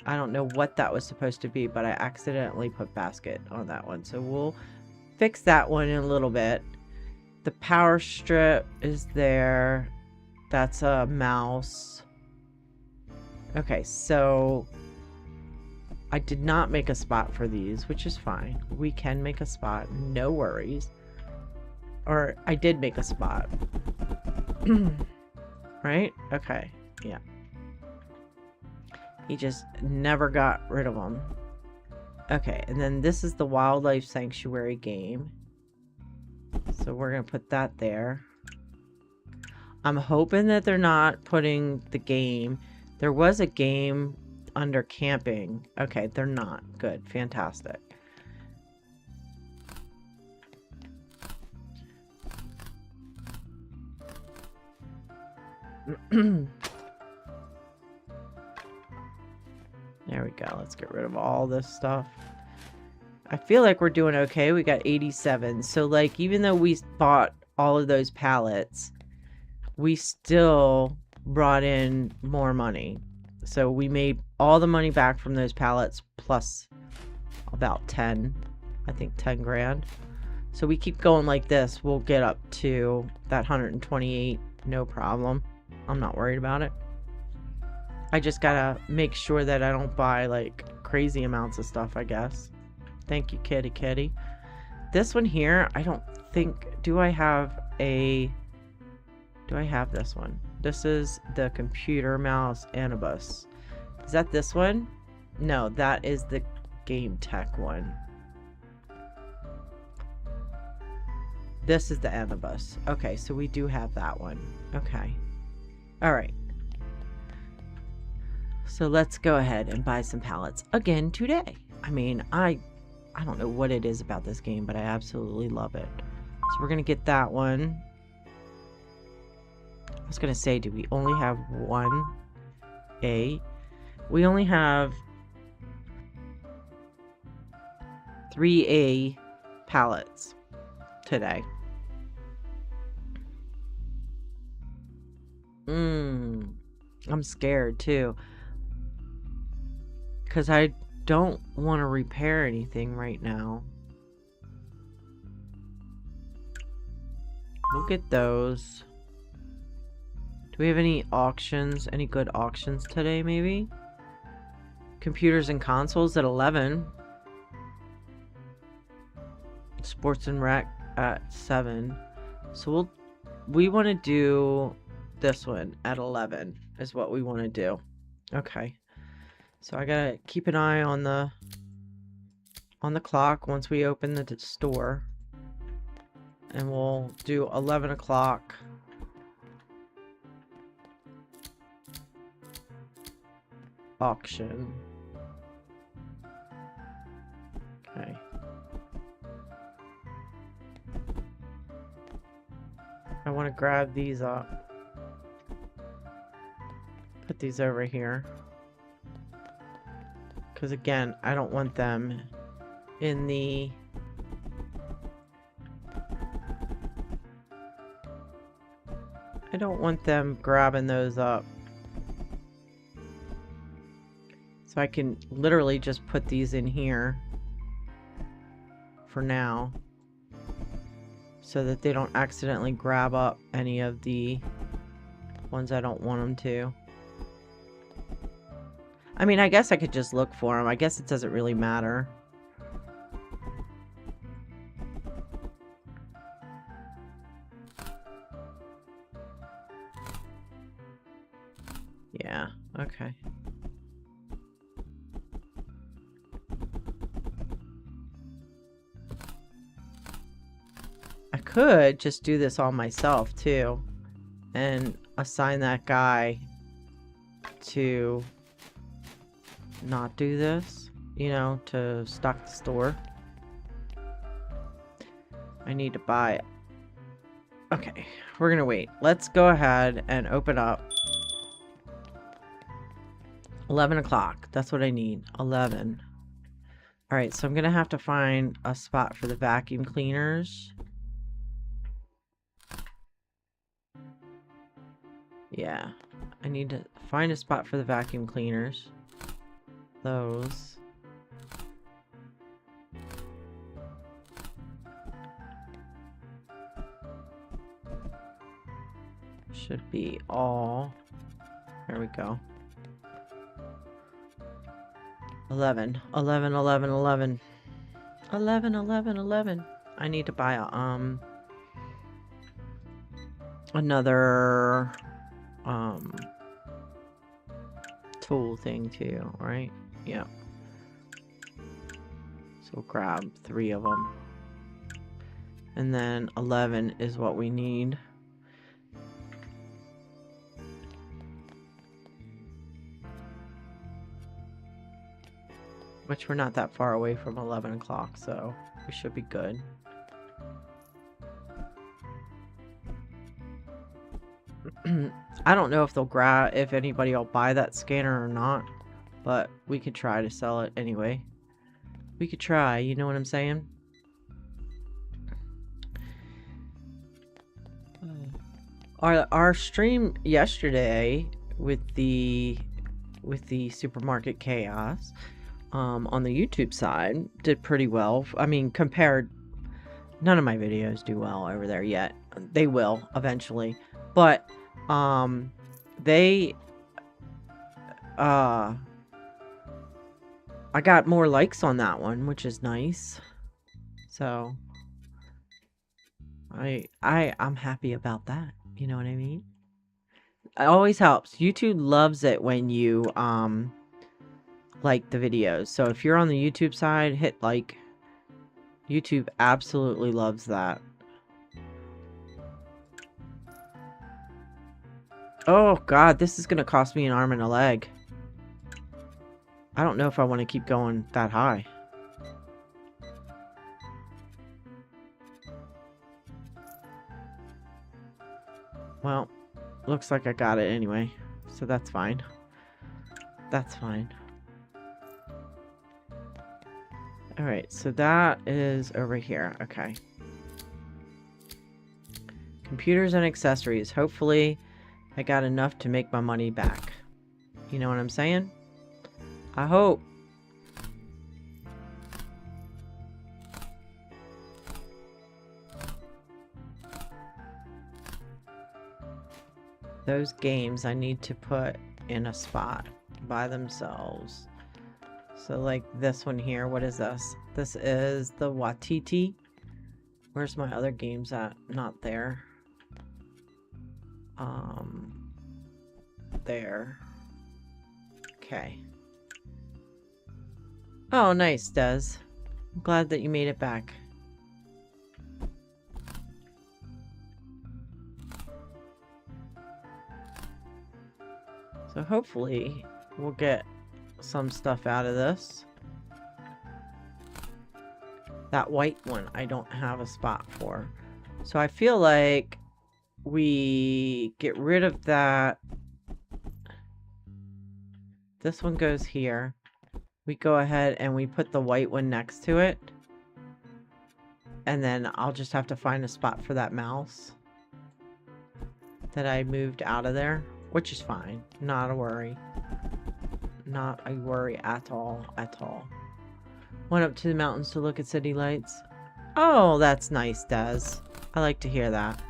I don't know what that was supposed to be, but I accidentally put basket on that one. So we'll fix that one in a little bit. The power strip is there. That's a mouse. Okay, so I did not make a spot for these, which is fine. We can make a spot, no worries. Or I did make a spot. Right? Okay, yeah. He just never got rid of them. Okay, and then this is the Wildlife Sanctuary game. So we're going to put that there. I'm hoping that they're not putting the game. There was a game under camping. Okay, they're not. Good. Fantastic. There we go. Let's get rid of all this stuff. I feel like we're doing okay. We got 87. So, like, even though we bought all of those pallets, we still brought in more money. So we made all the money back from those pallets plus about 10. I think 10 grand. So we keep going like this. We'll get up to that 128. No problem. I'm not worried about it. I just gotta make sure that I don't buy like crazy amounts of stuff, I guess. Thank you, kitty kitty. This one here, I don't think, do I have this one? This is the computer mouse Anubis. Is that this one? No, that is the Game Tech one. This is the Anubis. Okay, so we do have that one. Okay. All right. So let's go ahead and buy some pallets again today. I mean, I don't know what it is about this game, but I absolutely love it. So we're going to get that one. I was going to say, do we only have one A? We only have 3A pallets today. I'm scared too. Because I don't want to repair anything right now. We'll get those. Do we have any auctions? Any good auctions today, maybe? Computers and consoles at 11. Sports and rec at 7. So we want to do this one at 11 is what we want to do. Okay. So I gotta keep an eye on the clock once we open the store. And we'll do 11 o'clock. Auction. Okay. I want to grab these up. Put these over here. Because again, I don't want them in the don't want them grabbing those up. So I can literally just put these in here for now, so that they don't accidentally grab up any of the ones I don't want them to. I mean, I guess I could just look for them. I guess it doesn't really matter. Yeah, okay. I could just do this all myself too and assign that guy to not do this, you know, to stock the store. I need to buy it. Okay, we're gonna wait. Let's go ahead and open up 11 o'clock. That's what I need. 11. All right, so I'm gonna have to find a spot for the vacuum cleaners. Yeah, I need to find a spot for the vacuum cleaners. Those. Should be all. There we go. 11, 11, 11, 11. 11, 11, 11. I need to buy a, another, tool thing too, right? Yeah. So grab 3 of them. And then 11 is what we need. Which we're not that far away from 11 o'clock, so we should be good. I don't know if they'll if anybody will buy that scanner or not, but we could try to sell it anyway. We could try, you know what I'm saying? Our stream yesterday with the supermarket chaos on the YouTube side did pretty well. I mean, compared, none of my videos do well over there yet. They will eventually, but they I got more likes on that one, which is nice. So I'm happy about that. You know what I mean? It always helps. YouTube loves it when you like the videos. So if you're on the YouTube side, hit like. YouTube absolutely loves that. Oh god, this is gonna cost me an arm and a leg. I don't know if I want to keep going that high. Well, looks like I got it anyway, so that's fine. That's fine. Alright, so that is over here. Okay. Computers and accessories. Hopefully, I got enough to make my money back. You know what I'm saying? I hope. Those games I need to put in a spot by themselves. So like this one here, what is this? This is the Watiti. Where's my other games at? Not there. There. Okay. Oh, nice, Des. I'm glad that you made it back. So hopefully we'll get some stuff out of this. That white one I don't have a spot for. So I feel like we get rid of that. This one goes here. We go ahead and we put the white one next to it. And then I'll just have to find a spot for that mouse. that I moved out of there, which is fine. Not a worry. Not a worry at all, at all. Went up to the mountains to look at city lights. Oh, that's nice, Des. I like to hear that.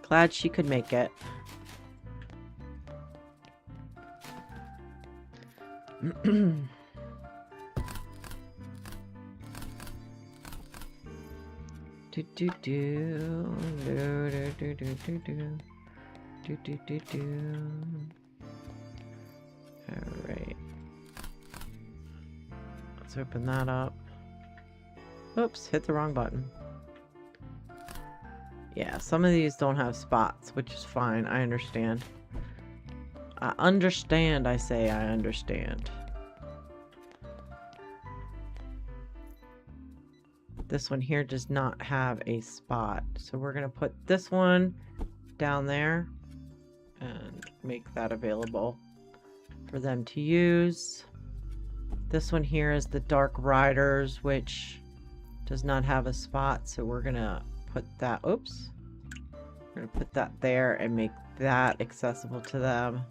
Glad she could make it. Do do do do do do do do do do do do. All right. Let's open that up. Oops, hit the wrong button. Yeah, some of these don't have spots, which is fine. I understand. I understand, I say I understand. This one here does not have a spot. So we're going to put this one down there and make that available for them to use. This one here is the Dark Riders, which does not have a spot. So we're going to put that, oops. We're going to put that there and make that accessible to them.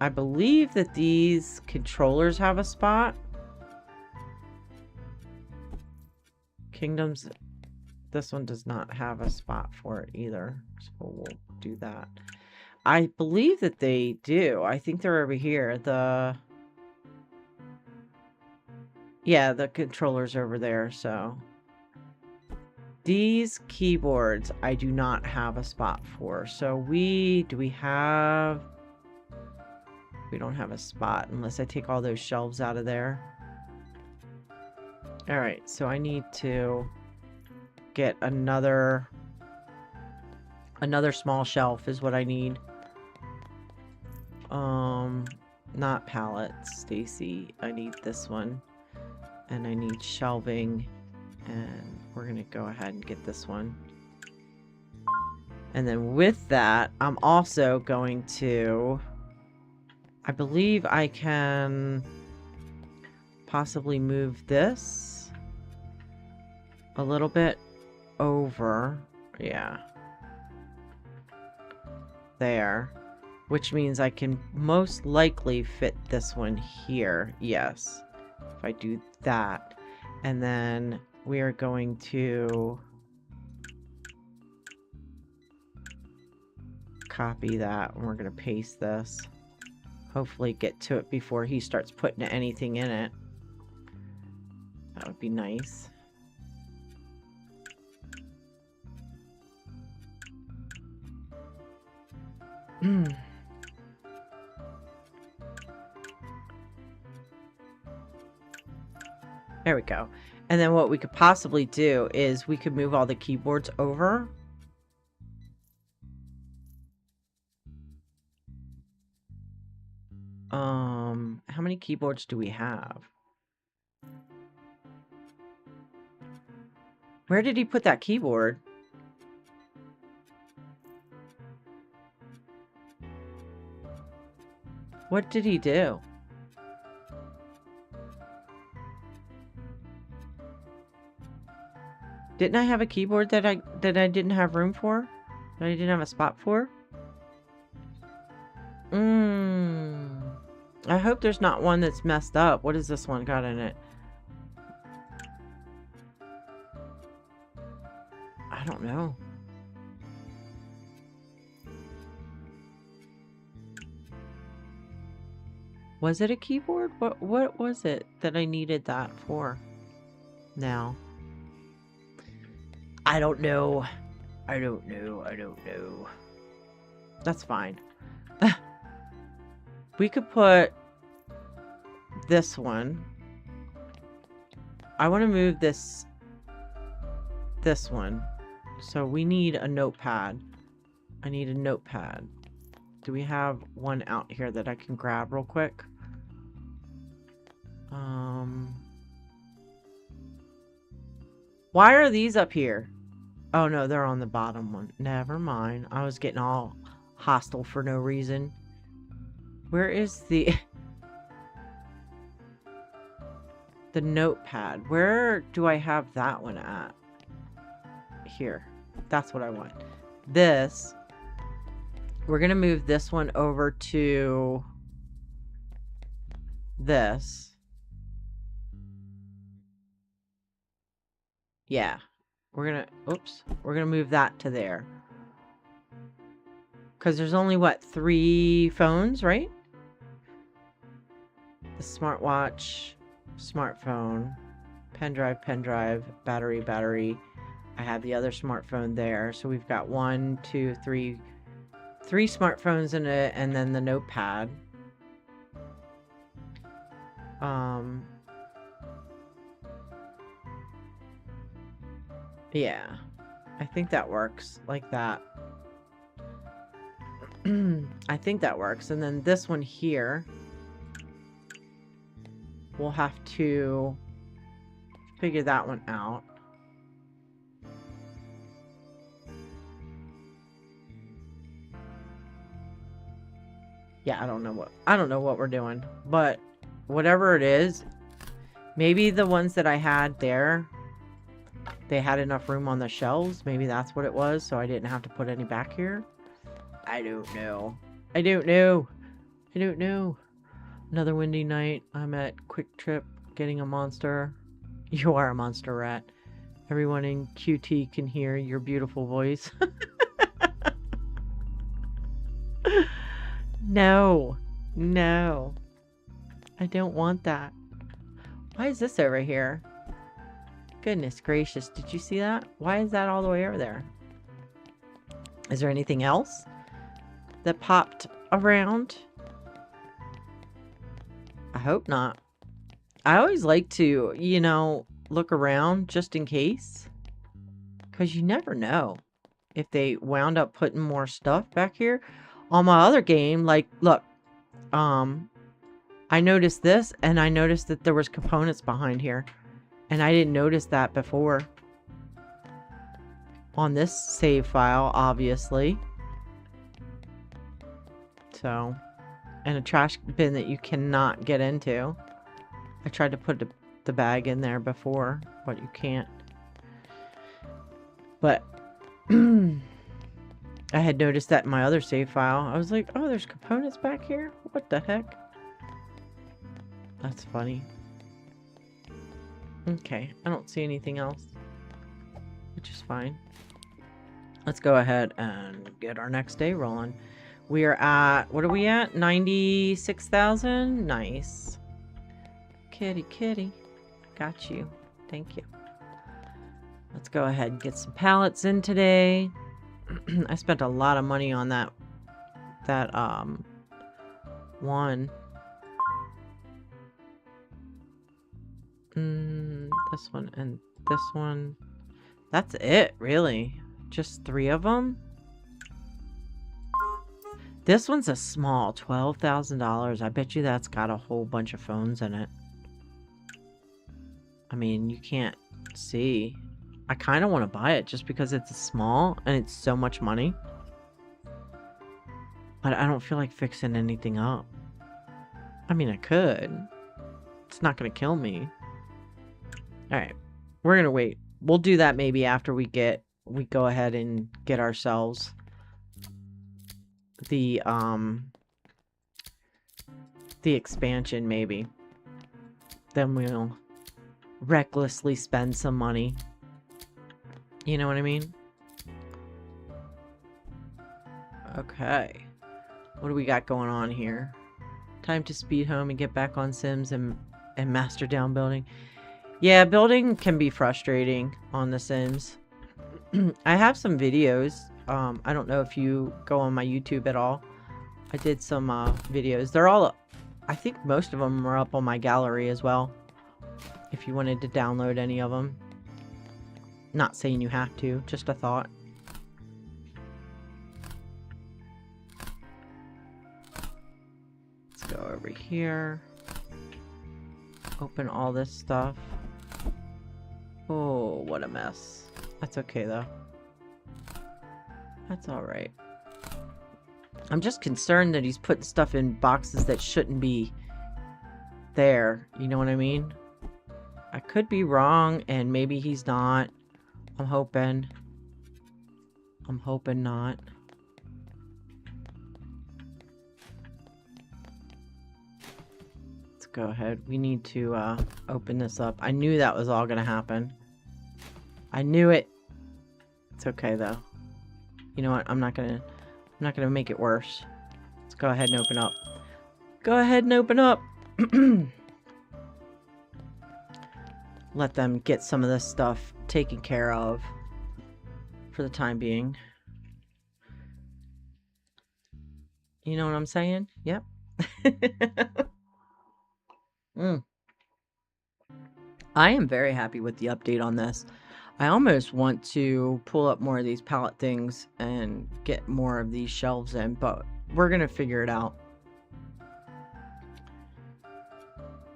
I believe that these controllers have a spot. Kingdoms, this one does not have a spot for it either. So we'll do that. I believe that they do. I think they're over here. Yeah, the controllers over there. So these keyboards I do not have a spot for. So we don't have a spot unless I take all those shelves out of there. All right, so I need to get another small shelf is what I need. Not pallets, Stacy. I need this one. And I need shelving. And we're going to go ahead and get this one. And then with that, I'm also going to... I believe I can possibly move this a little bit over. Yeah. There. Which means I can most likely fit this one here. Yes. If I do that. And then we are going to copy that. And we're going to paste this. Hopefully get to it before he starts putting anything in it. That would be nice. There we go. And then what we could possibly do is we could move all the keyboards over. How many keyboards do we have? Where did he put that keyboard? What did he do? Didn't I have a keyboard that I didn't have room for? That I didn't have a spot for? I hope there's not one that's messed up. What has this one got in it? I don't know. Was it a keyboard? What was it that I needed that for? Now. I don't know. I don't know. That's fine. We could put this one. I want to move this one. So we need a notepad. I need a notepad. Do we have one out here that I can grab real quick? Why are these up here? Oh no, they're on the bottom one. Never mind. I was getting all hostile for no reason. Where is the... The notepad. Where do I have that one at? Here. That's what I want. This. We're going to move this one over to this. Yeah. We're going to, oops. We're going to move that to there. Because there's only, what, 3 phones, right? The smartwatch, smartphone, pen drive, battery. I have the other smartphone there. So we've got 1, 2, 3 smartphones in it, and then the notepad. Yeah. I think that works like that. I think that works. And then this one here, we'll have to figure that one out. Yeah, I don't know what we're doing, but whatever it is, maybe the ones that I had there, they had enough room on the shelves. Maybe that's what it was, so I didn't have to put any back here. I don't know. Another windy night. I'm at Quick Trip getting a monster. You are a monster rat. Everyone in QT can hear your beautiful voice. No. I don't want that. Why is this over here? Goodness gracious. Did you see that? Why is that all the way over there? Is there anything else that popped around? I hope not. I always like to, you know, look around just in case. Because you never know if they wound up putting more stuff back here. On my other game, like, look, I noticed this, and I noticed that there was components behind here. And I didn't notice that before. On this save file, obviously. So, and a trash bin that you cannot get into. I tried to put the bag in there before, but you can't. But I had noticed that in my other save file. I was like, oh, there's components back here? What the heck? That's funny. Okay, I don't see anything else, which is fine. Let's go ahead and get our next day rolling. We are at, what are we at? 96,000? Nice. Kitty. Got you. Thank you. Let's go ahead and get some pallets in today. I spent a lot of money on that one. This one and this one. That's it, really. Just 3 of them. This one's a small $12,000. I bet you that's got a whole bunch of phones in it. I mean, you can't see. I kind of want to buy it just because it's small and it's so much money. But I don't feel like fixing anything up. I mean, I could. It's not going to kill me. Alright. We're going to wait. We'll do that maybe after we go ahead and get ourselves the expansion, maybe. Then we'll recklessly spend some money. You know what I mean? Okay. What do we got going on here? Time to speed home and get back on Sims and master down building. Yeah, building can be frustrating on The Sims. I have some videos. I don't know if you go on my YouTube at all. I did some videos. They're all, I think most of them are up on my gallery as well. If you wanted to download any of them. Not saying you have to, just a thought. Let's go over here. Open all this stuff. Oh, what a mess. That's okay, though. That's alright. I'm just concerned that he's putting stuff in boxes that shouldn't be there. You know what I mean? I could be wrong, and maybe he's not. I'm hoping. I'm hoping not. Let's go ahead. We need to open this up. I knew that was all going to happen. I knew it. It's okay though. You know what? I'm not gonna make it worse. Let's go ahead and open up. Go ahead and open up. Let them get some of this stuff taken care of for the time being. You know what I'm saying? Yep. I am very happy with the update on this. I almost want to pull up more of these pallet things and get more of these shelves in, but we're going to figure it out.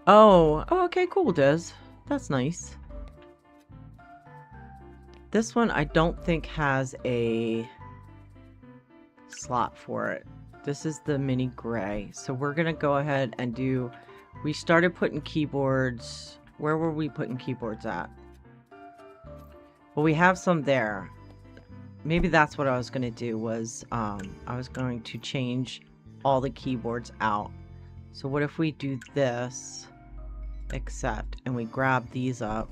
Oh, okay, cool, Des. That's nice. This one I don't think has a slot for it. This is the mini gray. So we're going to go ahead and do... We started putting keyboards... Where were we putting keyboards at? Well, we have some there. Maybe that's what I was going to do was... I was going to change all the keyboards out. So what if we do this... Accept, and we grab these up,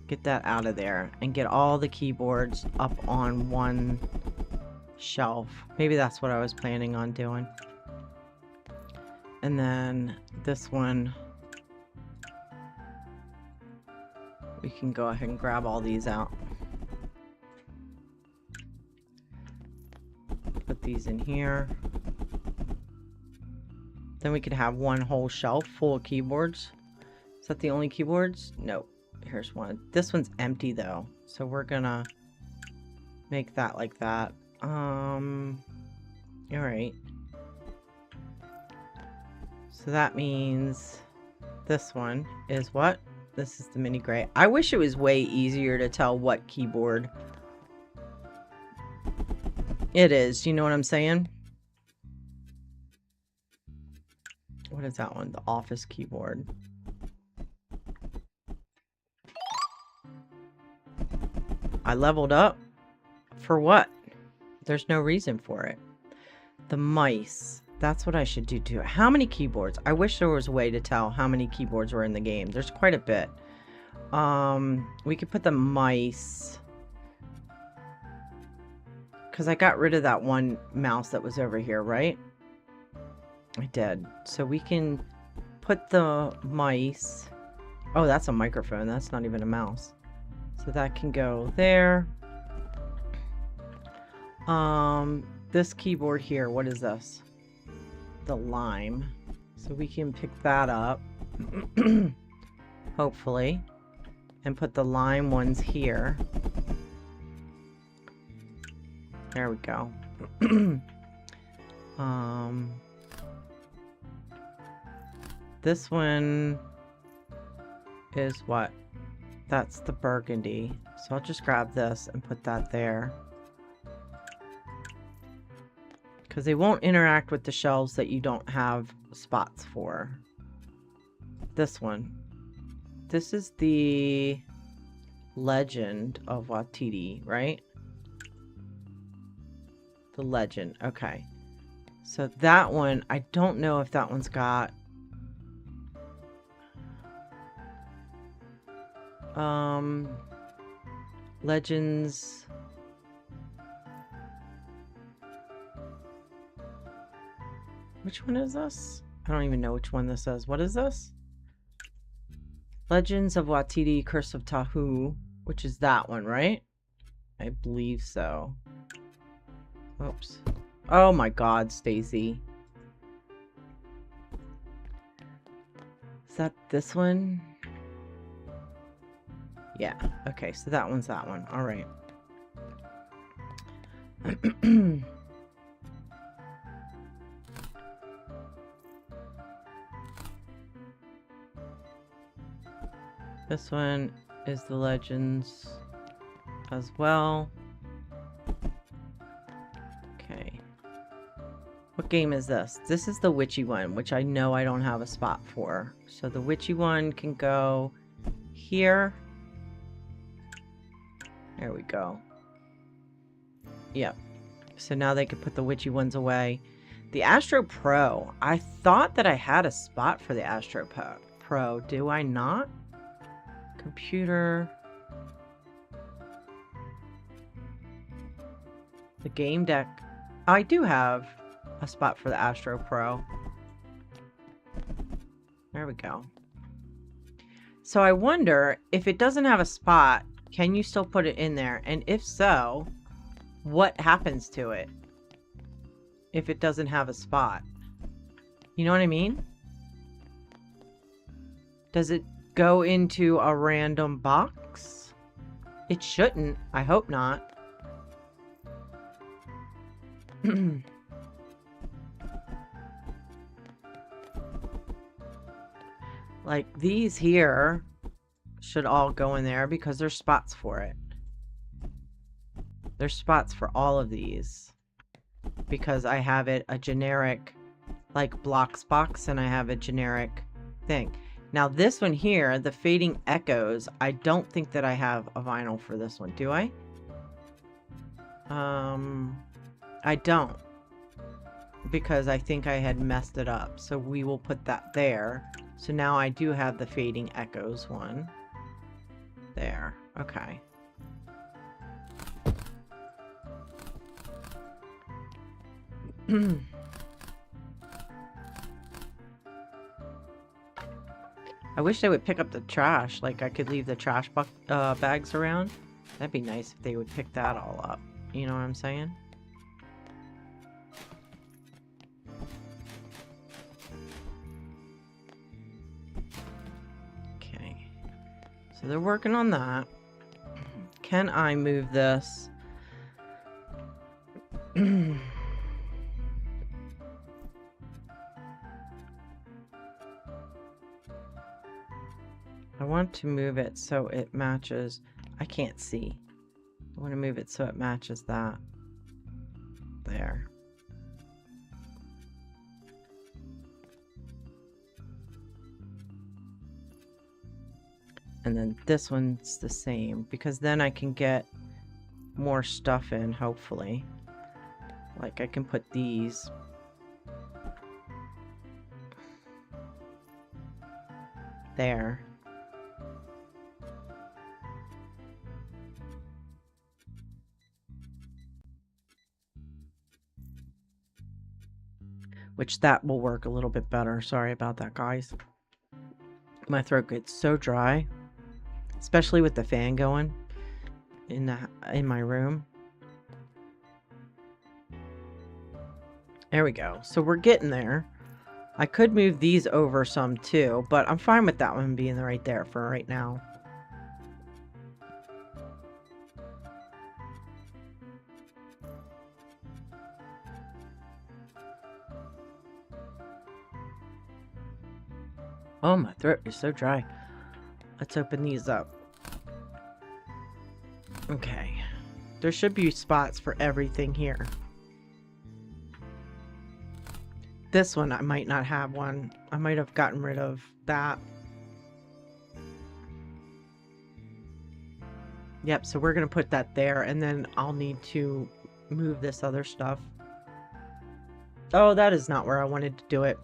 get that out of there, and get all the keyboards up on one shelf. Maybe that's what I was planning on doing. And then this one, we can go ahead and grab all these out. Put these in here. Then we could have one whole shelf full of keyboards. Is that the only keyboards? Nope. Here's one. This one's empty though. So we're gonna make that like that. Alright. So that means this one is what? This is the mini gray. I wish it was way easier to tell what keyboard it is. You know what I'm saying? What is that one? The office keyboard. I leveled up? For what? There's no reason for it. The mice. That's what I should do too. How many keyboards? I wish there was a way to tell how many keyboards were in the game. There's quite a bit. We could put the mice. Because I got rid of that one mouse that was over here, right? I did. So we can put the mice. Oh, that's a microphone. That's not even a mouse. So that can go there. This keyboard here, what is this? The lime. So we can pick that up. Hopefully. And put the lime ones here. There we go. This one is what? That's the burgundy. So I'll just grab this and put that there. Because they won't interact with the shelves that you don't have spots for. This one. This is the Legend of Watiti, right? The Legend. Okay. So that one, I don't know if that one's got... Legends. Which one is this? I don't even know which one this is. What is this? Legends of Watiti, Curse of Tahu, which is that one, right? I believe so. Oops. Oh my god, Stacy. Is that this one? Yeah, okay, so that one's that one. All right. This one is the Legends as well. Okay. What game is this? This is the witchy one, which I know I don't have a spot for. So the witchy one can go here. There we go. Yep. So now they can put the witchy ones away. The Astro Pro. I thought that I had a spot for the Astro Pro. Do I not? Computer. The game deck. I do have a spot for the Astro Pro. There we go. So I wonder if it doesn't have a spot, can you still put it in there? And if so, what happens to it if it doesn't have a spot? You know what I mean? Does it go into a random box? It shouldn't. I hope not. Like these here should all go in there because there's spots for it. There's spots for all of these because I have it a generic like blocks box and I have a generic thing. Now this one here, the Fading Echoes, I don't think that I have a vinyl for this one. Do I? I don't, because I think I had messed it up. So we will put that there. So now I do have the Fading Echoes one. There. Okay. I wish they would pick up the trash. Like I could leave the trash bags around. That'd be nice if they would pick that all up. You know what I'm saying? Okay. So they're working on that. Can I move this? I want to move it so it matches. I can't see. I want to move it so it matches that. There. And then this one's the same, because then I can get more stuff in, hopefully. Like I can put these. There. Which that will work a little bit better. Sorry about that, guys. My throat gets so dry, especially with the fan going in my room. There we go. So we're getting there. I could move these over some too, but I'm fine with that one being right there for right now. Oh, my throat is so dry. Let's open these up. Okay. There should be spots for everything here. This one, I might not have one. I might have gotten rid of that. Yep, so we're going to put that there, and then I'll need to move this other stuff. Oh, that is not where I wanted to do it.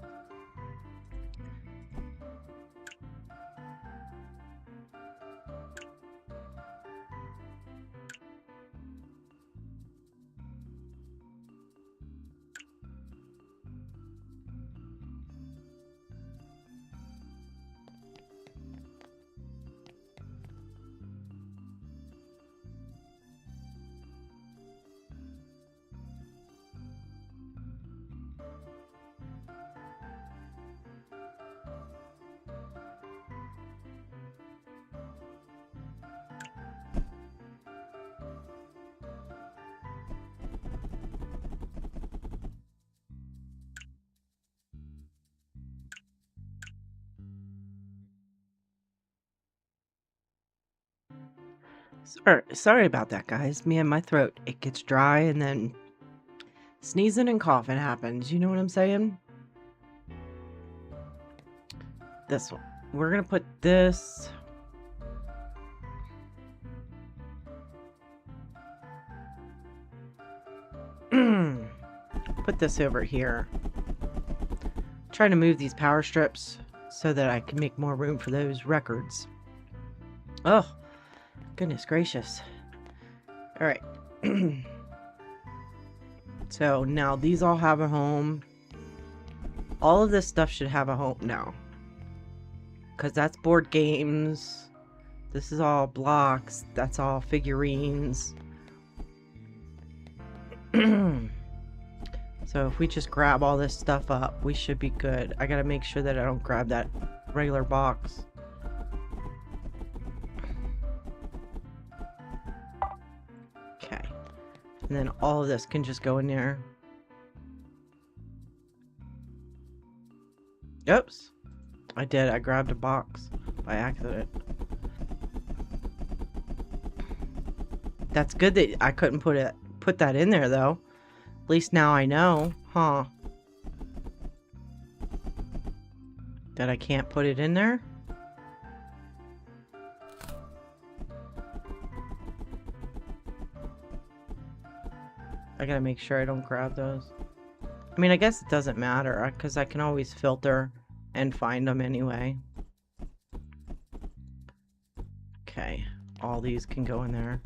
Sorry about that, guys. Me and my throat, it gets dry, and then Sneezing and coughing happens. You know what I'm saying? This one. We're going to put this. Put this over here. Trying to move these power strips so that I can make more room for those records. Oh, goodness gracious. All right. So now these all have a home. All of this stuff should have a home now. Because that's board games. This is all blocks. That's all figurines. So if we just grab all this stuff up, we should be good. I gotta make sure that I don't grab that regular box. Okay. And then all of this can just go in there. Oops. I did. I grabbed a box by accident. That's good that I couldn't put that in there though. At least now I know, huh? That I can't put it in there? I gotta make sure I don't grab those. I mean, I guess it doesn't matter, because I can always filter and find them anyway. Okay, all these can go in there.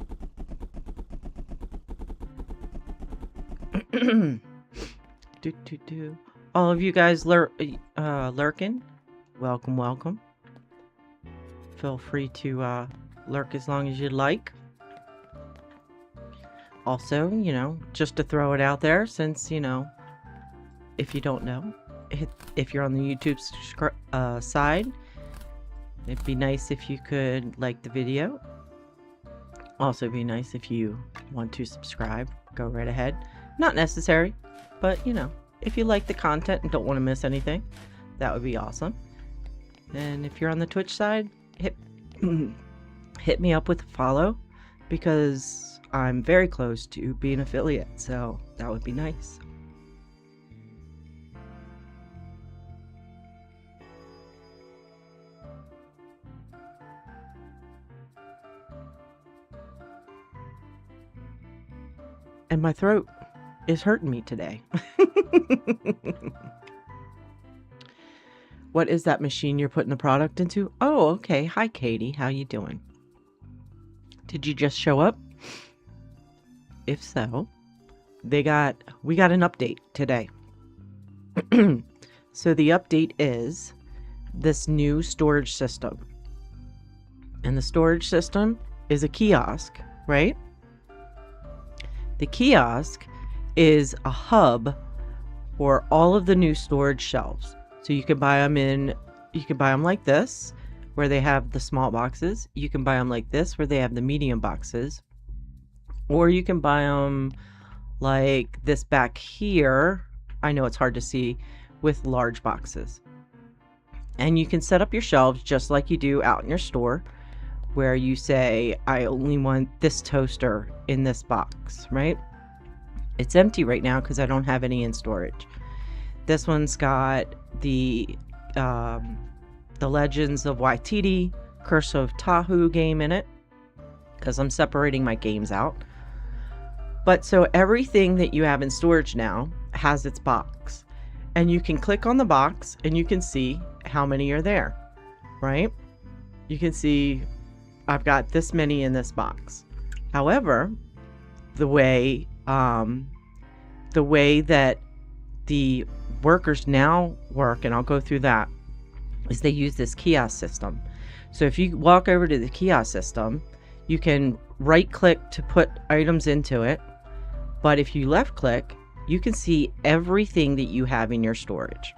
All of you guys lurking, welcome. Feel free to lurk as long as you'd like. Also, you know, just to throw it out there, since, you know, if you don't know, if you're on the YouTube side, it'd be nice if you could like the video. Also, it'd be nice if you want to subscribe. Go right ahead. Not necessary, but, you know, if you like the content and don't want to miss anything, that would be awesome. And if you're on the Twitch side, hit me up with a follow, because I'm very close to being an affiliate, so that would be nice. And my throat is hurting me today. What is that machine you're putting the product into? Oh, okay. Hi, Katie. How you doing? Did you just show up? If so, we got an update today. So the update is this new storage system. And the storage system is a kiosk, right? The kiosk is a hub for all of the new storage shelves. So you can buy them like this, where they have the small boxes. You can buy them like this, where they have the medium boxes. Or you can buy them like this back here. I know it's hard to see, with large boxes. And you can set up your shelves just like you do out in your store, where you say, I only want this toaster in this box, right? It's empty right now because I don't have any in storage. This one's got the Legends of Waititi, Curse of Tahu game in it, because I'm separating my games out. But so everything that you have in storage now has its box. And you can click on the box and you can see how many are there, right? You can see I've got this many in this box. However, the way that the workers now work, and I'll go through that, is they use this kiosk system. So if you walk over to the kiosk system, you can right click to put items into it. But if you left click, you can see everything that you have in your storage.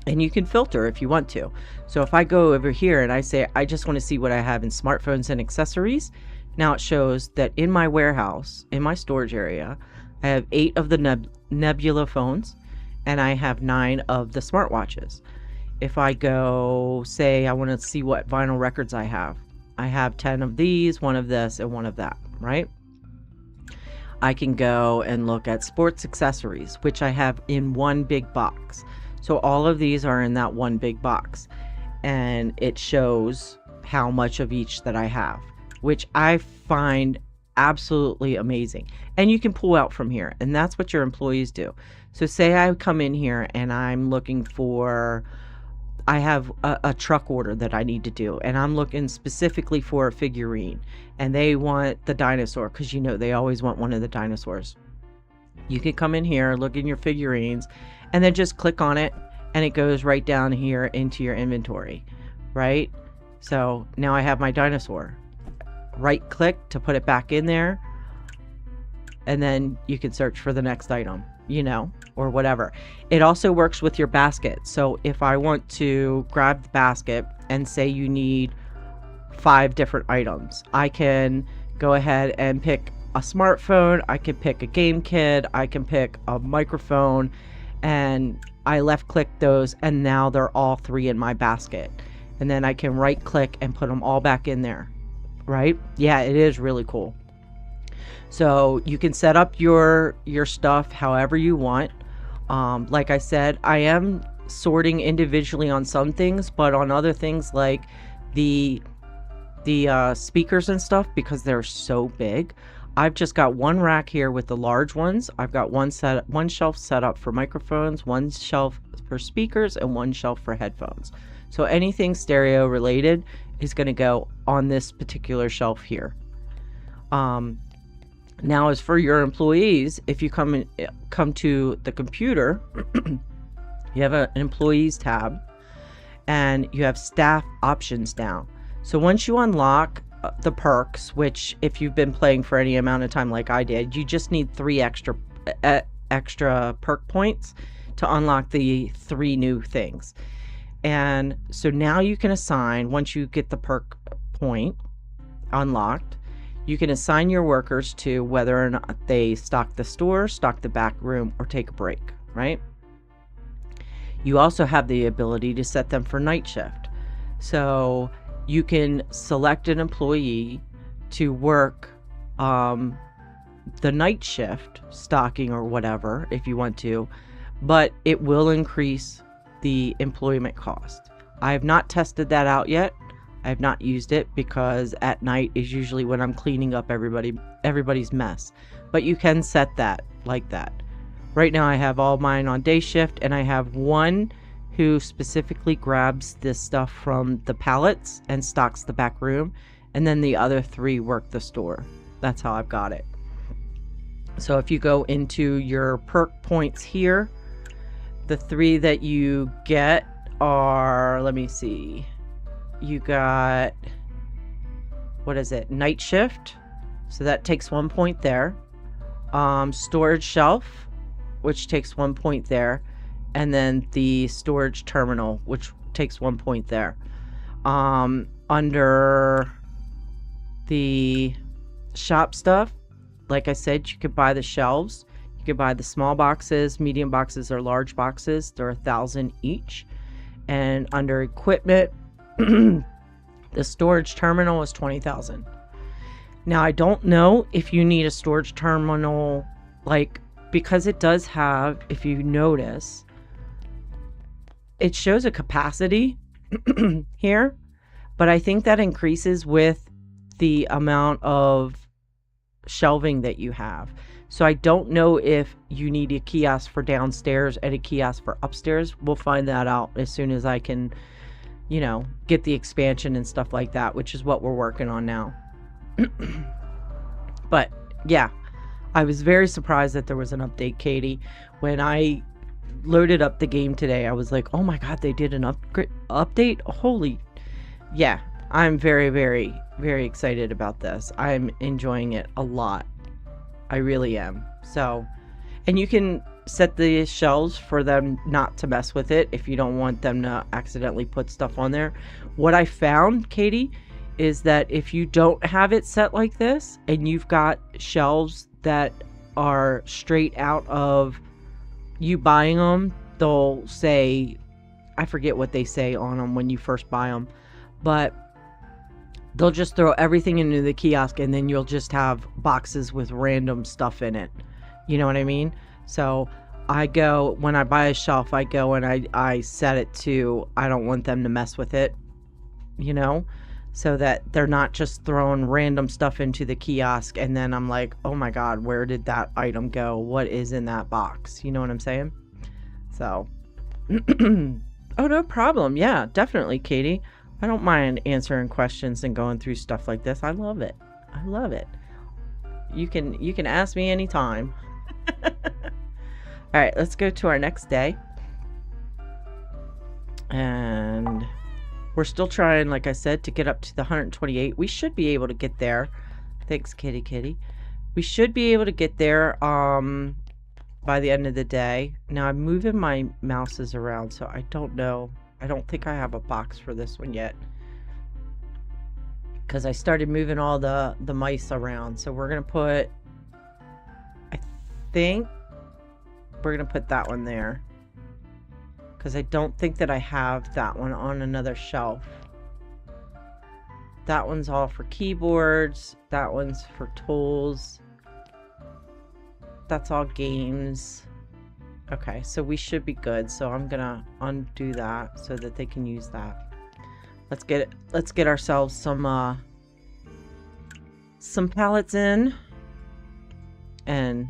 And you can filter if you want to. So if I go over here and I say, I just want to see what I have in smartphones and accessories, now it shows that in my warehouse, in my storage area, I have 8 of the Nebula phones, and I have 9 of the smartwatches. If I go, say, I want to see what vinyl records I have 10 of these, 1 of this, and 1 of that, right? I can go and look at sports accessories, which I have in one big box. So all of these are in that one big box, and it shows how much of each that I have, which I find absolutely amazing. And you can pull out from here, and that's what your employees do. So say I come in here and I'm looking for, I have a truck order that I need to do, and I'm looking specifically for a figurine, and they want the dinosaur, because you know they always want one of the dinosaurs. You can come in here, look in your figurines, and then just click on it, and it goes right down here into your inventory, right? So now I have my dinosaur. Right click to put it back in there, and then you can search for the next item, you know, or whatever. It also works with your basket. So if I want to grab the basket and say you need 5 different items, I can go ahead and pick a smartphone, I can pick a game kit, I can pick a microphone, and I left click those, and now they're all 3 in my basket. And then I can right click and put them all back in there, right? Yeah, it is really cool. So you can set up your stuff however you want. Like I said, I am sorting individually on some things, but on other things like the speakers and stuff, because they're so big, I've just got one rack here with the large ones. I've got one shelf set up for microphones, one shelf for speakers, and one shelf for headphones. So anything stereo related is going to go on this particular shelf here. Now, as for your employees, if you come to the computer, you have an employees tab, and you have staff options down. So once you unlock the perks, which if you've been playing for any amount of time like I did, you just need 3 extra perk points to unlock the 3 new things. And so now you can assign, once you get the perk point unlocked, you can assign your workers to whether or not they stock the store, stock the back room, or take a break, right? You also have the ability to set them for night shift. So you can select an employee to work the night shift, stocking or whatever, if you want to, but it will increase the employment cost. I have not tested that out yet. I have not used it because at night is usually when I'm cleaning up everybody's mess. But you can set that like that. Right now I have all mine on day shift, and I have one who specifically grabs this stuff from the pallets and stocks the back room, and then the other 3 work the store. That's how I've got it. So if you go into your perk points here, the 3 that you get are, let me see, you got, what is it, night shift, so that takes 1 point there. Storage shelf, which takes 1 point there, and then the storage terminal, which takes 1 point there. Under the shop stuff, like I said, you could buy the shelves. You could buy the small boxes, medium boxes, or large boxes. They're 1,000 each. And under equipment, the storage terminal is 20,000. Now, I don't know if you need a storage terminal, like, because it does have, if you notice, it shows a capacity here, but I think that increases with the amount of shelving that you have. So I don't know if you need a kiosk for downstairs and a kiosk for upstairs. We'll find that out as soon as I can, you know, get the expansion and stuff like that, which is what we're working on now. But yeah, I was very surprised that there was an update, Katie. When I loaded up the game today, I was like, oh my god, they did an update. Holy, yeah, I'm very, very, very excited about this. I'm enjoying it a lot. I really am. So, and you can set the shelves for them not to mess with it if you don't want them to accidentally put stuff on there. What I found, Katie, is that if you don't have it set like this and you've got shelves that are straight out of you buying them, they'll say, I forget what they say on them when you first buy them, but they'll just throw everything into the kiosk, and then you'll just have boxes with random stuff in it. You know what I mean? So I go, when I buy a shelf, I go and I set it to, I don't want them to mess with it, you know, so that they're not just throwing random stuff into the kiosk, and then I'm like, oh my God, where did that item go? What is in that box? You know what I'm saying? So, oh, no problem. Yeah, definitely, Katie. I don't mind answering questions and going through stuff like this. I love it. I love it. You can ask me anytime. All right, let's go to our next day. And we're still trying, like I said, to get up to the 128. We should be able to get there. Thanks, kitty. We should be able to get there by the end of the day. Now, I'm moving my mouses around, so I don't know. I don't think I have a box for this one yet, because I started moving all the mice around. So we're going to put, I think we're going to put that one there, because I don't think that I have that one on another shelf. That one's all for keyboards. That one's for tools. That's all games. Okay, so we should be good. So I'm gonna undo that so that they can use that. Let's get ourselves some pallets in and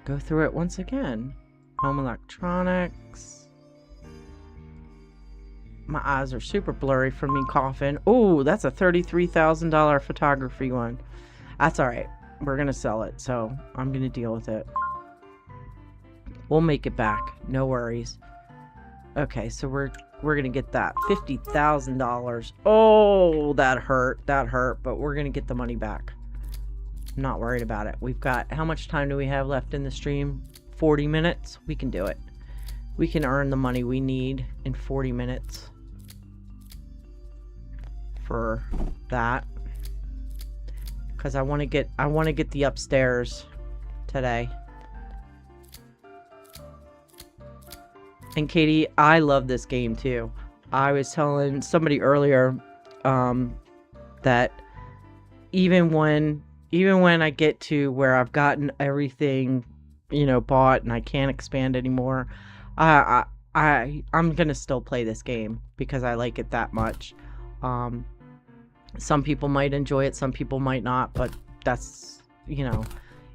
go through it once again. Home electronics. My eyes are super blurry from me coughing. Oh, that's a $33,000 photography one. That's all right. We're gonna sell it, so I'm gonna deal with it. We'll make it back. No worries. Okay, so we're gonna get that $50,000. Oh, that hurt. That hurt, but we're gonna get the money back. I'm not worried about it. We've got, how much time do we have left in the stream? 40 minutes. We can do it. We can earn the money we need in 40 minutes for that. Because I want to get the upstairs today. And Katie, I love this game too. I was telling somebody earlier that even when I get to where I've gotten everything, you know, bought and I can't expand anymore, I'm gonna still play this game because I like it that much. Some people might enjoy it, some people might not, but that's, you know,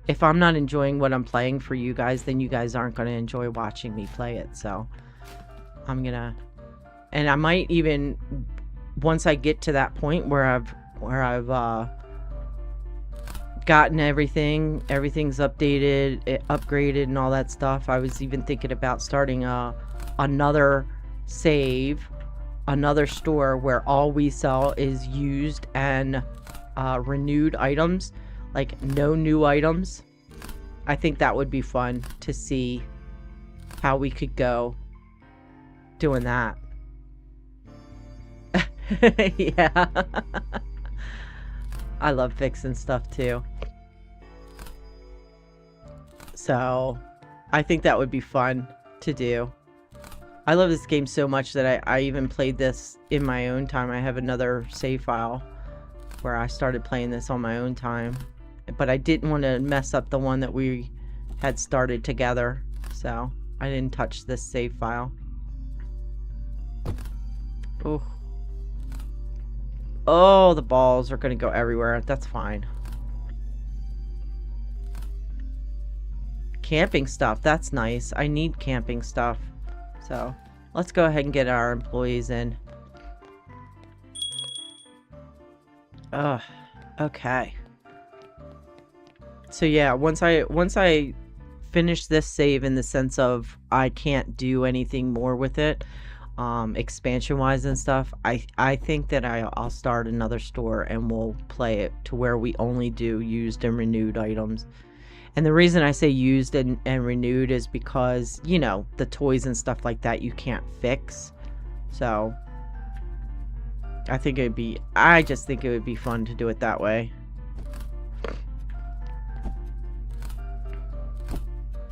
if I'm not enjoying what I'm playing for you guys, then you guys aren't going to enjoy watching me play it. So I'm gonna, and I might even, once I get to that point where I've gotten everything's updated, upgraded and all that stuff, I was even thinking about starting another store where all we sell is used and renewed items, like no new items. I think that would be fun to see how we could go doing that. Yeah. I love fixing stuff too. So I think that would be fun to do. I love this game so much that I even played this in my own time. I have another save file where I started playing this on my own time, but I didn't want to mess up the one that we had started together, so I didn't touch this save file. Oh, the balls are going to go everywhere. That's fine. Camping stuff. That's nice. I need camping stuff. So let's go ahead and get our employees in. Okay. So yeah, once I finish this save in the sense of I can't do anything more with it, expansion wise and stuff, I think that I'll start another store and we'll play it to where we only do used and renewed items. And the reason I say used and renewed is because, you know, the toys and stuff like that you can't fix. So I just think it would be fun to do it that way.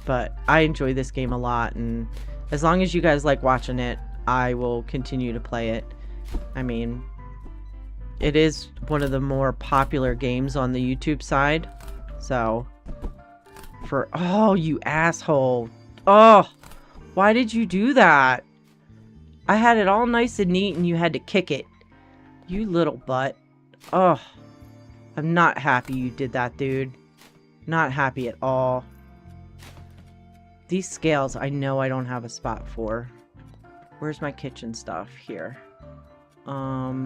But I enjoy this game a lot, and as long as you guys like watching it, I will continue to play it. I mean, It is one of the more popular games on the YouTube side. So, oh, you asshole. Oh, why did you do that? I had it all nice and neat and you had to kick it. You little butt. Oh, I'm not happy you did that, dude. Not happy at all. These scales, I know I don't have a spot for. Where's my kitchen stuff? Here. I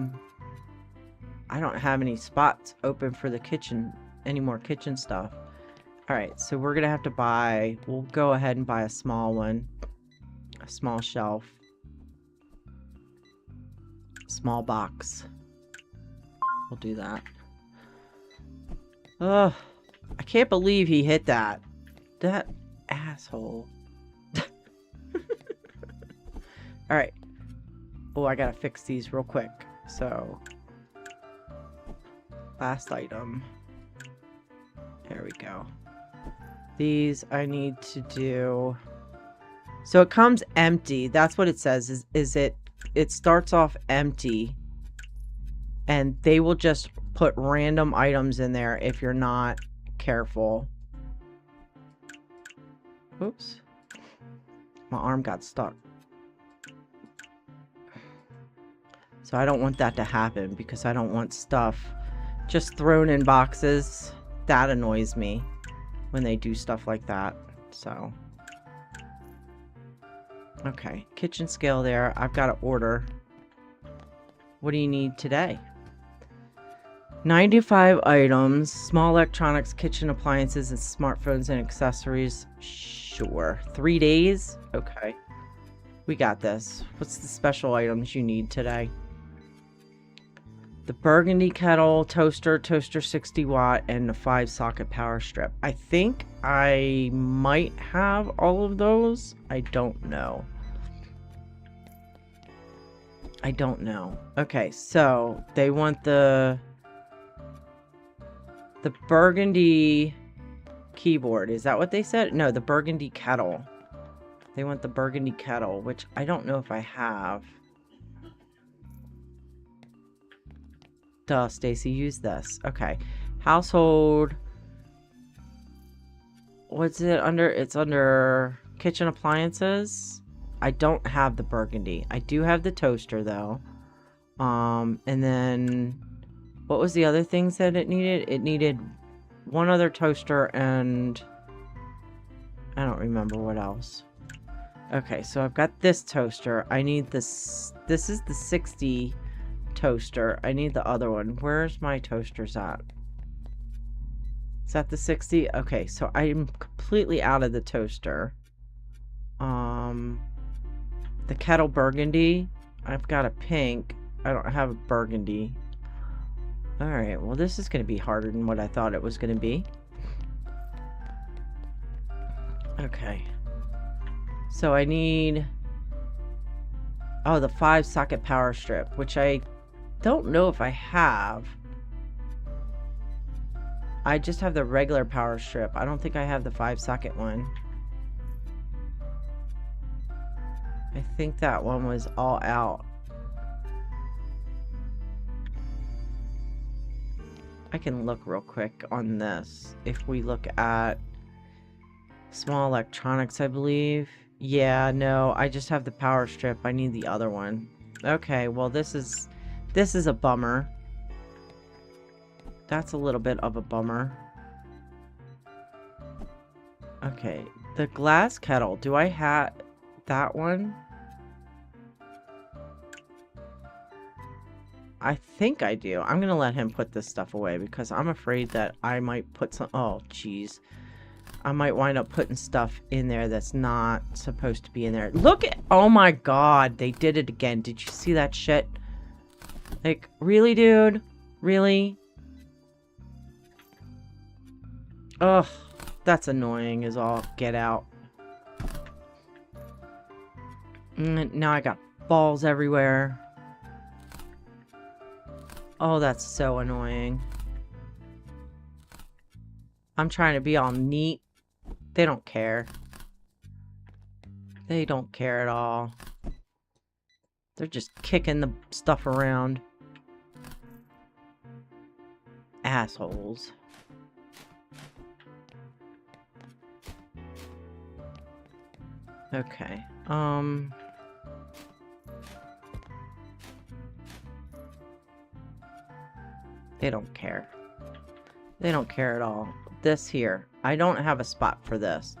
don't have any spots open for the kitchen, any more kitchen stuff. Alright, so we're gonna have to buy, we'll go ahead and buy a small one. A small shelf. Small box. We'll do that. Ugh. I can't believe he hit that. That asshole. Alright. Oh, I gotta fix these real quick. So, last item. There we go. These I need to do. So it comes empty. That's what it says. It starts off empty. And they will just put random items in there if you're not careful. Oops. My arm got stuck. So I don't want that to happen because I don't want stuff just thrown in boxes. That annoys me when they do stuff like that. So, okay, kitchen scale there. I've got to order. What do you need today? 95 items, small electronics, kitchen appliances, and smartphones and accessories. Sure. 3 days? Okay. We got this. What's the special items you need today? The burgundy kettle, toaster 60 watt, and the 5-socket power strip. I think I might have all of those. I don't know. I don't know. Okay, so they want the burgundy keyboard. Is that what they said? No, the burgundy kettle. They want the burgundy kettle, which I don't know if I have. Duh, Stacy, use this. Okay. Household. What's it under? It's under kitchen appliances. I don't have the burgundy. I do have the toaster, though. And then what was the other things that it needed? It needed one other toaster and I don't remember what else. Okay, so I've got this toaster. I need this. This is the 60 toaster. I need the other one. Where's my toasters at? Is that the 60? Okay, so I'm completely out of the toaster. The kettle burgundy. I've got a pink. I don't have a burgundy. Alright, well this is going to be harder than what I thought it was going to be. Okay. So I need... oh, the 5-socket power strip, which I don't know if I have. I just have the regular power strip. I don't think I have the 5-socket one. I think that one was all out. I can look real quick on this. If we look at small electronics, I believe. Yeah, no, I just have the power strip. I need the other one. Okay, well this is a bummer. That's a little bit of a bummer. Okay, the glass kettle. Do I have that one? I think I do. I'm gonna let him put this stuff away because I'm afraid that I might put some... oh, jeez. I might wind up putting stuff in there that's not supposed to be in there. Look at... oh my god, they did it again. Did you see that shit? Like, really, dude? Really? Ugh, that's annoying as all get out. Now I got balls everywhere. Oh, that's so annoying. I'm trying to be all neat. They don't care. They don't care at all. They're just kicking the stuff around. Assholes. Okay. They don't care. They don't care at all. This here, I don't have a spot for this.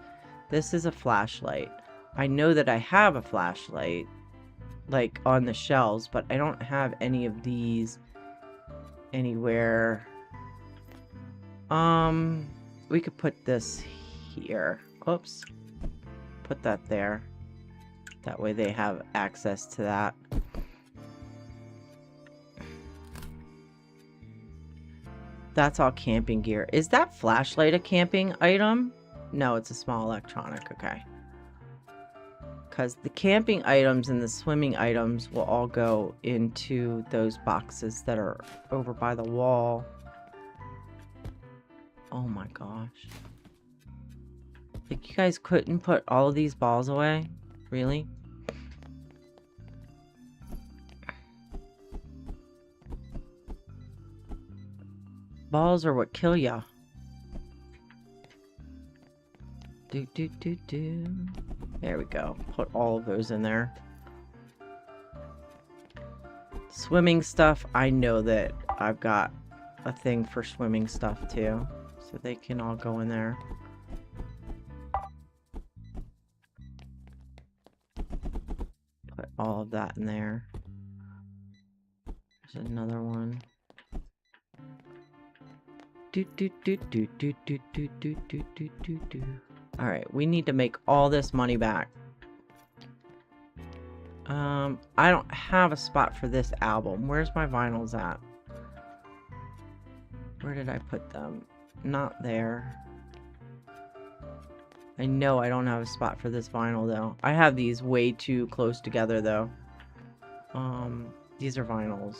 This is a flashlight. I know that I have a flashlight, like, on the shelves, but I don't have any of these anywhere. We could put this here. Oops. Put that there. That way they have access to that. That's all camping gear. Is that flashlight a camping item? No, it's a small electronic. Okay. Because the camping items and the swimming items will all go into those boxes that are over by the wall. Oh my gosh. Like, you guys couldn't put all of these balls away? Really? Balls are what kill ya. Do. There we go. Put all of those in there. Swimming stuff. I know that I've got a thing for swimming stuff too. So they can all go in there. Put all of that in there. There's another one. Alright, we need to make all this money back. I don't have a spot for this album. Where's my vinyls at? Where did I put them? Not there. I know I don't have a spot for this vinyl though. I have these way too close together though. These are vinyls.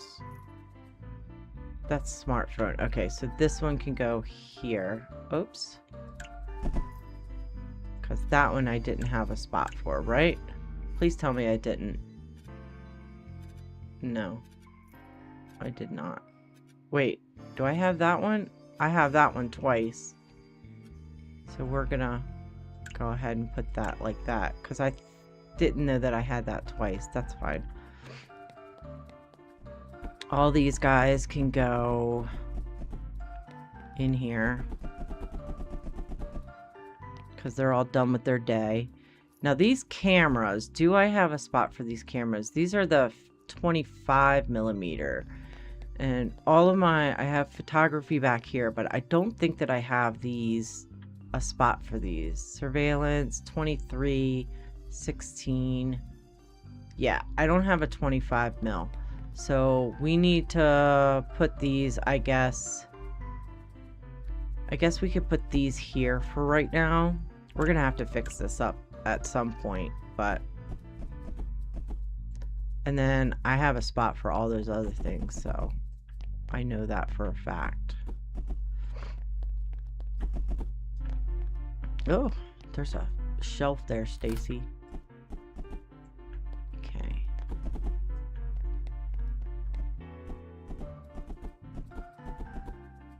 That's smartphone. Okay, so this one can go here. Oops. Because that one I didn't have a spot for, right? Please tell me I didn't. No. I did not. Wait, do I have that one? I have that one twice. So we're gonna go ahead and put that like that. Because I didn't know that I had that twice. That's fine. All these guys can go in here because they're all done with their day. Now these cameras, do I have a spot for these cameras? These are the 25mm, and all of my, I have photography back here, but I don't think that I have these, a spot for these. Surveillance, 23, 16. Yeah, I don't have a 25mm. So we need to put these, I guess we could put these here for right now. We're gonna have to fix this up at some point, but and then I have a spot for all those other things, so I know that for a fact. Oh, there's a shelf there, Stacy. Okay.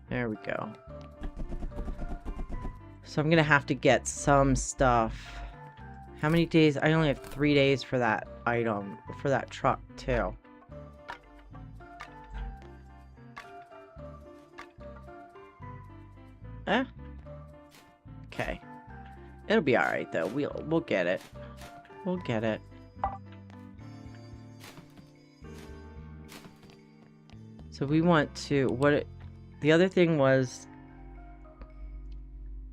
There we go. So I'm gonna have to get some stuff. How many days? I only have 3 days for that item, for that truck too. Okay. It'll be alright though. We'll get it. We'll get it. So we want to, the other thing was,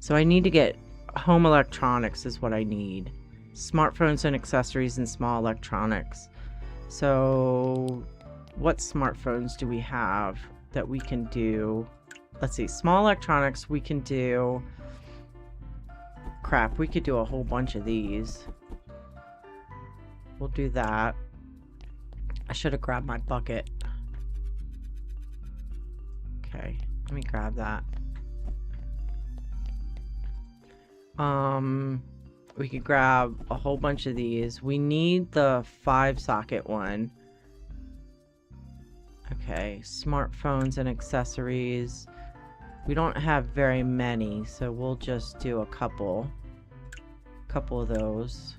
so I need to get home electronics is what I need. Smartphones and accessories and small electronics. So what smartphones do we have that we can do? Let's see, small electronics we can do. Crap, we could do a whole bunch of these. We'll do that. I should have grabbed my bucket. Okay, let me grab that. We could grab a whole bunch of these. We need the 5-socket one. Okay, smartphones and accessories. We don't have very many, so we'll just do a couple of those.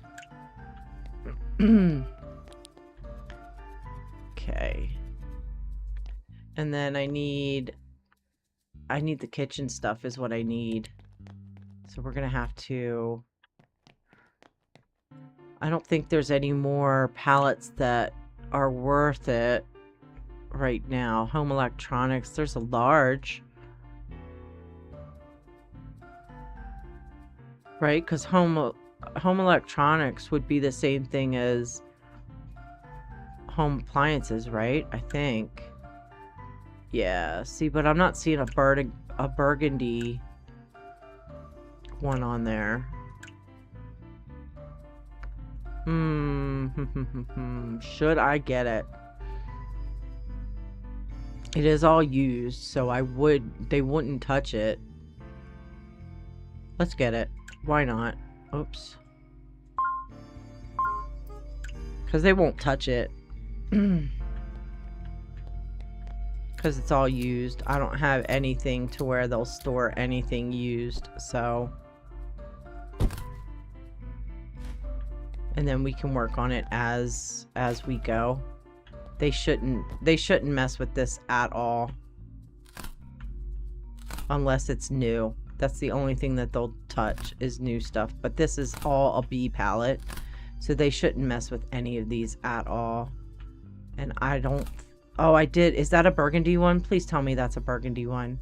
Okay. And then I need the kitchen stuff is what I need. So we're gonna have to... I don't think there's any more pallets that are worth it right now. Home electronics, there's a large. Right? Because home electronics would be the same thing as home appliances, right? I think. Yeah, see, but I'm not seeing a burgundy one on there. Should I get it? It is all used, so they wouldn't touch it. Let's get it. Why not? Oops. Because they won't touch it. Because it's all used. I don't have anything to where they'll store anything used, so... And then we can work on it as we go. They shouldn't mess with this at all. Unless it's new. That's the only thing that they'll touch is new stuff. But this is all a B palette. So they shouldn't mess with any of these at all. And I don't... Oh, I did. Is that a burgundy one? Please tell me that's a burgundy one.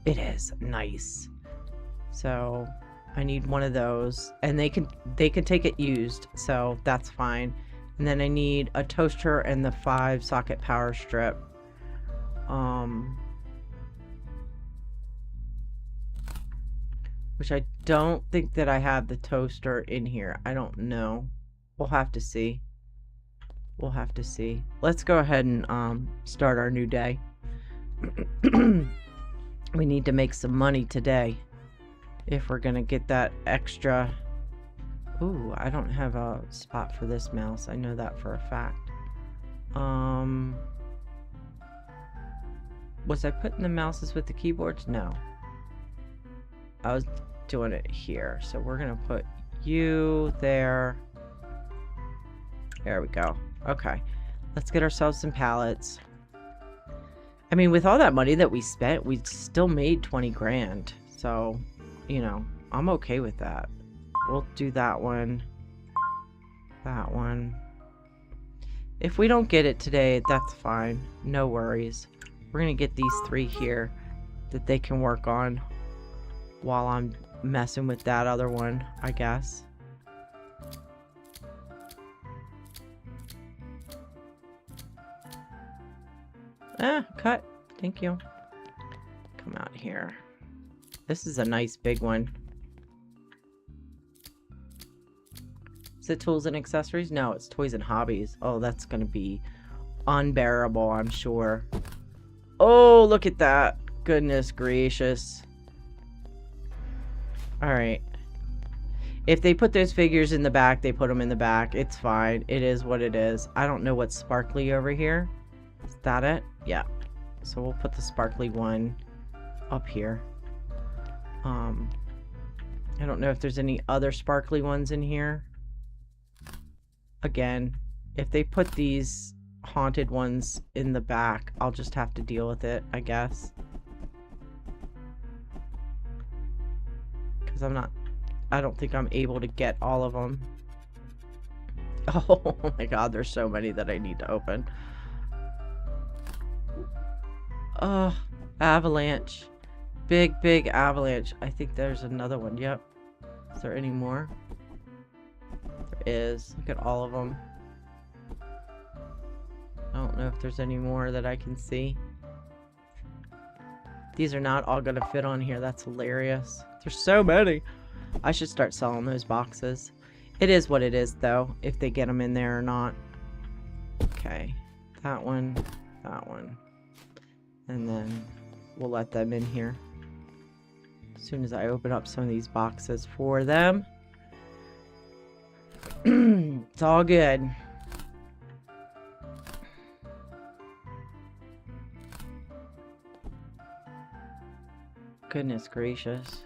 It is. Nice. So I need one of those. And they can take it used. So that's fine. And then I need a toaster and the 5-socket power strip. Which I don't think that I have the toaster in here. I don't know. We'll have to see. We'll have to see. Let's go ahead and start our new day. We need to make some money today. If we're gonna get that extra... Ooh, I don't have a spot for this mouse. I know that for a fact. Was I putting the mouses with the keyboards? No. I was doing it here. So we're gonna put you there. There we go. Okay. Let's get ourselves some pallets. I mean, with all that money that we spent, we still made 20 grand. So, you know, I'm okay with that. We'll do that one. That one. If we don't get it today, that's fine. No worries. We're gonna get these 3 here that they can work on while I'm messing with that other one, I guess. Cut. Thank you. Come out here. This is a nice big one. Is it tools and accessories? No, it's toys and hobbies. Oh, that's gonna be unbearable, I'm sure. Oh, look at that. Goodness gracious. Alright. If they put those figures in the back, they put them in the back. It's fine. It is what it is. I don't know what's sparkly over here. Is that it? Yeah. So we'll put the sparkly one up here. I don't know if there's any other sparkly ones in here. Again, if they put these haunted ones in the back, I'll just have to deal with it, I guess. Because I don't think I'm able to get all of them. Oh my god, there's so many that I need to open. Avalanche. Big avalanche. I think there's another one. Yep. Is there any more? There is. Look at all of them. I don't know if there's any more that I can see. These are not all gonna fit on here. That's hilarious. There's so many. I should start selling those boxes. It is what it is, though, if they get them in there or not. Okay. That one. That one. And then we'll let them in here. As soon as I open up some of these boxes for them. It's all good. Goodness gracious.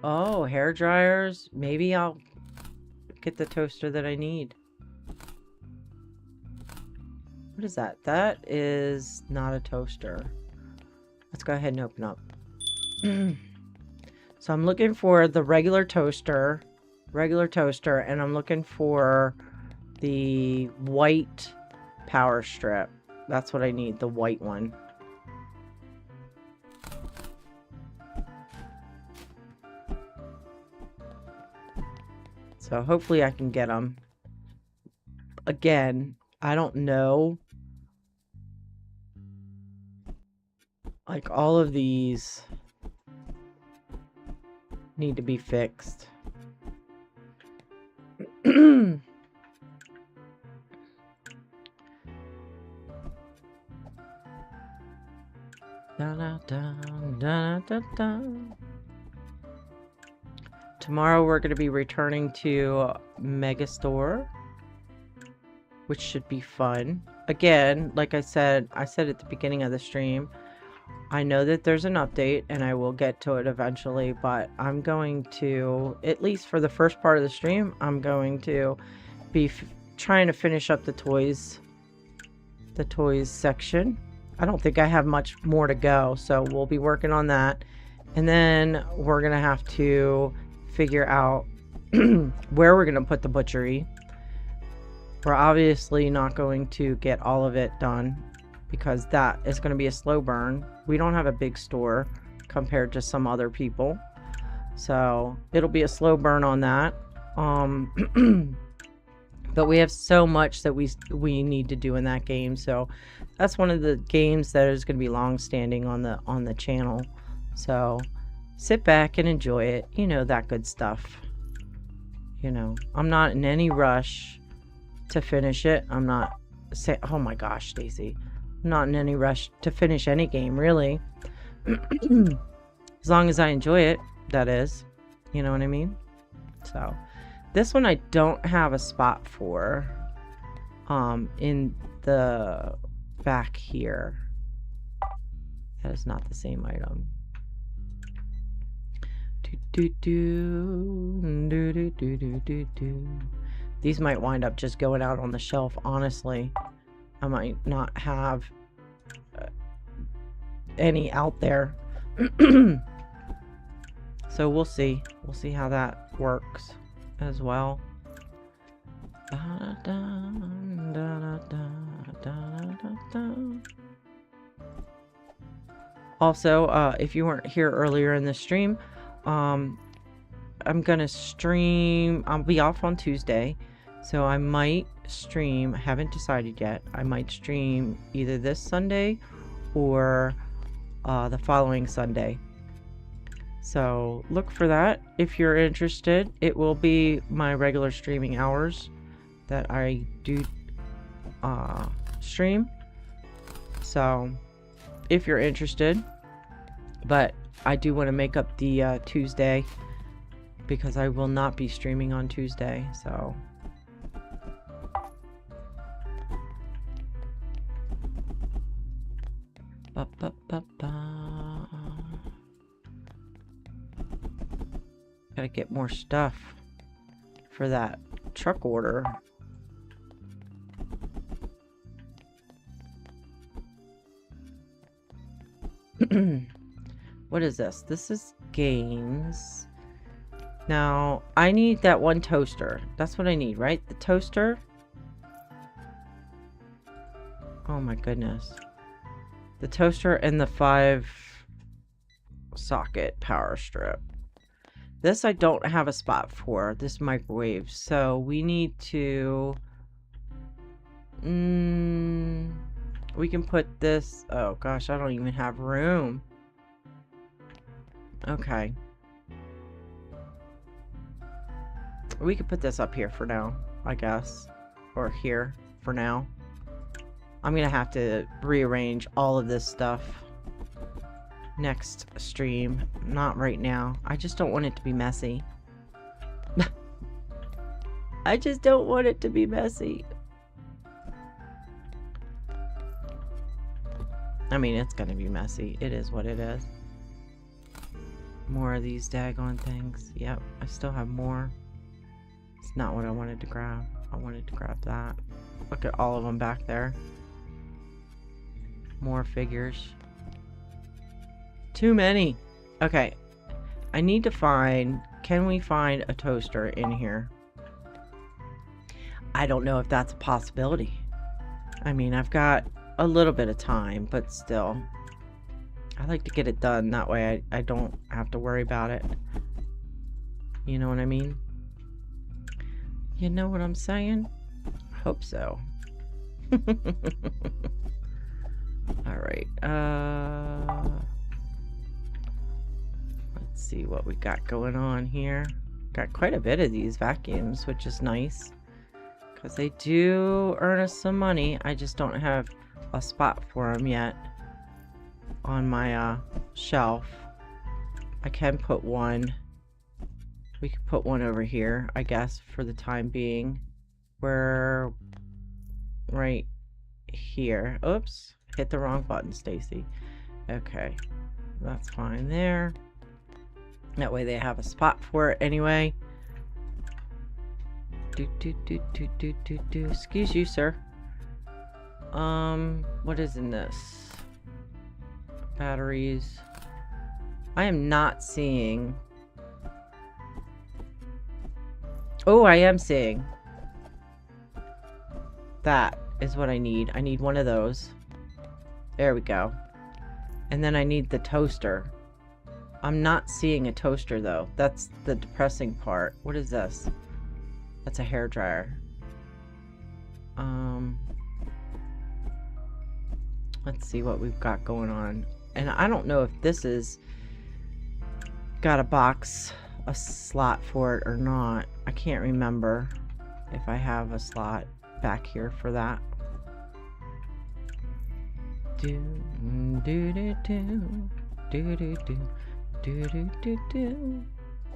Oh, hair dryers. Maybe I'll get the toaster that I need. What is that? That is not a toaster. Let's go ahead and open up. So I'm looking for the regular toaster, and I'm looking for the white power strip. That's what I need, the white one. So hopefully I can get them. Again, I don't know. Like, all of these need to be fixed. Tomorrow we're going to be returning to Megastore, which should be fun. Again, like I said at the beginning of the stream, I know that there's an update and I will get to it eventually, but I'm going to, at least for the first part of the stream, I'm going to be trying to finish up the toys section. I don't think I have much more to go, so we'll be working on that. And then we're going to have to figure out where we're going to put the butchery. We're obviously not going to get all of it done because that is going to be a slow burn. We don't have a big store compared to some other people, so it'll be a slow burn on that. But we have so much that we need to do in that game, so that's one of the games that is going to be long standing on the channel. So sit back and enjoy it, you know, that good stuff. You know, I'm not in any rush to finish it. I'm not saying, oh my gosh, Stacy, I'm not in any rush to finish any game, really. As long as I enjoy it, that is, you know what I mean? So this one I don't have a spot for in the back here. That is not the same item. These might wind up just going out on the shelf, honestly. I might not have any out there. So we'll see. We'll see how that works as well. Also, if you weren't here earlier in the stream, I'm gonna stream. I'll be off on Tuesday, so I might stream. I haven't decided yet. I might stream either this Sunday or the following Sunday. So look for that if you're interested. It will be my regular streaming hours that I do stream. So if you're interested, but I do want to make up the Tuesday because I will not be streaming on Tuesday. So gotta get more stuff for that truck order. What is this? This is games. Now, I need that one toaster. That's what I need, right? The toaster. Oh my goodness. The toaster and the 5-socket power strip. This I don't have a spot for, this microwave. So we need to... we can put this... Oh gosh, I don't even have room. Okay. We could put this up here for now, I guess. Or here for now. I'm gonna have to rearrange all of this stuff next stream. Not right now. I just don't want it to be messy. I just don't want it to be messy. I mean, it's gonna be messy. It is what it is. More of these daggone things. Yep, I still have more. It's not what I wanted to grab. I wanted to grab that. Look at all of them back there. More figures. Too many. Okay. I need to find... Can we find a toaster in here? I don't know if that's a possibility. I mean, I've got a little bit of time, but still. I like to get it done. That way I don't have to worry about it. You know what I mean? You know what I'm saying? Hope so. Alright. Let's see what we got going on here. Got quite a bit of these vacuums, which is nice. Because they do earn us some money. I just don't have a spot for them yet on my shelf. I can put one. We could put one over here, I guess, for the time being. We're right here. Oops. Hit the wrong button, Stacy. Okay. That's fine there. That way they have a spot for it anyway. Excuse you, sir. What is in this? Batteries. I am not seeing... Oh, I am seeing. That is what I need. I need one of those. There we go. And then I need the toaster. I'm not seeing a toaster, though. That's the depressing part. What is this? That's a hairdryer. Let's see what we've got going on. And I don't know if this is got a slot for it or not. I can't remember if I have a slot back here for that.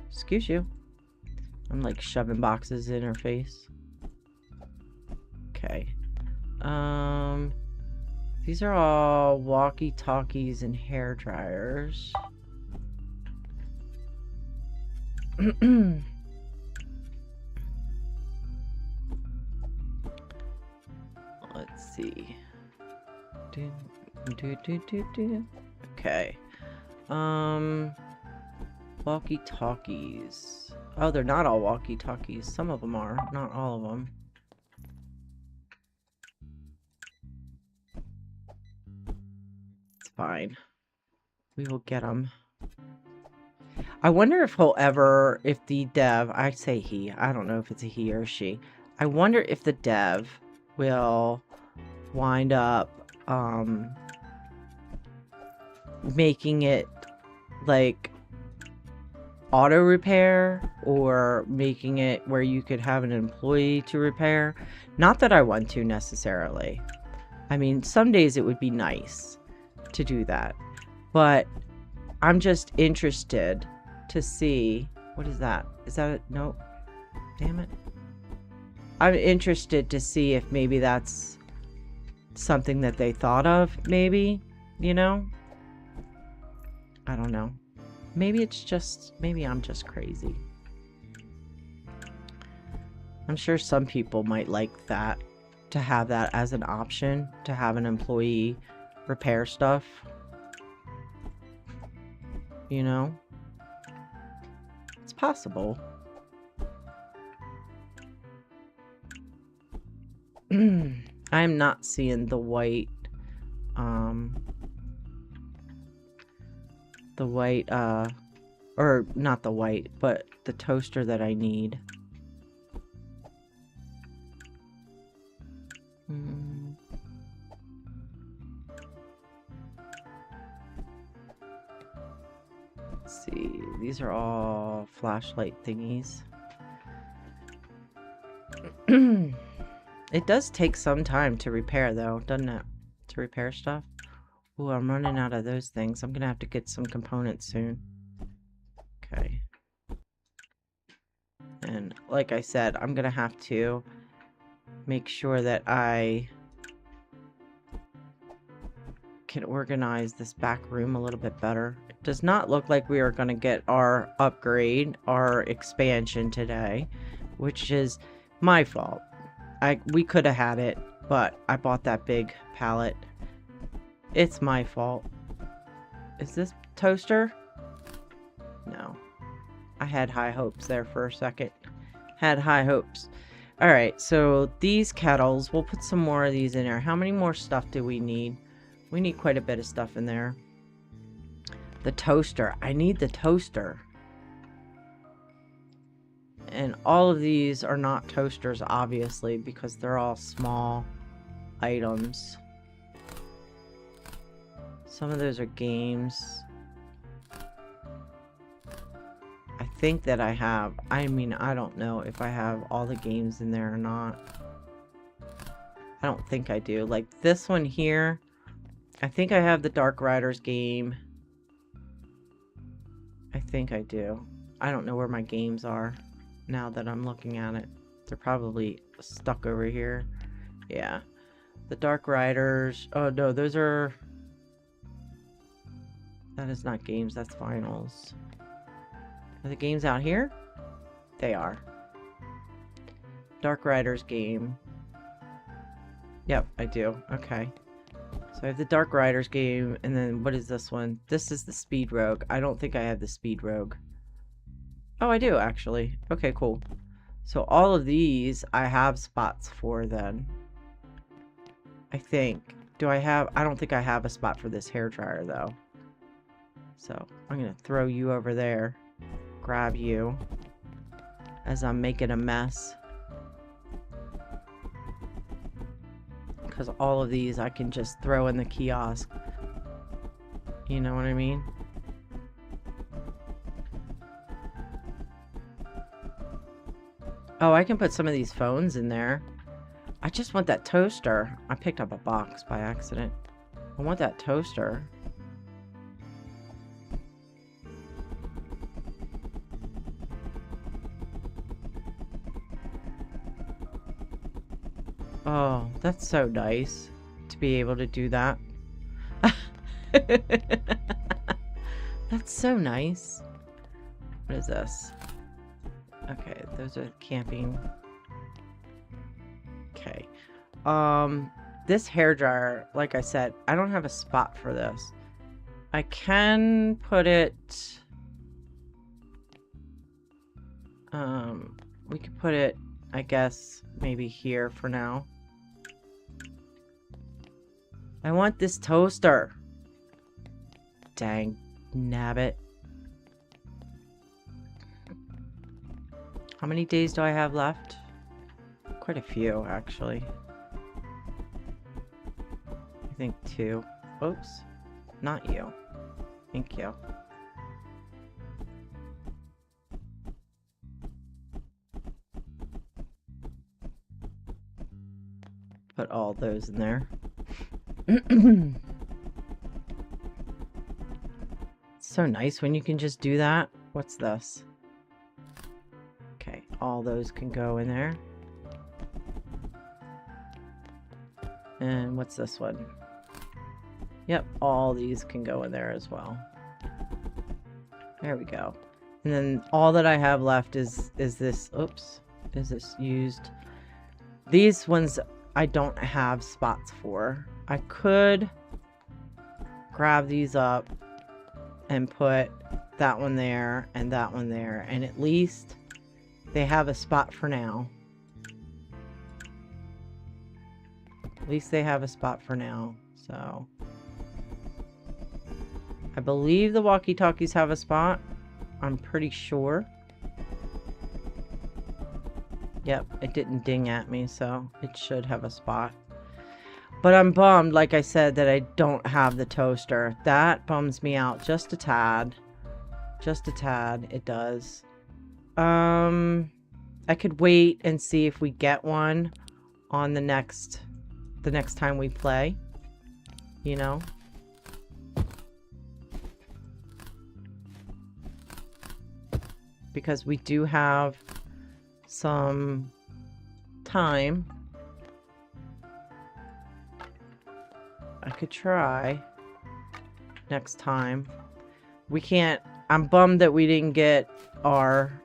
Excuse you. I'm like shoving boxes in her face. Okay. These are all walkie-talkies and hair dryers. Let's see. Okay. Walkie-talkies. Oh, they're not all walkie-talkies. Some of them are, not all of them. It's fine. We will get them. I wonder if if the dev, I say he, I don't know if it's a he or a she. I wonder if the dev will wind up making it like auto repair, or making it where you could have an employee to repair. Not that I want to necessarily. I mean, some days it would be nice to do that, but I'm just interested to see. What is that? Is that it? Nope. Damn it. I'm interested to see if maybe that's something that they thought of, maybe, you know? I don't know. Maybe it's just, maybe I'm just crazy. I'm sure some people might like that, to have that as an option, to have an employee repair stuff. You know? It's possible. I'm not seeing the white, or not the white, but the toaster that I need. Let's see, these are all flashlight thingies. It does take some time to repair, though, doesn't it? To repair stuff. Ooh, I'm running out of those things. I'm gonna have to get some components soon. Okay. And like I said, I'm gonna have to make sure that I can organize this back room a little bit better. It does not look like we are going to get our upgrade, our expansion today, which is my fault. We could have had it, but I bought that big pallet. It's my fault. Is this toaster? No. I had high hopes there for a second. Had high hopes. Alright, so these kettles, we'll put some more of these in there. How many more stuff do we need? We need quite a bit of stuff in there. The toaster. I need the toaster. And all of these are not toasters, obviously, because they're all small items. Some of those are games. I think that I have. I mean, I don't know if I have all the games in there or not. I don't think I do. Like this one here, I think I have the Dark Riders game. I think I do. I don't know where my games are now that I'm looking at it. They're probably stuck over here. Yeah. The Dark Riders. Oh, no, those are... That is not games, that's finals. Are the games out here? They are. Dark Riders game. Yep, I do. Okay. So I have the Dark Riders game, and then what is this one? This is the Speed Rogue. I don't think I have the Speed Rogue. Oh, I do, actually. Okay, cool. So all of these I have spots for then. I think. Do I have... I don't think I have a spot for this hairdryer, though. So I'm going to throw you over there. Grab you. As I'm making a mess. Because all of these I can just throw in the kiosk. You know what I mean? Oh, I can put some of these phones in there. I just want that toaster. I picked up a box by accident. I want that toaster. Oh, that's so nice to be able to do that. That's so nice. What is this? Okay, those are camping. Okay. This hairdryer, like I said, I don't have a spot for this. I can put it... we could put it, I guess, maybe here for now. I want this toaster. Dang nabbit. How many days do I have left? Quite a few, actually. I think 2. Oops. Not you. Thank you. Put all those in there. It's so nice when you can just do that. What's this? Okay, all those can go in there. And what's this one? Yep, all these can go in there as well. There we go. And then all that I have left is this, oops, is this used. These ones I don't have spots for. I could grab these up and put that one there and that one there, and at least they have a spot for now. At least they have a spot for now. So I believe the walkie-talkies have a spot. I'm pretty sure. Yep, it didn't ding at me, so it should have a spot. But I'm bummed, like I said, that I don't have the toaster. That bums me out just a tad. Just a tad, it does. I could wait and see if we get one on the next time we play. You know? Because we do have some time. I could try next time. we can't. I'm bummed that we didn't get our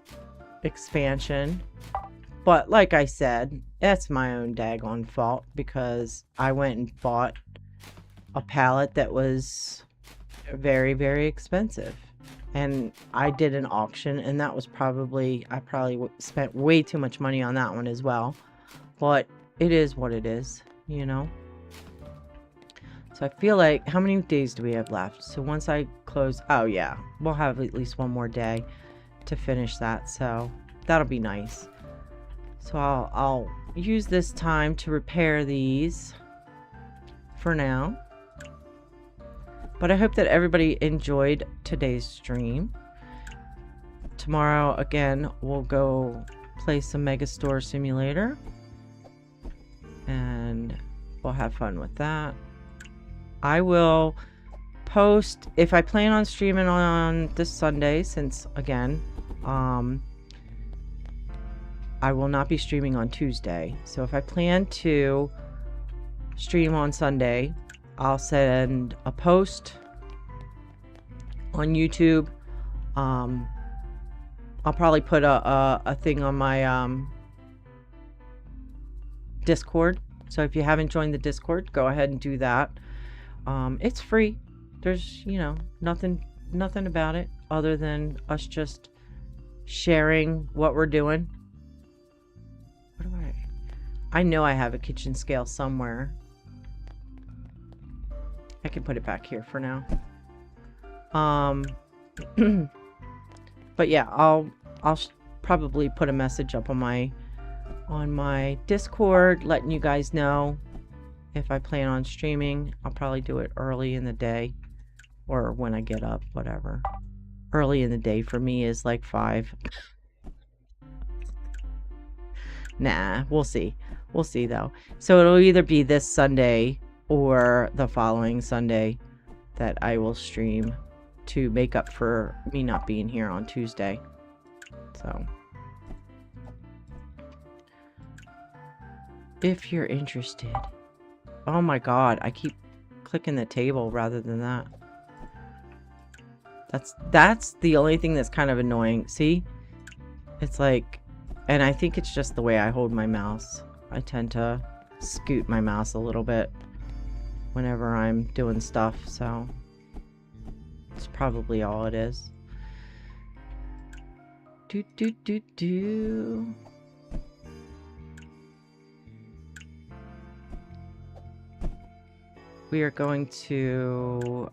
expansion. But like I said, that's my own daggone fault because I went and bought a pallet that was very, very expensive. And I did an auction, and that was probably, I probably spent way too much money on that one as well. But it is what it is, you know? So I feel like, how many days do we have left? So once I close, oh yeah, we'll have at least one more day to finish that. So that'll be nice. So I'll use this time to repair these for now. But I hope that everybody enjoyed today's stream. Tomorrow, again, we'll go play some Megastore Simulator. And we'll have fun with that. I will post, if I plan on streaming on this Sunday, since, again, I will not be streaming on Tuesday. So if I plan to stream on Sunday, I'll send a post on YouTube. I'll probably put a thing on my Discord. So if you haven't joined the Discord, go ahead and do that. It's free. There's, you know, nothing about it other than us just sharing what we're doing. What do I know I have a kitchen scale somewhere. I can put it back here for now. But yeah, I'll probably put a message up on my Discord letting you guys know if I plan on streaming. I'll probably do it early in the day or when I get up, whatever. Early in the day for me is like 5. Nah, we'll see. We'll see though. So it'll either be this Sunday or the following Sunday that I will stream to make up for me not being here on Tuesday. So if you're interested. Oh my god, I keep clicking the table rather than that. That's the only thing that's kind of annoying. See? It's like, and I think it's just the way I hold my mouse. I tend to scoot my mouse a little bit whenever I'm doing stuff, so it's probably all it is. We are going to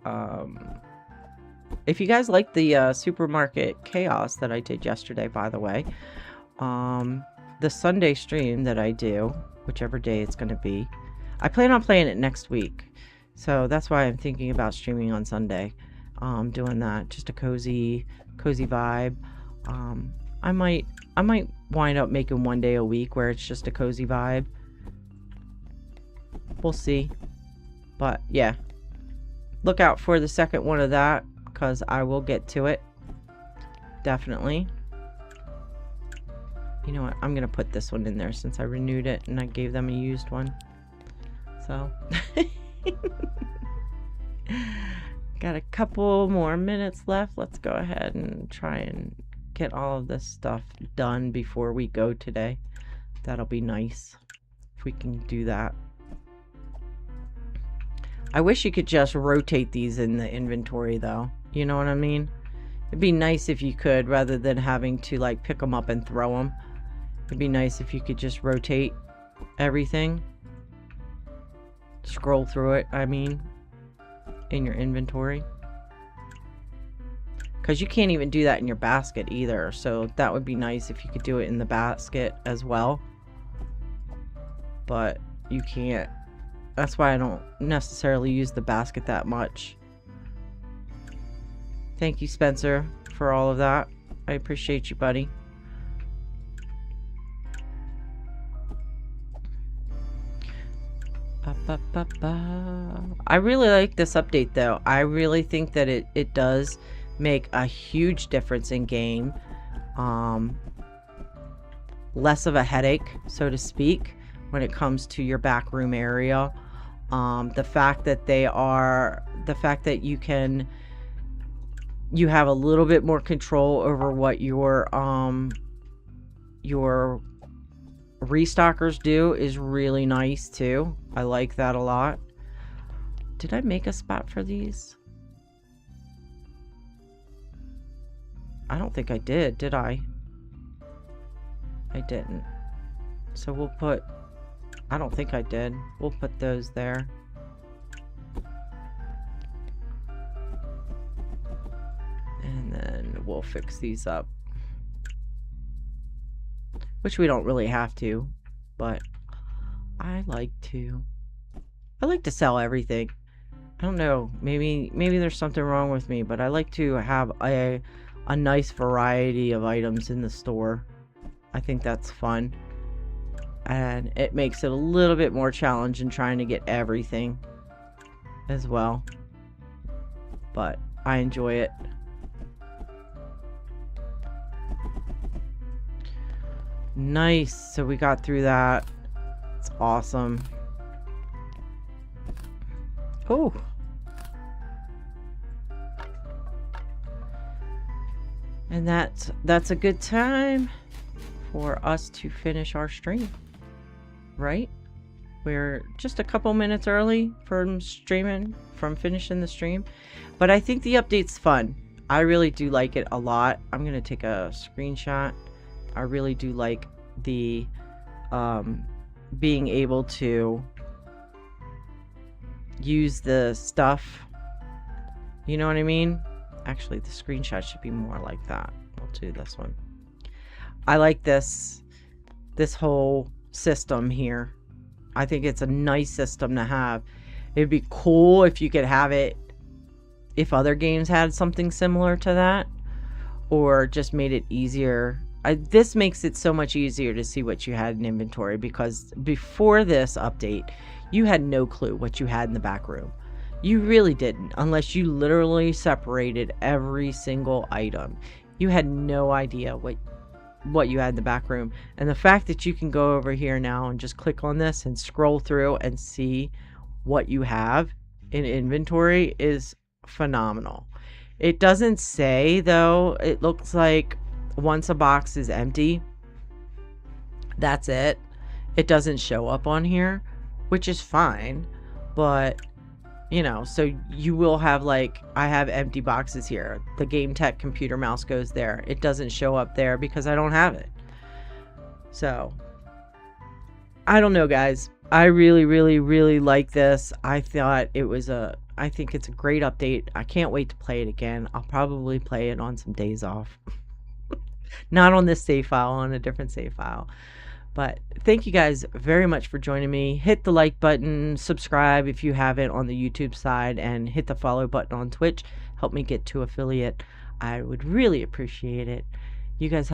if you guys like the supermarket chaos that I did yesterday, by the way, the Sunday stream that I do, whichever day it's going to be, I plan on playing it next week. So that's why I'm thinking about streaming on Sunday. Doing that, just a cozy vibe. I might wind up making one day a week where it's just a cozy vibe. We'll see. But yeah, look out for the second one of that, because I will get to it. Definitely. You know what? I'm going to put this one in there since I renewed it and I gave them a used one. So. Got a couple more minutes left. Let's go ahead and try and get all of this stuff done before we go today. That'll be nice if we can do that. I wish you could just rotate these in the inventory though. You know what I mean? It'd be nice if you could, rather than having to like pick them up and throw them. It'd be nice if you could just rotate everything. Scroll through it, I mean, in your inventory. Because you can't even do that in your basket either. So that would be nice if you could do it in the basket as well. But you can't. That's why I don't necessarily use the basket that much. Thank you, Spencer, for all of that. I appreciate you, buddy. I really like this update, though. I really think that it does make a huge difference in game. Less of a headache, so to speak, when it comes to your back room area. The fact that you can you have a little bit more control over what your restockers do is really nice too. I like that a lot. Did I make a spot for these? I don't think I did I? I didn't. So we'll put, I don't think I did. We'll put those there. And then we'll fix these up. Which we don't really have to, but I like to sell everything. I don't know, maybe there's something wrong with me, but I like to have a nice variety of items in the store. I think that's fun. And it makes it a little bit more challenging trying to get everything as well. But I enjoy it. Nice. So we got through that. It's awesome. Oh. And that's a good time for us to finish our stream. Right? We're just a couple minutes early from finishing the stream. But I think the update's fun. I really do like it a lot. I'm going to take a screenshot. I really do like the being able to use the stuff. You know what I mean? Actually, the screenshot should be more like that. I'll do this one. I like this whole system here. I think it's a nice system to have. It'd be cool if you could have it if other games had something similar to that, or just made it easier. This makes it so much easier to see what you had in inventory, because before this update, you had no clue what you had in the back room. You really didn't, unless you literally separated every single item. You had no idea what you had in the back room. And the fact that you can go over here now and just click on this and scroll through and see what you have in inventory is phenomenal. It doesn't say, though, it looks like once a box is empty, that's it. It doesn't show up on here, which is fine, but you know, so you will have, like, I have empty boxes here. The Game Tech computer mouse goes there. It doesn't show up there because I don't have it. So I don't know, guys. I really, really, really like this. I thought it was I think it's a great update. I can't wait to play it again. I'll probably play it on some days off. Not on this save file, on a different save file. But thank you guys very much for joining me. Hit the like button, subscribe if you haven't on the YouTube side, and hit the follow button on Twitch. Help me get to affiliate. I would really appreciate it. You guys have